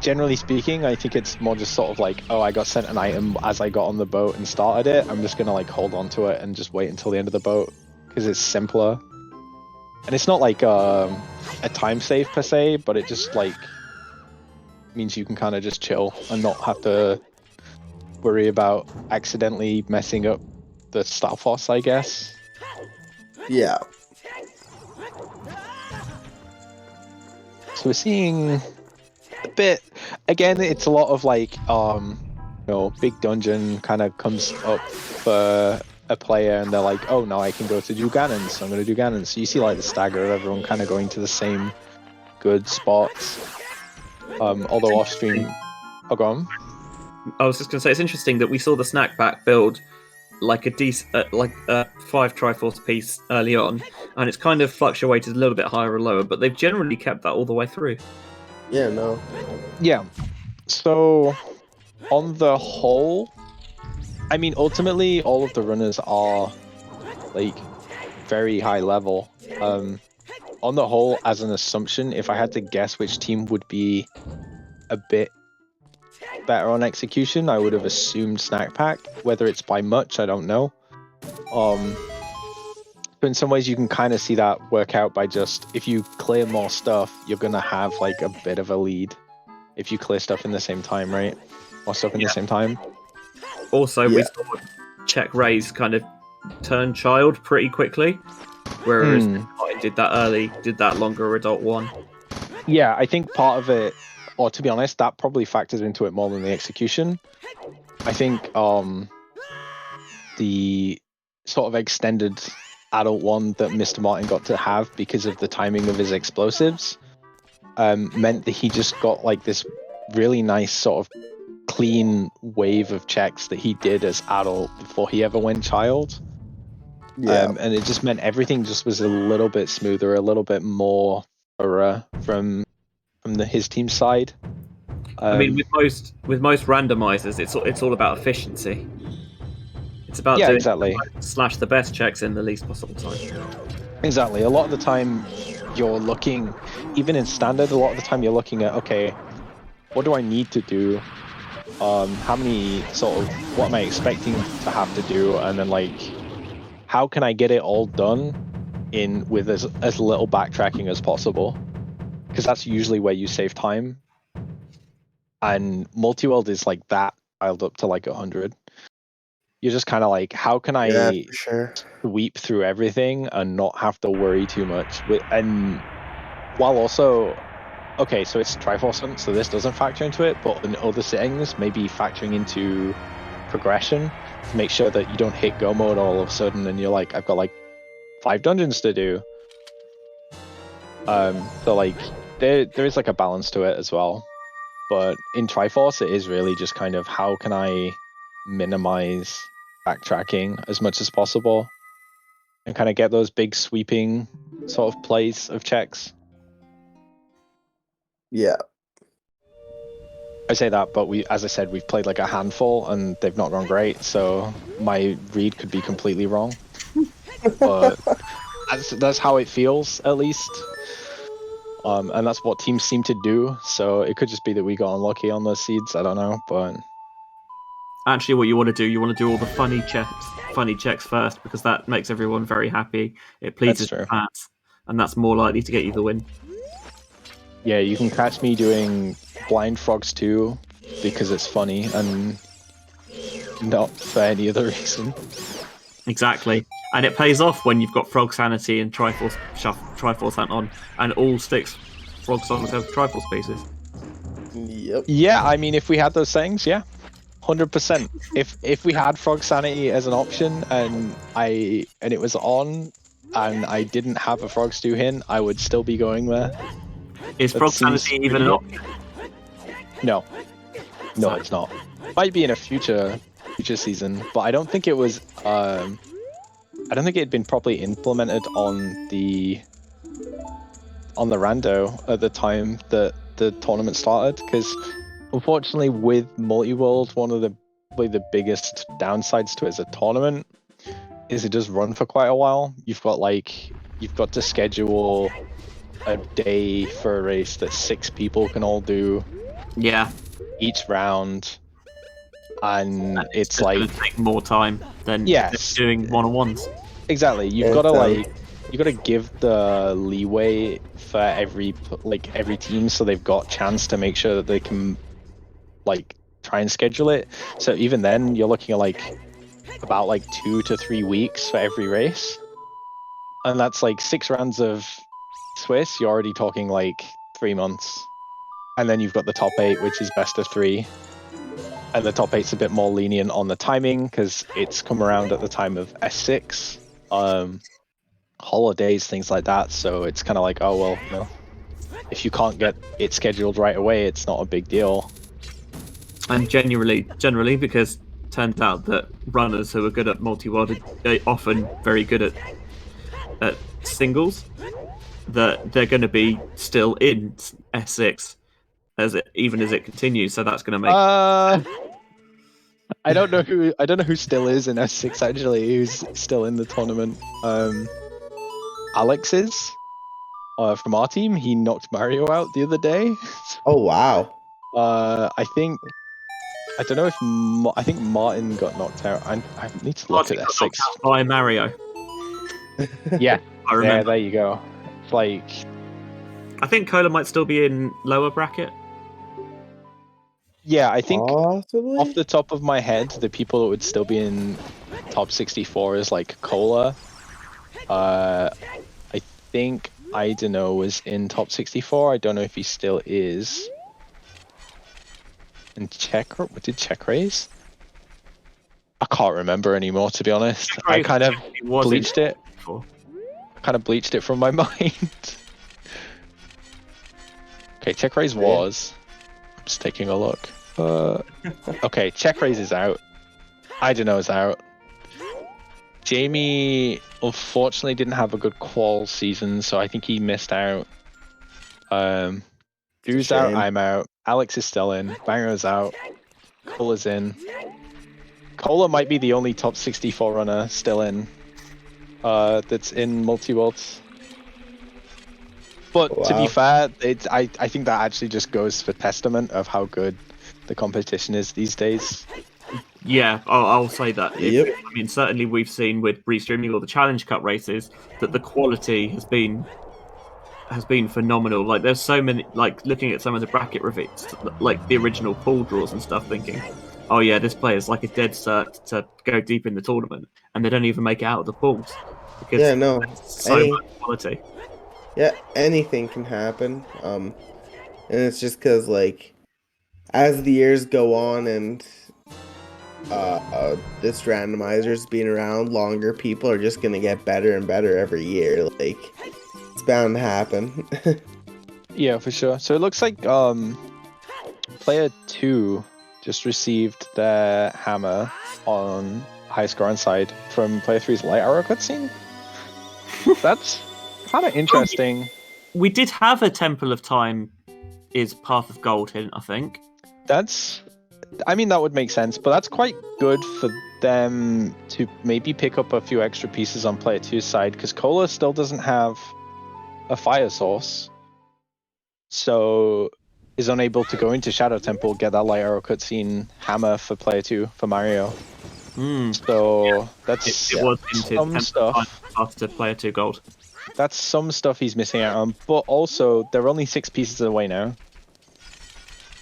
generally speaking, I think it's more just sort of like, oh, I got sent an item as I got on the boat and started it. I'm just gonna like hold on to it and just wait until the end of the boat because it's simpler. And it's not like a time save per se, but it just like means you can kind of just chill and not have to worry about accidentally messing up the Stealth Force, I guess. Yeah. So we're seeing bit. Again, it's a lot of like big dungeon kind of comes up for a player, and they're like, oh, now I can go to do Ganons, so I'm going to do Ganons. So you see like the stagger of everyone kind of going to the same good spots. Although off stream, go on. I was just going to say it's interesting that we saw the SnackPack build like a decent, like a 5 Triforce piece early on, and it's kind of fluctuated a little bit higher or lower, but they've generally kept that all the way through. Yeah, no. Yeah. So on the whole, I mean, ultimately, all of the runners are like very high level. On the whole, as an assumption, if I had to guess which team would be a bit better on execution, I would have assumed SnackPack. Whether it's by much, I don't know. But in some ways, you can kind of see that work out by just if you clear more stuff, you're gonna have like a bit of a lead. If you clear stuff in the same time, right? More stuff in the same time. Also, we saw CheckRaise kind of turn child pretty quickly, whereas Martin did that early, did that longer adult one. Yeah, I think part of it, or to be honest, that probably factors into it more than the execution. I think the sort of extended adult one that Mr. Martin got to have because of the timing of his explosives meant that he just got like this really nice sort of clean wave of checks that he did as adult before he ever went child. Yeah. And it just meant everything just was a little bit smoother, a little bit more thorough from his team side. I mean, with most randomizers, it's all about efficiency. It's about doing exactly. The best checks in the least possible time. Exactly. A lot of the time, you're looking, even in standard, a lot of the time you're looking at, okay, what do I need to do? How many what am I expecting to have to do? And then like, how can I get it all done with as little backtracking as possible? Because that's usually where you save time. And Multiworld is like that dialed up to like 100. You're just kind of like, how can I sweep through everything and not have to worry too much? And while also, okay, so it's Triforce Hunt, so this doesn't factor into it, but in other settings, maybe factoring into progression to make sure that you don't hit go mode all of a sudden and you're like, I've got like 5 dungeons to do. So like there is like a balance to it as well. But in Triforce, it is really just kind of how can I minimize backtracking as much as possible and kind of get those big sweeping sort of plays of checks. Yeah. I say that, but as I said, we've played like a handful and they've not gone great, so my read could be completely wrong. But that's how it feels, at least. And that's what teams seem to do, so it could just be that we got unlucky on those seeds, I don't know, but... Actually, what you want to do all the funny checks first, because that makes everyone very happy. It pleases the fans, and that's more likely to get you the win. Yeah, you can catch me doing Blind Frogs 2 because it's funny and not for any other reason. Exactly. And it pays off when you've got Frog Sanity and Triforce Hunt on, and all 6 Frog songs have Triforce pieces. Yep. Yeah, I mean, if we had those things, yeah. 100%. If we had Frog Sanity as an option and it was on and I didn't have a Frog Stew hint, I would still be going there. Is Frog Sanity even an option? No, it's not. Might be in a future season, but I don't think it was. I don't think it had been properly implemented on the rando at the time that the tournament started. Because unfortunately, with Multiworld, one of the biggest downsides to it as a tournament is it does run for quite a while. You've got to schedule a day for a race that 6 people can all do. Yeah. Each round, and it's like gonna take more time than doing one-on-ones. Exactly. You've got to give the leeway for every team, so they've got chance to make sure that they can like try and schedule it. So even then, you're looking at about 2 to 3 weeks for every race, and that's 6 rounds of Swiss. You're already talking 3 months. And then you've got the top 8, which is best of 3. And the top 8's a bit more lenient on the timing because it's come around at the time of S6, holidays, things like that. So it's kind of like, oh, well, you know, if you can't get it scheduled right away, it's not a big deal. And generally, because it turns out that runners who are good at multi-world are often very good at singles, that they're going to be still in S6 even as it continues. So that's going to make. I don't know who still is in S6 actually. Who's still in the tournament? Alex is from our team. He knocked Mario out the other day. Oh wow. I think Martin got knocked out. I need to look at S6 by Mario. Yeah, I remember. there you go. It's like, I think Cola might still be in lower bracket. yeah, I think Possibly? off the top of my head, the people that would still be in top 64 is like Cola. I think idunno was in top 64. I don't know if he still is. And did CheckRaise? I can't remember anymore, to be honest. I kind of bleached it. From my mind. Okay, CheckRaise was. I'm just taking a look. Okay, CheckRaise is out. idunno is out. Jamie unfortunately didn't have a good qual season, so I think he missed out. Drew's out, I'm out. Alex is still in. Banger's out. Cola's in. Cola might be the only top 64 runner still in. That's in Multiworld. But to be fair, I think that actually just goes for testament of how good the competition is these days. Yeah, I'll say that. Yep. I mean, certainly we've seen with restreaming all the Challenge Cup races that the quality has been phenomenal. Like, there's so many. Like, looking at some of the bracket reveals, like the original pool draws and stuff, thinking, oh yeah, this player's like a dead cert to go deep in the tournament, and they don't even make it out of the pools because so much quality. Yeah, anything can happen. And it's just because, like, as the years go on and this randomizer's been around longer, people are just gonna get better and better every year. Like, it's bound to happen. Yeah, for sure. So it looks like player 2 just received their hammer on high score on side from player 3's light arrow cutscene. That's kind of interesting. We did have a Temple of Time is Path of Gold hint, I think. I mean, that would make sense, but that's quite good for them to maybe pick up a few extra pieces on player 2's side, because Cola still doesn't have a fire source, so is unable to go into Shadow Temple, get that light arrow cutscene hammer for player 2 for Mario. So that's it was some stuff after player 2 gold. That's some stuff he's missing out on, but also they're only 6 pieces away now.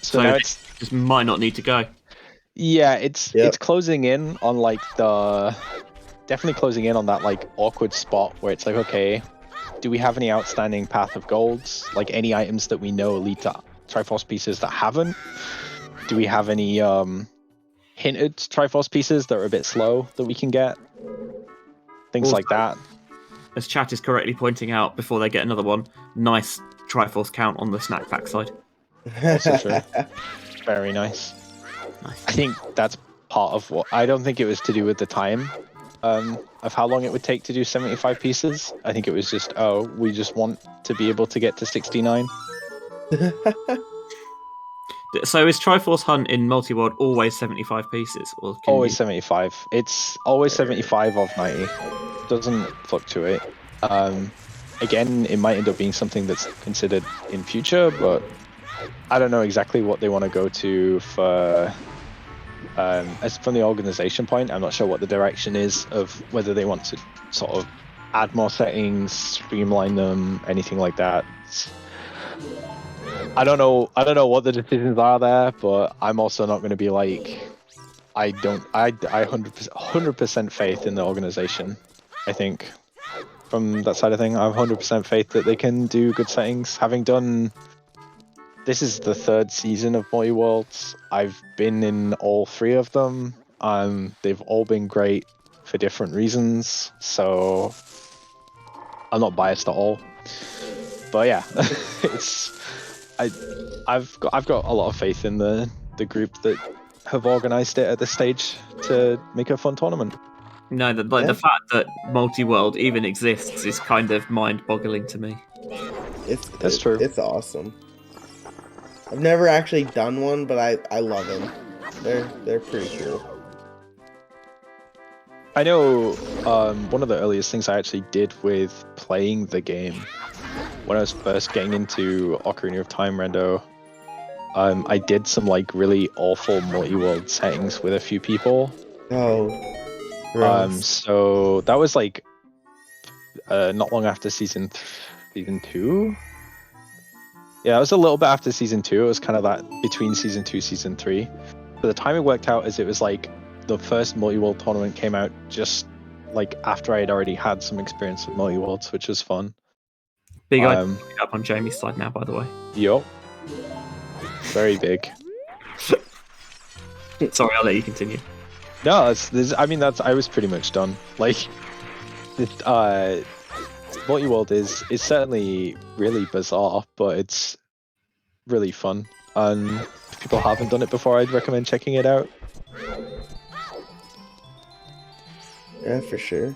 So now it's just might not need to go. Yeah, it's closing in on like definitely closing in on that like awkward spot where it's like, okay, do we have any outstanding Path of Golds? Like any items that we know lead to Triforce pieces that haven't? Do we have any hinted Triforce pieces that are a bit slow that we can get? Things like that. As chat is correctly pointing out before they get another one, nice Triforce count on the SnackPack side. Also true. Very nice. I think that's part of what... I don't think it was to do with the time of how long it would take to do 75 pieces. I think it was just, we just want to be able to get to 69. So is Triforce Hunt in Multiworld always 75 pieces? Or always 75. It's always 75 of 90. Doesn't fluctuate. Again, it might end up being something that's considered in future, but I don't know exactly what they want to go to for... as from the organization point, I'm not sure what the direction is of whether they want to sort of add more settings, streamline them, anything like that. I don't know what the decisions are there, but I'm also not going to be like, I 100% faith in the organization. I think from that side of thing, I have 100% faith that they can do good settings, having done this is the 3rd season of Multiworlds. I've been in all 3 of them. They've all been great for different reasons, so I'm not biased at all. But yeah, I've got a lot of faith in the group that have organized it at this stage to make a fun tournament. No, the fact that Multiworld even exists is kind of mind-boggling to me. That's true. It's awesome. I've never actually done one, but I love them. They're pretty cool. I know one of the earliest things I actually did with playing the game when I was first getting into Ocarina of Time Rendo, I did some like really awful multi-world settings with a few people. Oh. Gross. So that was like not long after season 2. Yeah, it was a little bit after season 2. It was kind of that between season 2 season 3. But the time it worked out is it was like the first multi-world tournament came out just like after I had already had some experience with multi-worlds, which was fun. Big up on Jamie's side now, by the way. Yup. Very big. Sorry, I'll let you continue. No, I was pretty much done. Like, multi-world is certainly really bizarre, but it's really fun. And if people haven't done it before, I'd recommend checking it out. Yeah, for sure.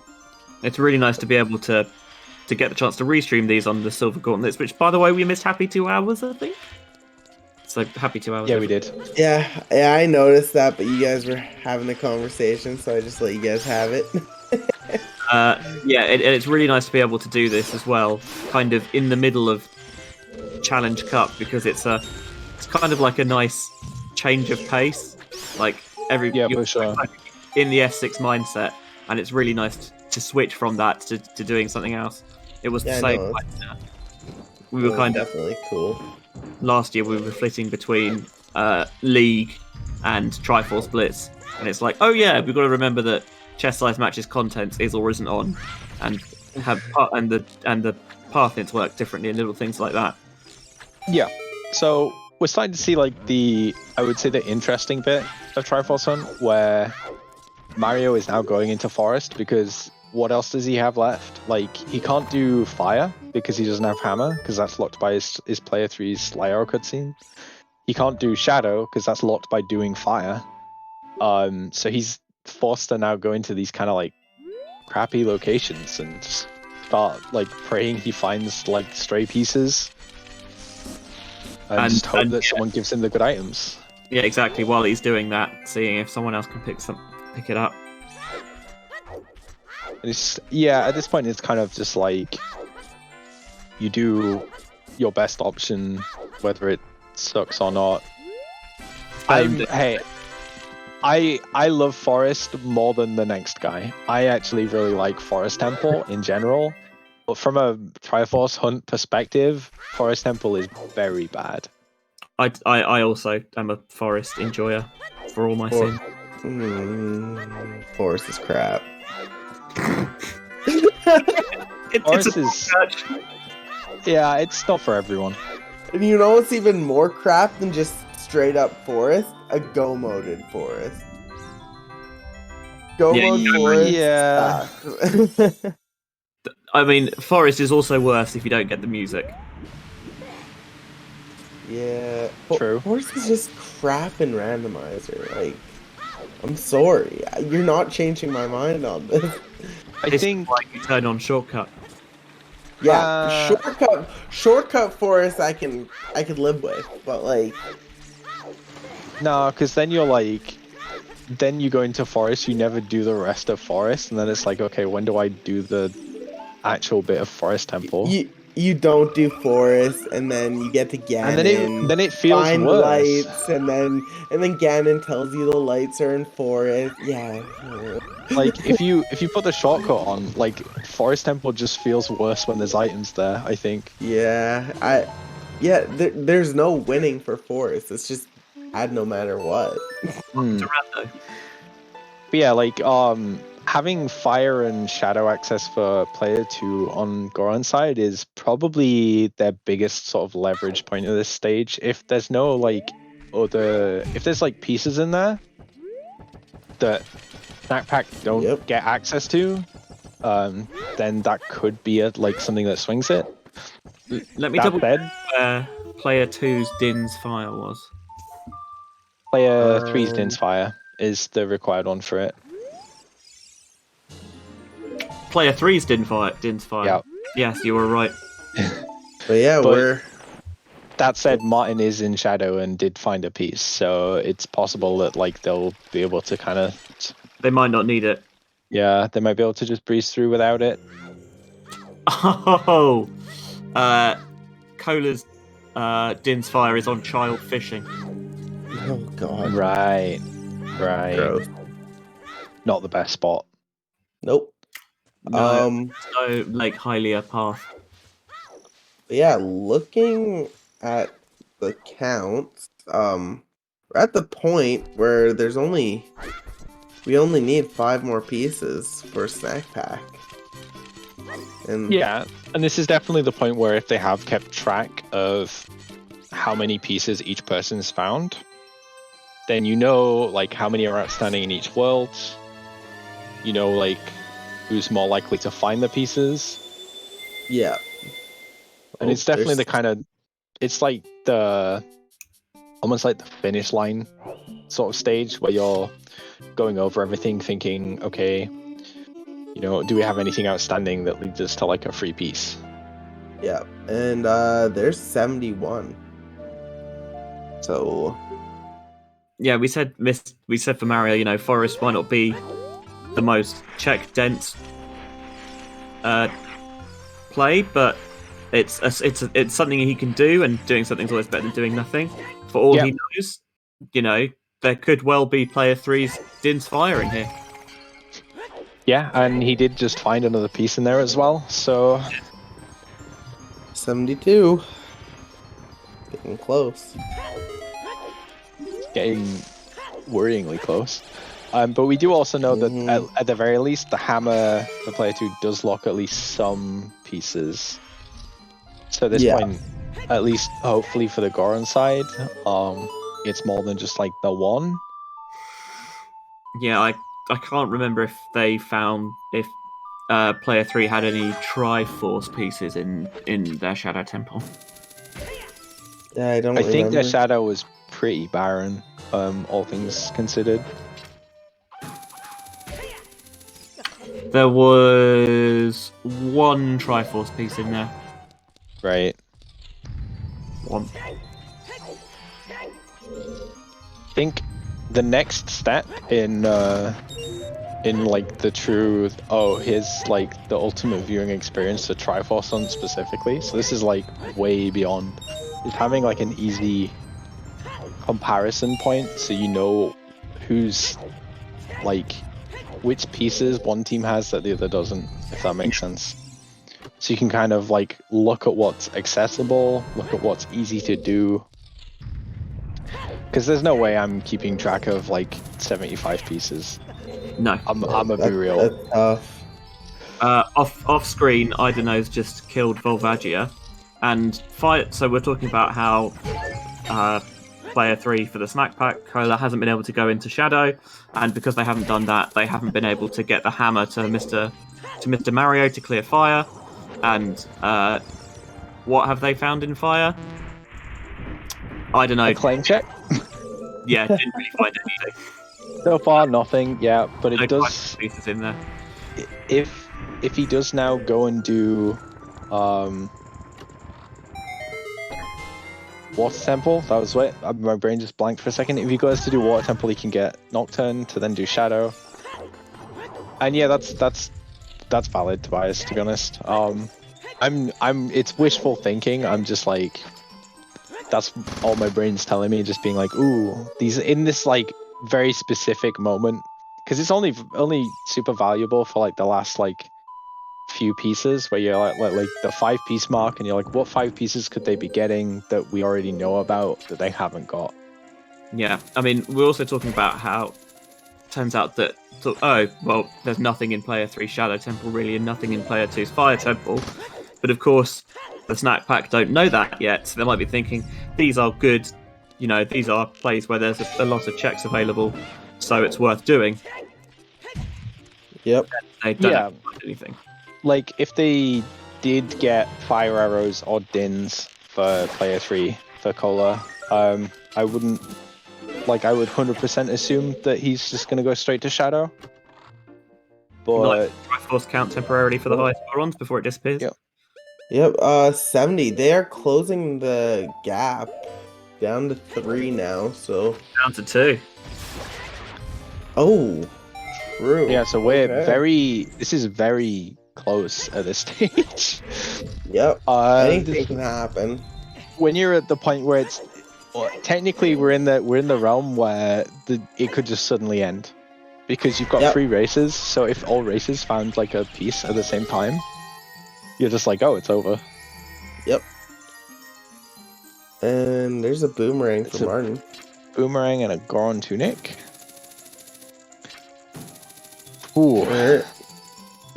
It's really nice to be able to get the chance to restream these on the Silver Gauntlets, which, by the way, we missed happy 2 hours, I think. So happy 2 hours. Yeah, we did. Yeah, I noticed that, but you guys were having a conversation, so I just let you guys have it. It's really nice to be able to do this as well, kind of in the middle of Challenge Cup, because it's kind of like a nice change of pace. Like for sure. In the F6 mindset, and it's really nice to switch from that to doing something else. It was the same. We were kind of definitely cool. Last year we were flitting between League and Triforce Blitz, and it's like, oh yeah, we've got to remember that Chess Size Matches content is or isn't on, and the path needs to work differently and little things like that. Yeah. So we're starting to see like I would say the interesting bit of Triforce Hunt, where Mario is now going into Forest, because what else does he have left? Like, he can't do Fire because he doesn't have Hammer, because that's locked by his Player 3's Lyra cutscene. He can't do Shadow because that's locked by doing Fire. So he's forced to now go into these kind of like crappy locations and just start like praying he finds like stray pieces and just hope that someone gives him the good items. Yeah, exactly. While he's doing that, seeing if someone else can pick it up. And at this point it's kind of just like you do your best option, whether it sucks or not. I love Forest more than the next guy. I actually really like Forest Temple in general, but from a Triforce Hunt perspective, Forest Temple is very bad. I also am a Forest enjoyer for all my sin. Forest is crap. Forest is... Yeah, it's not for everyone. And you know what's even more crap than just straight up Forest? A go-moded Forest. Go-mode Forest. Yeah. I mean, Forest is also worse if you don't get the music. Yeah. True. Forest is just crap in Randomizer. Like, I'm sorry. You're not changing my mind on this. I think like you turn on shortcut. Yeah, shortcut Forest I could live with, but like no, because then you're like, then you go into Forest, you never do the rest of Forest, and then it's like, okay, when do I do the actual bit of Forest Temple? You don't do Forest, and then you get to Ganon. And then it feels find worse. Lights, and then Ganon tells you the lights are in Forest. Yeah. Like if you put the shortcut on, like Forest Temple just feels worse when there's items there, I think. Yeah, there's no winning for Forest. It's just bad no matter what. But yeah, like having fire and shadow access for player 2 on Goron's side is probably their biggest sort of leverage point of this stage. If there's no like if there's like pieces in there that SnackPack don't get access to, then that could be like something that swings it. Let me double check where player 2's Din's fire was. Player 3's Din's fire is the required one for it. Player 3's Din's fire. Yeah. Yes, you were right. But yeah, that said, Martin is in shadow and did find a piece, so it's possible that like they'll be able to kind of. They might not need it. Yeah, they might be able to just breeze through without it. Oh, Cola's Din's fire is on child fishing. Oh god. Right. Gross. Not the best spot. Nope. No, so Lake Hylia path. Yeah, looking at the counts, we're at the point where we only need 5 more pieces for SnackPack. And yeah, and this is definitely the point where if they have kept track of how many pieces each person's found, then you know like how many are outstanding in each world. You know like who's more likely to find the pieces. Yeah. And it's definitely the kind of, it's like almost like the finish line sort of stage where you're going over everything thinking, okay, you know, do we have anything outstanding that leads us to like a free piece? Yeah, and there's 71. So yeah, we said for Mario, you know, Forest might not be the most check dense play, but it's something he can do, and doing something's always better than doing nothing. For all he knows, you know, there could well be player 3's Din's fire in here. Yeah, and he did just find another piece in there as well, so 72. Getting close. Getting worryingly close. But we do also know that at the very least, the hammer for player 2 does lock at least some pieces. So at this point, at least hopefully for the Goron side, it's more than just like the one. Yeah, I can't remember if they found if player 3 had any Triforce pieces in their Shadow Temple. Yeah, I remember. Think their Shadow was pretty barren, all things considered. There was one Triforce piece in there. Right. One. I think the next step in like the true here's like the ultimate viewing experience to Triforce on specifically. So this is like way beyond. It's having like an easy comparison point, so you know who's like which pieces one team has that the other doesn't, if that makes sense. So you can kind of like look at what's accessible, look at what's easy to do. Because there's no way I'm keeping track of like 75 pieces. No. I'm a be real. That's tough. Off screen, idunno's just killed Volvagia, and so we're talking about how player 3 for the SnackPack, Cola, hasn't been able to go into Shadow, and because they haven't done that, they haven't been able to get the hammer to Mr. Mario to clear fire. And what have they found in fire? I don't know. A claim check? Yeah, didn't really find anything. So far, nothing. Yeah, but it does. Pieces in there. If he does now go and do Water Temple, that was what my brain just blanked for a second. If he goes to do Water Temple, he can get Nocturne to then do Shadow. And yeah, that's valid, Tobias, to be honest. It's wishful thinking. I'm just like, that's all my brain's telling me, just being like, ooh, these in this like very specific moment, because it's only super valuable for like the last like few pieces where you're like the 5-piece mark, and you're like, what 5 pieces could they be getting that we already know about that they haven't got? Yeah, I mean, we're also talking about how turns out that there's nothing in Player 3 Shadow Temple really, and nothing in Player 2's Fire Temple. But of course, the SnackPack don't know that yet, so they might be thinking these are good. These are plays where there's a lot of checks available, so it's worth doing. Yep. They don't have to find anything. Like, if they did get fire arrows or dins for Player 3 for Cola, I would 100% assume that he's just going to go straight to Shadow. But Triforce count temporarily for the highest Gorons before it disappears. Yep. 70. They are closing the gap down to 3 now. So Down to 2. oh, true. yeah, so this is very close at this stage. Yep. Anything can happen. When you're at the point where technically we're in the realm where it could just suddenly end, because you've got 3 races. So if all races found like a piece at the same time, you're just like, oh, it's over. Yep. And there's a boomerang for Martin. Boomerang and a Goron tunic. Ooh.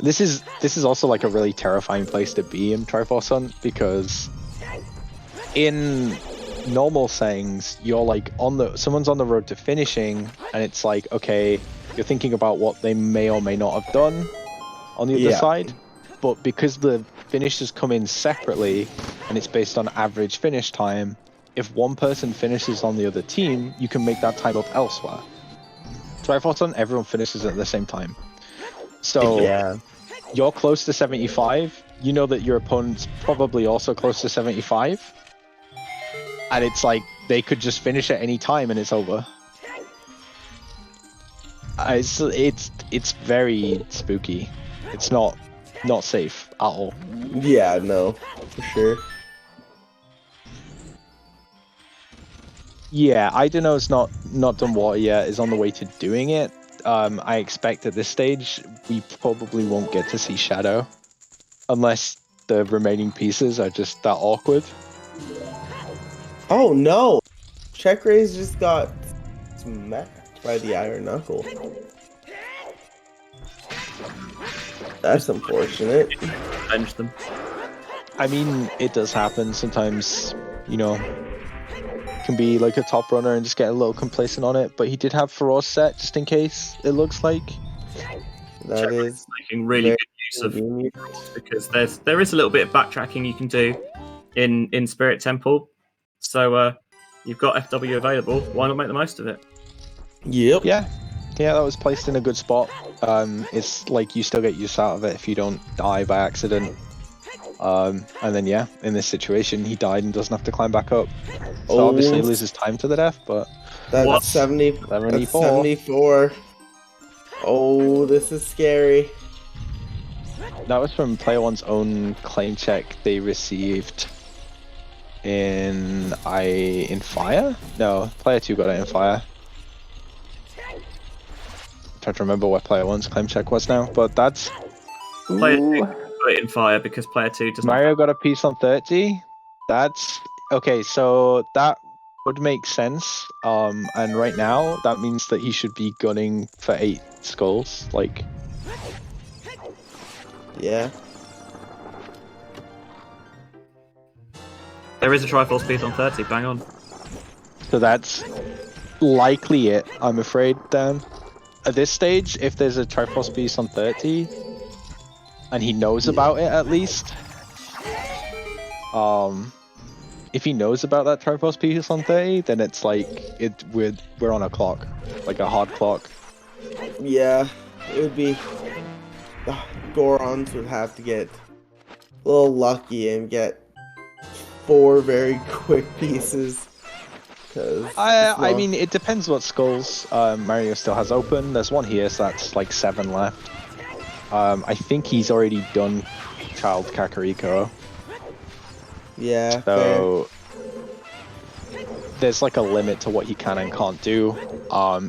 This is also like a really terrifying place to be in Triforce Hunt, because in normal settings you're like someone's on the road to finishing, and it's like, okay, you're thinking about what they may or may not have done on the other side, but because the finishes come in separately and it's based on average finish time, if one person finishes on the other team, you can make that time up elsewhere. Triforce Hunt, everyone finishes at the same time. So you're close to 75, you know that your opponent's probably also close to 75, and it's like they could just finish at any time and it's over. It's very spooky. It's not safe at all. Yeah, no, for sure. Yeah, idunno's not done water yet, is on the way to doing it. I expect at this stage we probably won't get to see Shadow unless the remaining pieces are just that awkward. Oh no! CheckRaise just got smacked by the Iron Knuckle. That's unfortunate. Bench them. I mean, it does happen sometimes, can be like a top runner and just get a little complacent on it, but he did have Feroz set just in case, it looks like. That is making really good use of Feroz, because there is a little bit of backtracking you can do in Spirit Temple. So you've got FW available, why not make the most of it? Yep. Yeah, that was placed in a good spot. It's like you still get use out of it if you don't die by accident. And then in this situation he died and doesn't have to climb back up. So obviously he loses time to the death, but that's 74. 74. Oh, this is scary. That was from Player 1's own claim check they received in Fire? No, Player 2 got it in Fire. I'm trying to remember what Player 1's claim check was now, but that's... Player 2 got it in Fire because Player 2 doesn't... Mario got a piece on 30? That's... Okay, so that would make sense. And right now, that means that he should be gunning for 8 skulls, like... Yeah. There is a Triforce piece on 30, bang on. So that's likely it, I'm afraid, Dan. At this stage, if there's a Triforce piece on 30, and he knows about it at least, if he knows about that Triforce piece on 30, then it's like, we're on a clock, like a hard clock. Yeah, it would be... The Gorons would have to get a little lucky and get 4 very quick pieces. I mean, it depends what skulls Mario still has open. There's one here, so that's like 7 left. I think he's already done Child Kakariko. Yeah, so there's like a limit to what he can and can't do.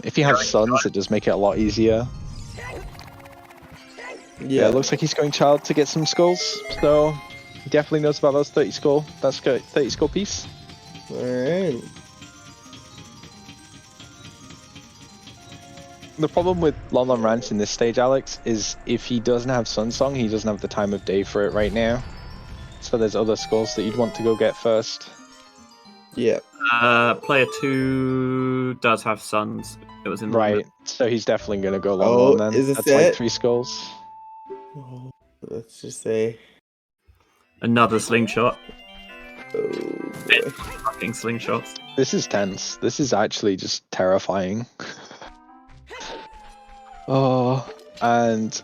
If he has sons, it does make it a lot easier. Yeah, it looks like he's going Child to get some skulls, so he definitely knows about those 30 skull. That's good, 30 skull piece. Alright. The problem with Lon Lon Ranch in this stage, Alex, is if he doesn't have Sun Song, he doesn't have the time of day for it right now. So there's other skulls that you'd want to go get first. Yeah. Player 2 does have Suns. It was in the Right, so he's definitely going to go Lon Lon then. is it That's set? like 3 skulls. Oh, let's just say. Another slingshot. Oh boy. Fucking slingshots. This is tense. This is actually just terrifying. Oh, and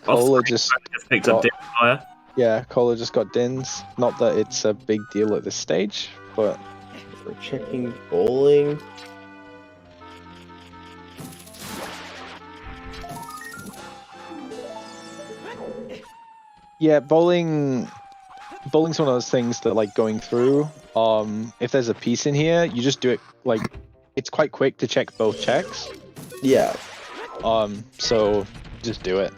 Cola just picked got, up Dim Fire. yeah, Cola just got dins. Not that it's a big deal at this stage, but We're checking bowling. yeah, bowling's one of those things that like going through. If there's a piece in here, you just do it like it's quite quick to check both checks. Yeah. So just do it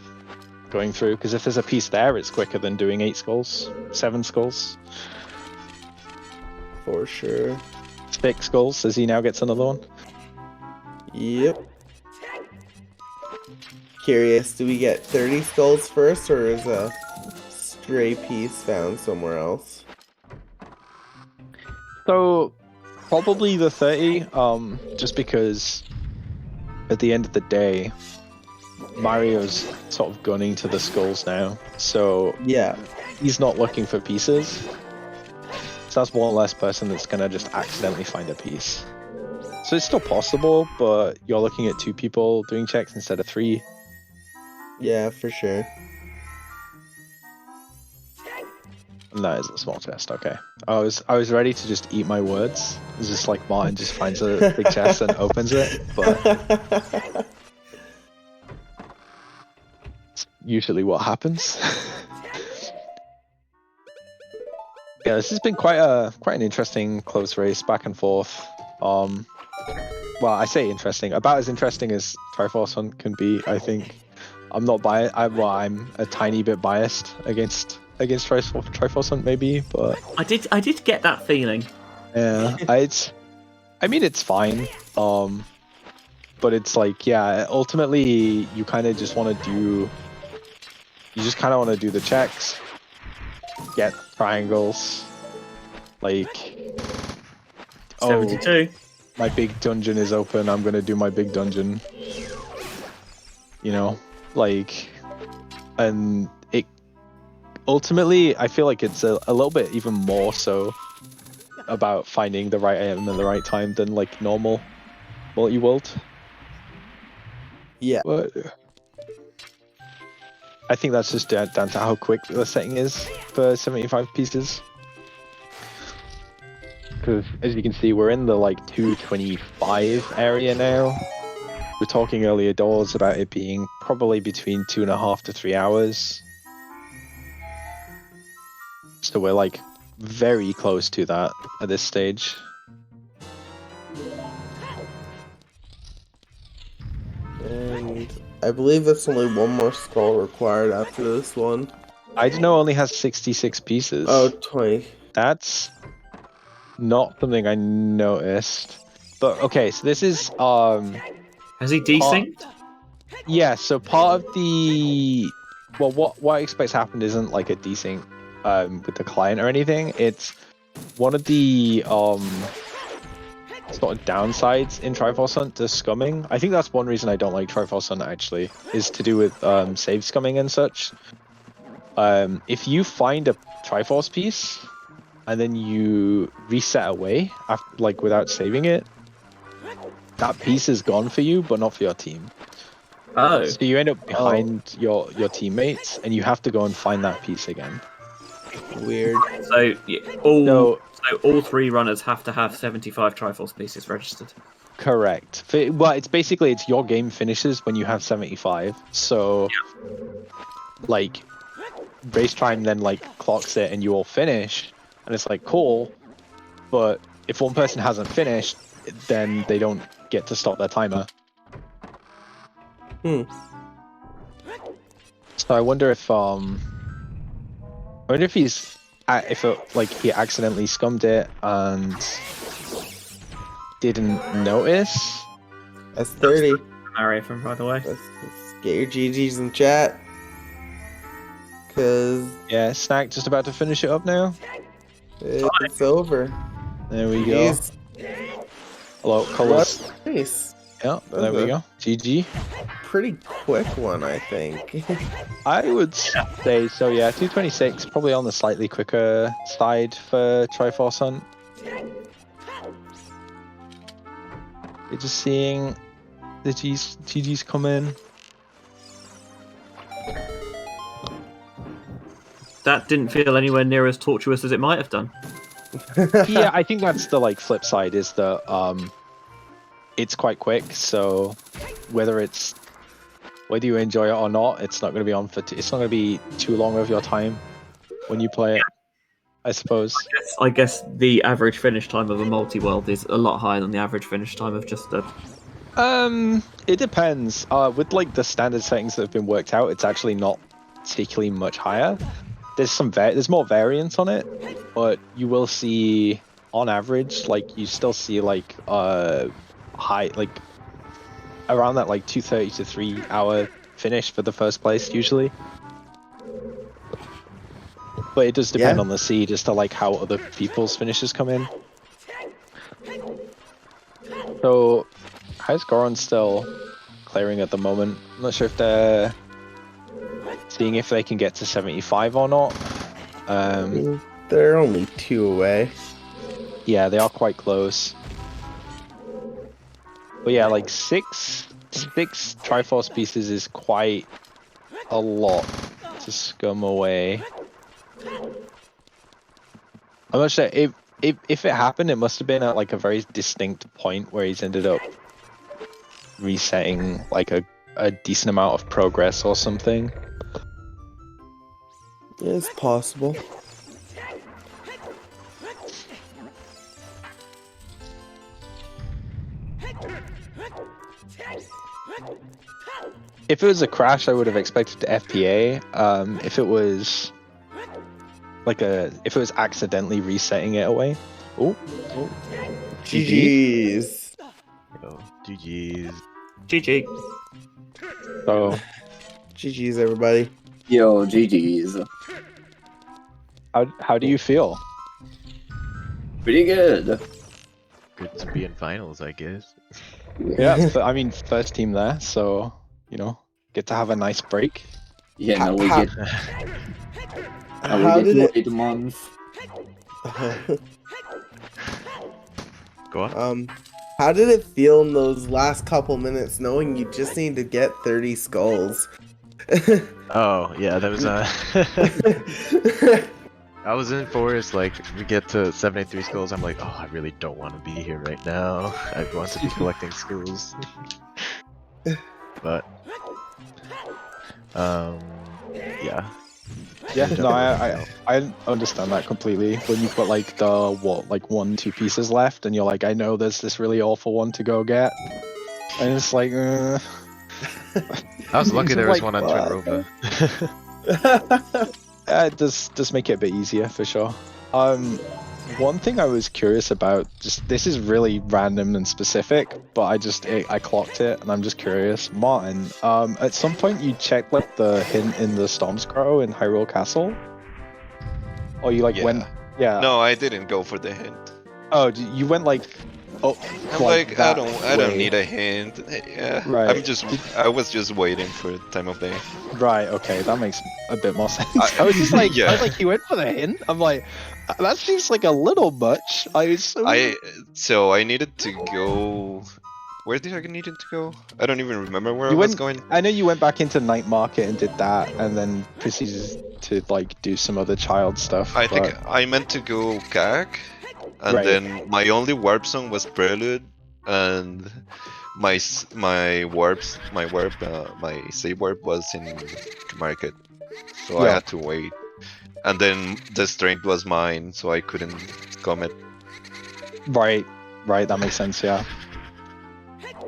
going through, because if there's a piece there, it's quicker than doing 8 skulls, 7 skulls, For sure. 6 skulls as he now gets another one. Yep. Curious, do we get 30 skulls first, or is a stray piece found somewhere else? So probably the 30, just because at the end of the day, Mario's sort of gunning to the skulls now, so Yeah. he's not looking for pieces. So that's one less person that's gonna just accidentally find a piece. So it's still possible, but you're looking at 2 people doing checks instead of 3. Yeah, for sure. And that is a small chest. Okay, I was ready to just eat my words. It's just like Martin just finds a big chest and opens it, but it's usually what happens. Yeah, this has been quite an interesting close race back and forth. Well, I say interesting, about as interesting as Triforce Hunt can be, I think. I'm not biased. I'm a tiny bit biased against Triforce Hunt maybe, but I did get that feeling. yeah, I mean it's fine. But it's like, yeah, ultimately you kind of just want to do the checks, get triangles, like 72. My big dungeon is open, I'm gonna do my big dungeon, you know, like, and it ultimately I feel like it's a little bit even more so about finding the right item at the right time than like normal multi-world. Yeah. But I think that's just down to how quick the setting is for 75 pieces. Because as you can see, we're in the like 225 area now. We're talking earlier doors about it being probably between 2.5 to 3 hours. So we're like very close to that at this stage. And I believe that's only one more skull required after this one. Idunno only has 66 pieces. Oh, 20. That's not something I noticed. But okay, so this is Has he desynced? yeah, so part of the what I expect happened isn't like a desync with the client or anything. It's one of the sort of downsides in Triforce Hunt to scumming. I think that's one reason I don't like Triforce Hunt actually, is to do with save scumming and such. If you find a Triforce piece and then you reset away after, like without saving it, that piece is gone for you, but not for your team. Oh. So you end up behind your teammates, and you have to go and find that piece again. Weird. So all 3 runners have to have 75 Triforce pieces registered. Correct. Well, it's your game finishes when you have 75. So, like, race time then like clocks it, and you all finish, and it's like cool. But if one person hasn't finished, then they don't get to stop their timer. So I wonder if he's like he accidentally scummed it and didn't notice, That's 30. Mario from, by the way. Let's get your GGs in chat. Cause Yeah, Snack just about to finish it up now. it's over. There we go. Jeez. Hello, colors. Nice. Yeah, That there was we a go. GG. Pretty quick one, I think. I would say so. Yeah, 226, probably on the slightly quicker side for Triforce Hunt. You're just seeing the GGs come in. That didn't feel anywhere near as tortuous as it might have done. Yeah, I think that's the like flip side is that it's quite quick. So whether you enjoy it or not, it's not going to be on for it's not going to be too long of your time when you play it, I suppose. I guess the average finish time of a multi-world is a lot higher than the average finish time of just a... It depends. With like the standard settings that have been worked out, it's actually not particularly much higher. There's more variance on it, but you will see on average, like you still see like high, like around that like 2:30 to 3 hour finish for the first place usually. But it does depend on the seed as to like how other people's finishes come in. So how's Goron still clearing at the moment? I'm not sure if they're seeing if they can get to 75 or not. They're only 2 away. Yeah, they are quite close. But yeah, like six Triforce pieces is quite a lot to scum away. I'm not sure if it happened, it must have been at like a very distinct point where he's ended up resetting like a decent amount of progress or something. It's possible. If it was a crash, I would have expected to FPA. If it was like if it was accidentally resetting it away. Oh. GG's. Yo, GG's. GG. So GG's, everybody. Yo, GG's. how do you feel? Pretty good. Good to be in finals, I guess. Yeah, I mean first team there, so you know, get to have a nice break. Yeah, now we How- get How did to it? wait a month. Go on. How did it feel in those last couple minutes, knowing you just need to get 30 skulls? Oh, yeah, that was I was in forest, like, we get to 73 skulls, I'm like, oh, I really don't want to be here right now. I want to be collecting skulls. But, yeah. Yeah, no, I understand that completely. When you've got like the 1-2 pieces left, and you're like, I know there's this really awful one to go get, and it's like, I was lucky there was one on Turn it does make it a bit easier for sure. One thing I was curious about, just this is really random and specific, but I clocked it, and I'm just curious. Martin, at some point you checked like the hint in the Storm Scroll in Hyrule Castle, or you like went? Yeah. No, I didn't go for the hint. Oh, you went like. Oh, I'm like, I don't way. need a hint. Yeah, Right. I was just waiting for the time of day. Right. Okay, that makes a bit more sense. I was just like, yeah. I was like, he went for the hint. I'm like, that seems like a little much. So I needed to go. Where did I need to go? I don't even remember where You I was went- going. I know you went back into Night Market and did that, and then proceeded to like do some other child stuff. I think I meant to go CAC, and Right. then my only warp song was Prelude, and my save warp was in Market, so I Yeah. had to wait. And then the strength was mine, so I couldn't commit. Right. That makes sense. Yeah.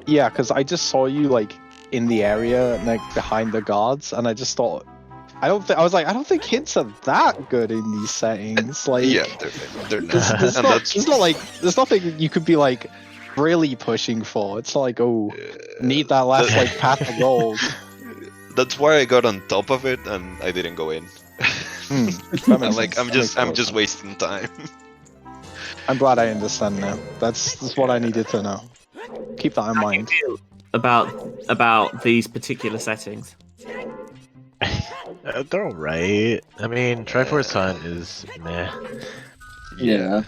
Yeah, because I just saw you like in the area like behind the guards, and I just thought, I don't think hints are that good in these settings. Like, Yeah, they're not. there's And not, it's not like there's nothing you could be like, really pushing for. It's like, oh, need that Uh, last that- like path of gold. That's why I got on top of it and I didn't go in. That I'm makes like, sense. That makes a lot I'm of just sense. wasting time. I'm glad I understand now. That's what I needed to know. Keep that in mind. About these particular settings. They're alright. I mean, Triforce Hunt is meh. Yeah.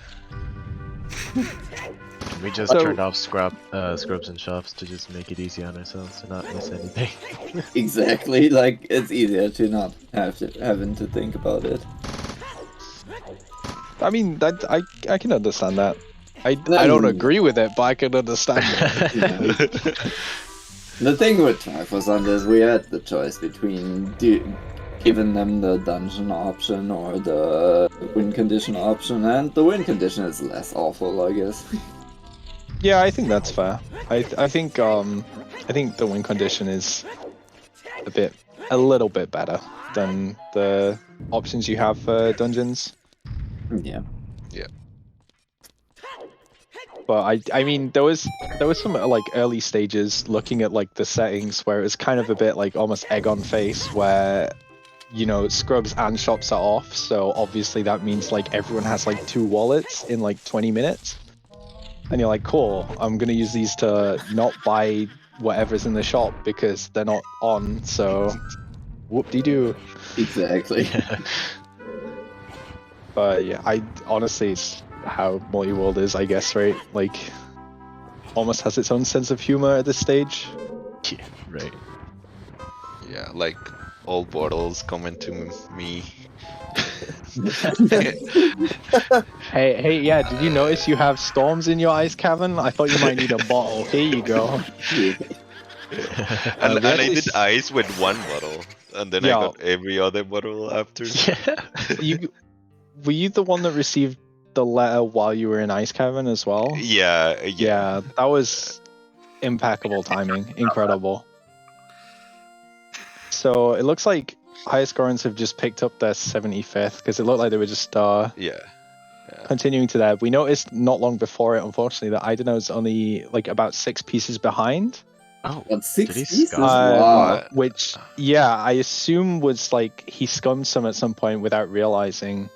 We just So- turned off scrubs and shops to just make it easy on ourselves to not miss anything. Exactly. Like it's easier to not having to think about it. I mean, I can understand that. I I don't mean- agree with it, but I can understand it. The thing with Triforce Hunt is we had the choice between giving them the dungeon option or the win condition option, and the win condition is less awful, I guess. Yeah, I think that's fair. I think the win condition is a little bit better than the options you have for dungeons. Yeah. But I mean there was some like early stages looking at like the settings where it was kind of a bit like almost egg on face where scrubs and shops are off, so obviously that means like everyone has like 2 wallets in like 20 minutes. And you're like, cool, I'm gonna use these to not buy whatever's in the shop because they're not on, so whoop-de-doo. Exactly. But yeah, I honestly, it's how Multiworld is, I guess, right? Like, almost has its own sense of humor at this stage. Yeah, right. Yeah, like old bottles coming to me. Hey, yeah, did you notice you have storms in your ice cavern? I thought you might need a bottle. Here you go. And, we and I actually did ice with 1 bottle, and then I Yeah. got every other bottle after. Were you the one that received the letter while you were in ice cavern as well? Yeah. Yeah, that was impeccable timing. Incredible. So it looks like highest Gorons have just picked up their 75th because it looked like they were just Yeah. continuing to that. We noticed not long before it, unfortunately, that idunno is only like about 6 pieces behind. Oh, Got 6 did he pieces? scum? Wow. Which, yeah, I assume was like he scummed some at some point without realizing.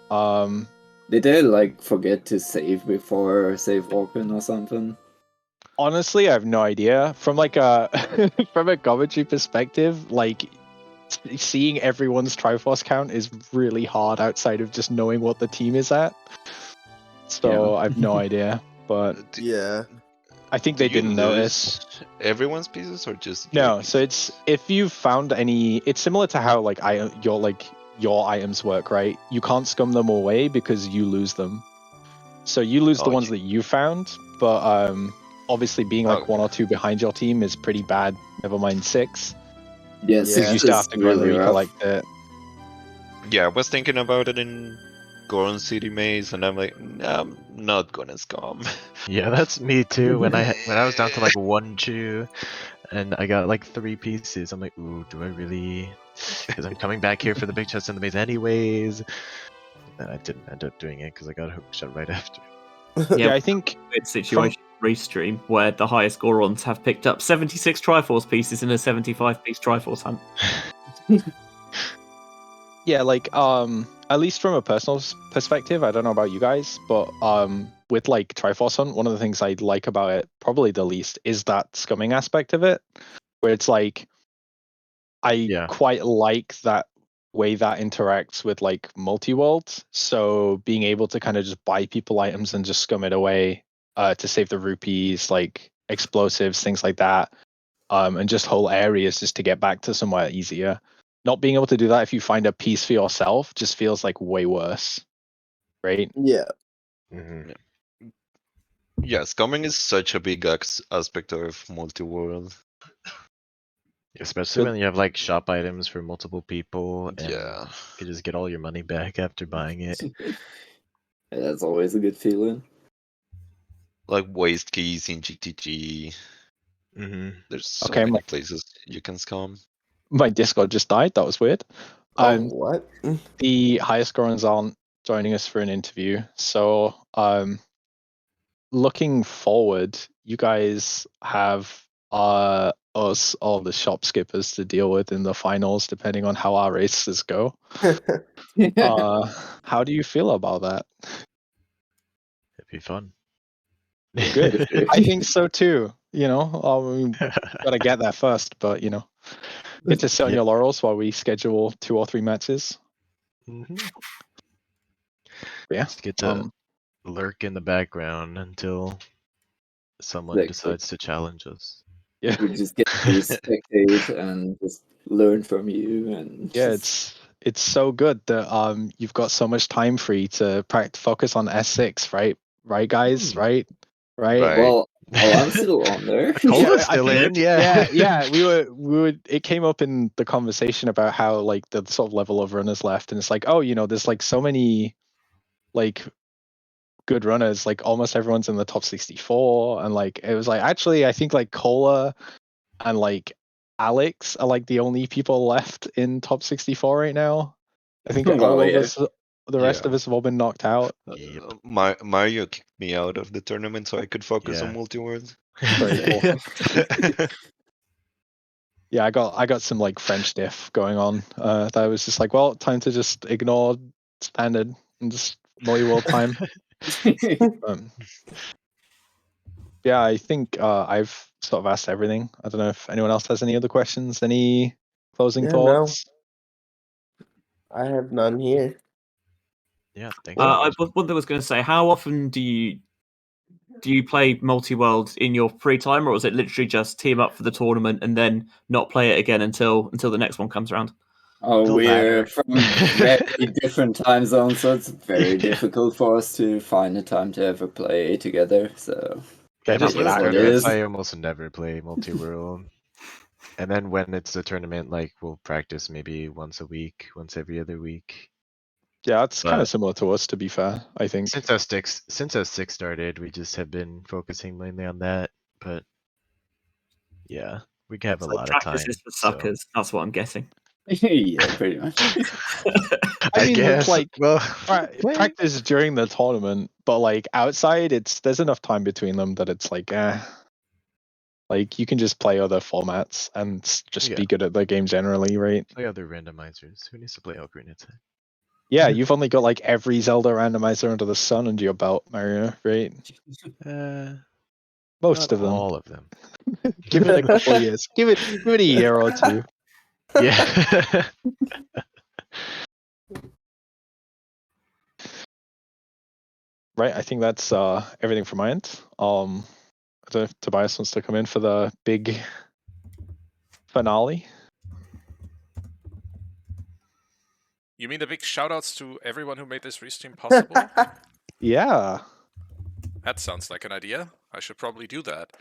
Did they like forget to save before save open or something? Honestly, I have no idea. From like a from a commentary perspective, like seeing everyone's Triforce count is really hard outside of just knowing what the team is at. So I have no idea, but Yeah. I think Do they you didn't notice. lose everyone's pieces or just No, your so pieces? it's if you've found any, it's similar to how like your items work, right? You can't scum them away because you lose them. So you lose the Oh, ones that you found, but obviously being like Okay. 1 or 2 behind your team is pretty bad. Never mind 6, Yes, because Yeah. you still have to go and really rough. recollect it. Yeah, I was thinking about it in Goron City Maze, and I'm like, nah, I'm not gonna scum. Yeah, that's me too. When I was down to like 1 Jew, and I got like 3 pieces, I'm like, ooh, do I really? Because I'm coming back here for the big chest in the maze anyways. And I didn't end up doing it because I got hook shot right after. Yeah, I think Weird situation restream where the highest Gorons have picked up 76 Triforce pieces in a 75-piece Triforce hunt. yeah, like at least from a personal perspective, I don't know about you guys, but with like Triforce Hunt, one of the things I like about it, probably the least, is that scumming aspect of it, where it's like I quite like that way that interacts with like Multiworld. So being able to kind of just buy people items and just scum it away to save the rupees, like explosives, things like that, and just whole areas just to get back to somewhere easier. Not being able to do that if you find a piece for yourself just feels like way worse, right? Yeah. Mm-hmm. Yeah, scumming is such a big aspect of multi-world. Especially when you have like shop items for multiple people, and Yeah. you can just get all your money back after buying it. Yeah, that's always a good feeling. Like waste keys in GTG. Mm-hmm. There's so Okay, many places you can scum. My Discord just died. That was weird. Oh, what? The highest Gorons aren't joining us for an interview, so looking forward, you guys have us, all the shop skippers, to deal with in the finals, depending on how our races go. How do you feel about that? It'd be fun. Good. I think so too. You know, gotta get there first, but you know, get to sit on Yeah. your laurels while we schedule 2 or 3 matches. Mhm. Yeah. Just get to lurk in the background until someone Exactly. decides to challenge us. Yeah. We just get to spectate and just learn from you, and Yeah, just... it's so good that you've got so much time free to focus on S6, right? Right, guys? Right? Right. Well, I'm still on there. Cola's I still think- in, yeah. yeah. We were. It came up in the conversation about how like the sort of level of runners left, and it's like, oh, you know, there's like so many like good runners. Like almost everyone's in the top 64, and like it was like actually I think like Cola and like Alex are like the only people left in top 64 right now. I think all Well, of yeah. us, the rest Yeah. of us have all been knocked out. Yep. Mario kicked me out of the tournament so I could focus on Yeah. Multiworld. Very cool. Yeah, I got some like French diff going on. That I was just like, well, time to just ignore standard and just multi-world time. Yeah, I think I've sort of asked everything. I don't know if anyone else has any other questions. Any closing Yeah, no. thoughts? I have none here. Yeah, thanks so much. One thing I was going to say: how often do you play multi-world in your free time, or is it literally just team up for the tournament and then not play it again until the next one comes around? Oh, The we're latter. from very different time zones, so it's very difficult for us to find a time to ever play together. So Yeah, And just for the what it tournaments, is. I almost never play multi-world. And then when it's a tournament, like we'll practice maybe once a week, once every other week. yeah, it's kind of But similar to us, to be fair. I think. since S6 started, we just have been focusing mainly on that. But yeah, we have It's a like lot of practice time. is for So suckers. That's what I'm guessing. Yeah, pretty much. I mean, guess. it's like Well, practice during the tournament, but like outside, there's enough time between them that it's like, like you can just play other formats and just Yeah. be good at the game generally, right? play other randomizers. Who needs to play Ocarina of Time? Yeah, you've only got like every Zelda randomizer under the sun under your belt, Mario, right? Most Not of them. all of them. Give it a couple of years. Give it a year or two. Yeah. Right, I think that's everything from my end. I don't know if Tobias wants to come in for the big finale. You mean the big shoutouts to everyone who made this restream possible? Yeah. That sounds like an idea. I should probably do that.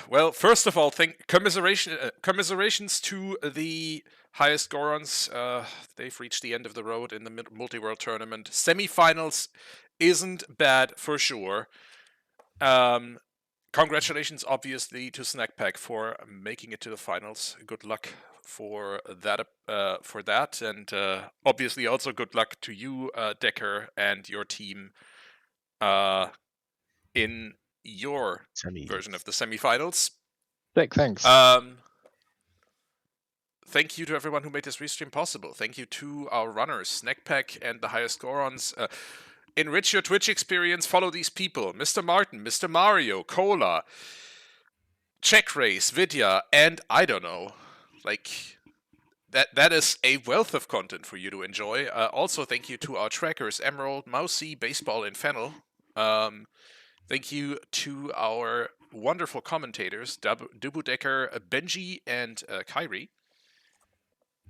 Well, first of all, commiserations to the highest Gorons. They've reached the end of the road in the multi-world tournament. Semifinals isn't bad for sure. Congratulations, obviously, to SnackPack for making it to the finals. Good luck for that, and obviously also good luck to you, Decker, and your team in your version of the semifinals. Sick, thanks. Thank you to everyone who made this restream possible. Thank you to our runners, SnackPack and the highest Gorons. Enrich your Twitch experience. Follow these people: Mr. Martin, Mr. Mario, Cola, CheckRaise, Vidya, and idunno. Like that is a wealth of content for you to enjoy. Also, thank you to our trackers: Emerald, Mousy, Baseball, and Fennel. Thank you to our wonderful commentators, DubuDeccer, Benjy, and Kyrie.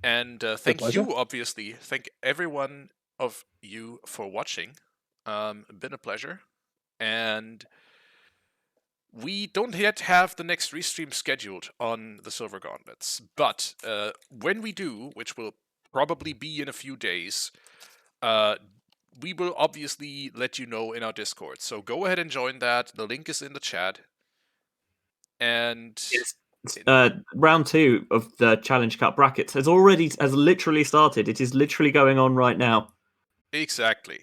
And thank you, obviously. Thank everyone of you for watching. Been a pleasure. And we don't yet have the next restream scheduled on the Silver Gauntlets. But when we do, which will probably be in a few days, we will obviously let you know in our Discord. So go ahead and join that. The link is in the chat. And round 2 of the Challenge Cup brackets has literally started. It is literally going on right now. Exactly.